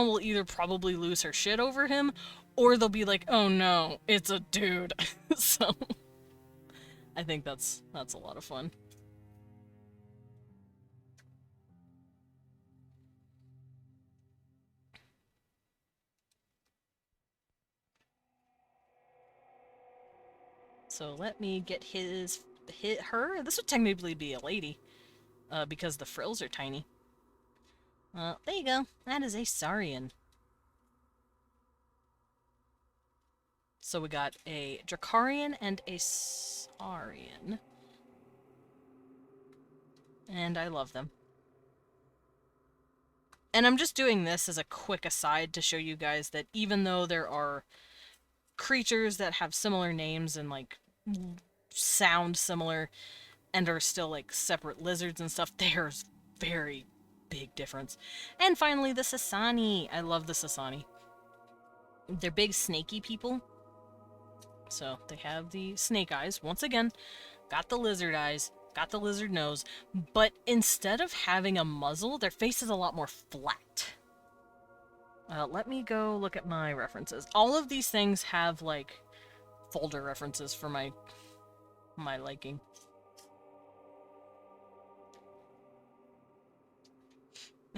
will either probably lose her shit over him, or they'll be like, oh no, it's a dude. So, I think that's a lot of fun. So let me get her. This would technically be a lady, because the frills are tiny. There you go. That is a Saurian. So we got a Drakarian and a Saurian. And I love them. And I'm just doing this as a quick aside to show you guys that even though there are creatures that have similar names and like sound similar and are still like separate lizards and stuff, there's very big difference. And finally, the Sasani. I love the Sasani. They're big snaky people. So they have the snake eyes. Once again, got the lizard eyes, got the lizard nose, but instead of having a muzzle, their face is a lot more flat. Let me go look at my references. All of these things have like folder references for my liking.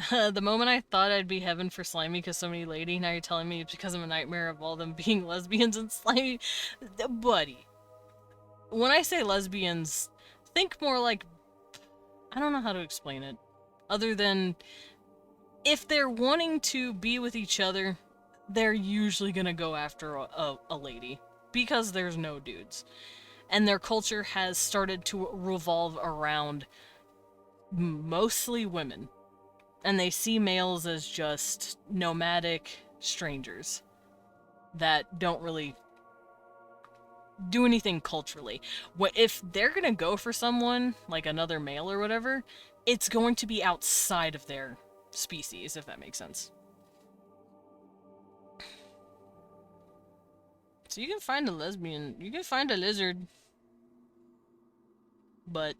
The moment I thought I'd be heaven for Slimy because so many lady, now you're telling me it's because I'm a nightmare of all them being lesbians and slimy. Buddy. when I say lesbians, think more like, I don't know how to explain it. Other than, if they're wanting to be with each other, they're usually gonna go after a lady. Because there's no dudes. And their culture has started to revolve around mostly women. And they see males as just nomadic strangers that don't really do anything culturally. If they're gonna go for someone, like another male or whatever, it's going to be outside of their species, if that makes sense. So you can find a lesbian, you can find a lizard, but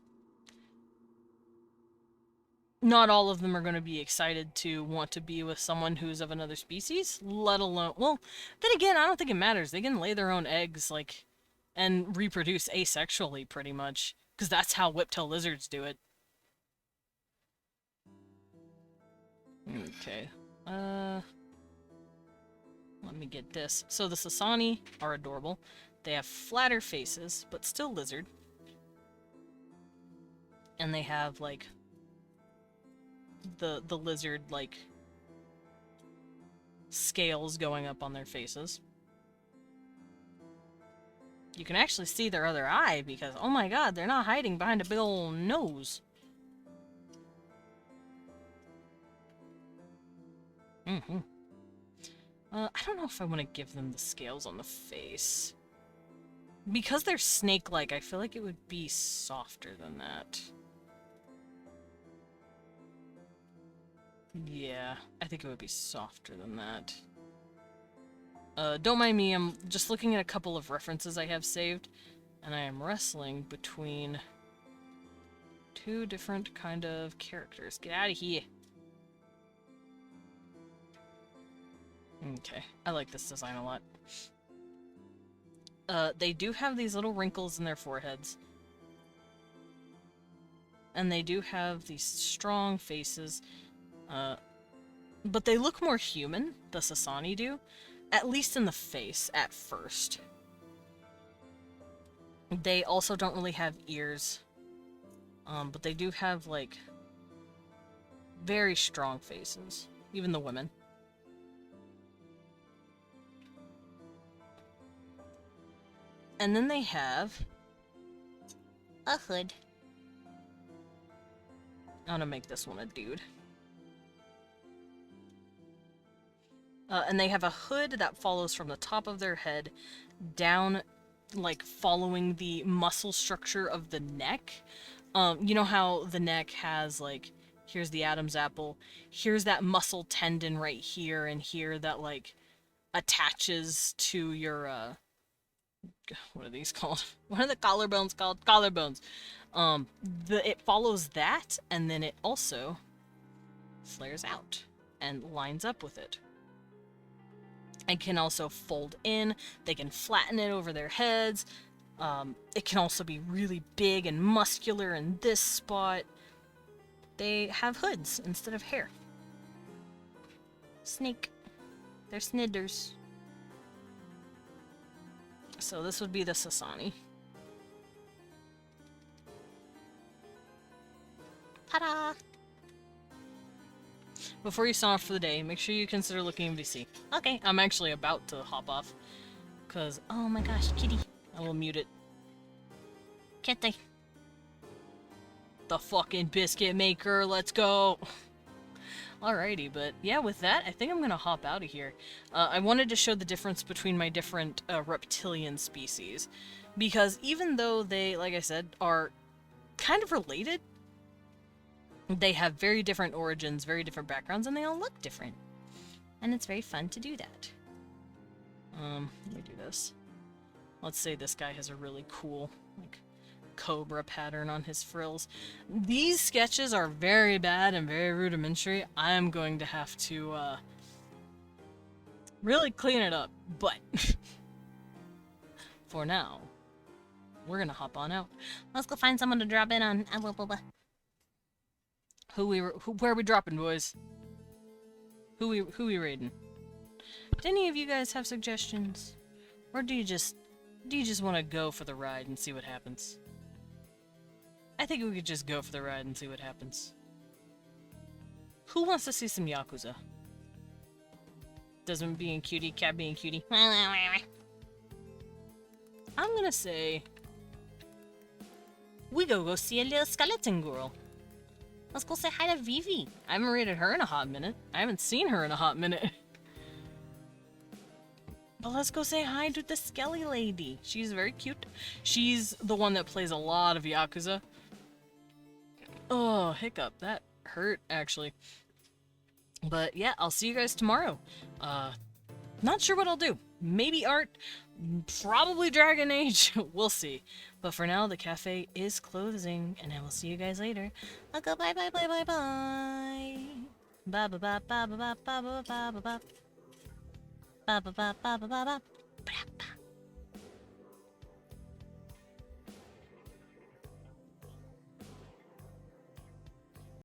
not all of them are going to be excited to want to be with someone who's of another species, let alone, well, then again, I don't think it matters. They can lay their own eggs, like, and reproduce asexually, pretty much, because that's how whiptail lizards do it. Okay, let me get this. So the Sasani are adorable. They have flatter faces, but still lizard. And they have, like, the lizard, like, scales going up on their faces. You can actually see their other eye because, oh my god, they're not hiding behind a big old nose. I don't know if I want to give them the scales on the face. Because they're snake-like, I feel like it would be softer than that. Yeah, I think it would be softer than that. Don't mind me, I'm just looking at a couple of references I have saved, and I am wrestling between two different kind of characters. Get out of here! Okay, I like this design a lot. They do have these little wrinkles in their foreheads. And they do have these strong faces. But they look more human, the Sasani do. At least in the face, at first. They also don't really have ears. But they do have, like, very strong faces. Even the women. And then they have a hood. I'm gonna make this one a dude. And they have a hood that follows from the top of their head down, like, following the muscle structure of the neck. You know how the neck has, like, here's the Adam's apple, here's that muscle tendon right here and here that, like, attaches to your, what are these called? What are the collarbones called? Collarbones. It follows that, and then it also flares out and lines up with it. It can also fold in. They can flatten it over their heads. It can also be really big and muscular in this spot. They have hoods instead of hair. Snake. They're snidders. So this would be the Sasani. Ta-da! Before you sign off for the day, make sure you consider looking in VC. Okay. I'm actually about to hop off. Because Oh my gosh, kitty. I will mute it. Kitty. The fucking biscuit maker, let's go! Alrighty, but yeah, with that, I think I'm gonna hop out of here. I wanted to show the difference between my different reptilian species. Because even though they, like I said, are kind of related, they have very different origins, very different backgrounds, and they all look different. And it's very fun to do that. Let me do this. Let's say this guy has a really cool, like, cobra pattern on his frills. These sketches are very bad and very rudimentary. I am going to have to, really clean it up, but for now, we're gonna hop on out. Let's go find someone to drop in on. Where are we dropping, boys? Who we raiding? Do any of you guys have suggestions? Or do you just Do you just want to go for the ride and see what happens? I think we could just go for the ride and see what happens. Who wants to see some Yakuza? Desmond being cutie, Cat being cutie. I'm gonna say... we go see a little skeleton girl. Let's go say hi to Vivi. I haven't rated her in a hot minute. I haven't seen her in a hot minute. But let's go say hi to the Skelly lady. She's very cute. She's the one that plays a lot of Yakuza. Oh, hiccup. That hurt, actually. But yeah, I'll see you guys tomorrow. Not sure what I'll do. Maybe art, probably Dragon Age. We'll see. But for now, the cafe is closing, and I will see you guys later. I'll go bye bye bye bye bye. Ba ba ba ba ba ba ba ba ba ba ba ba ba ba ba ba ba.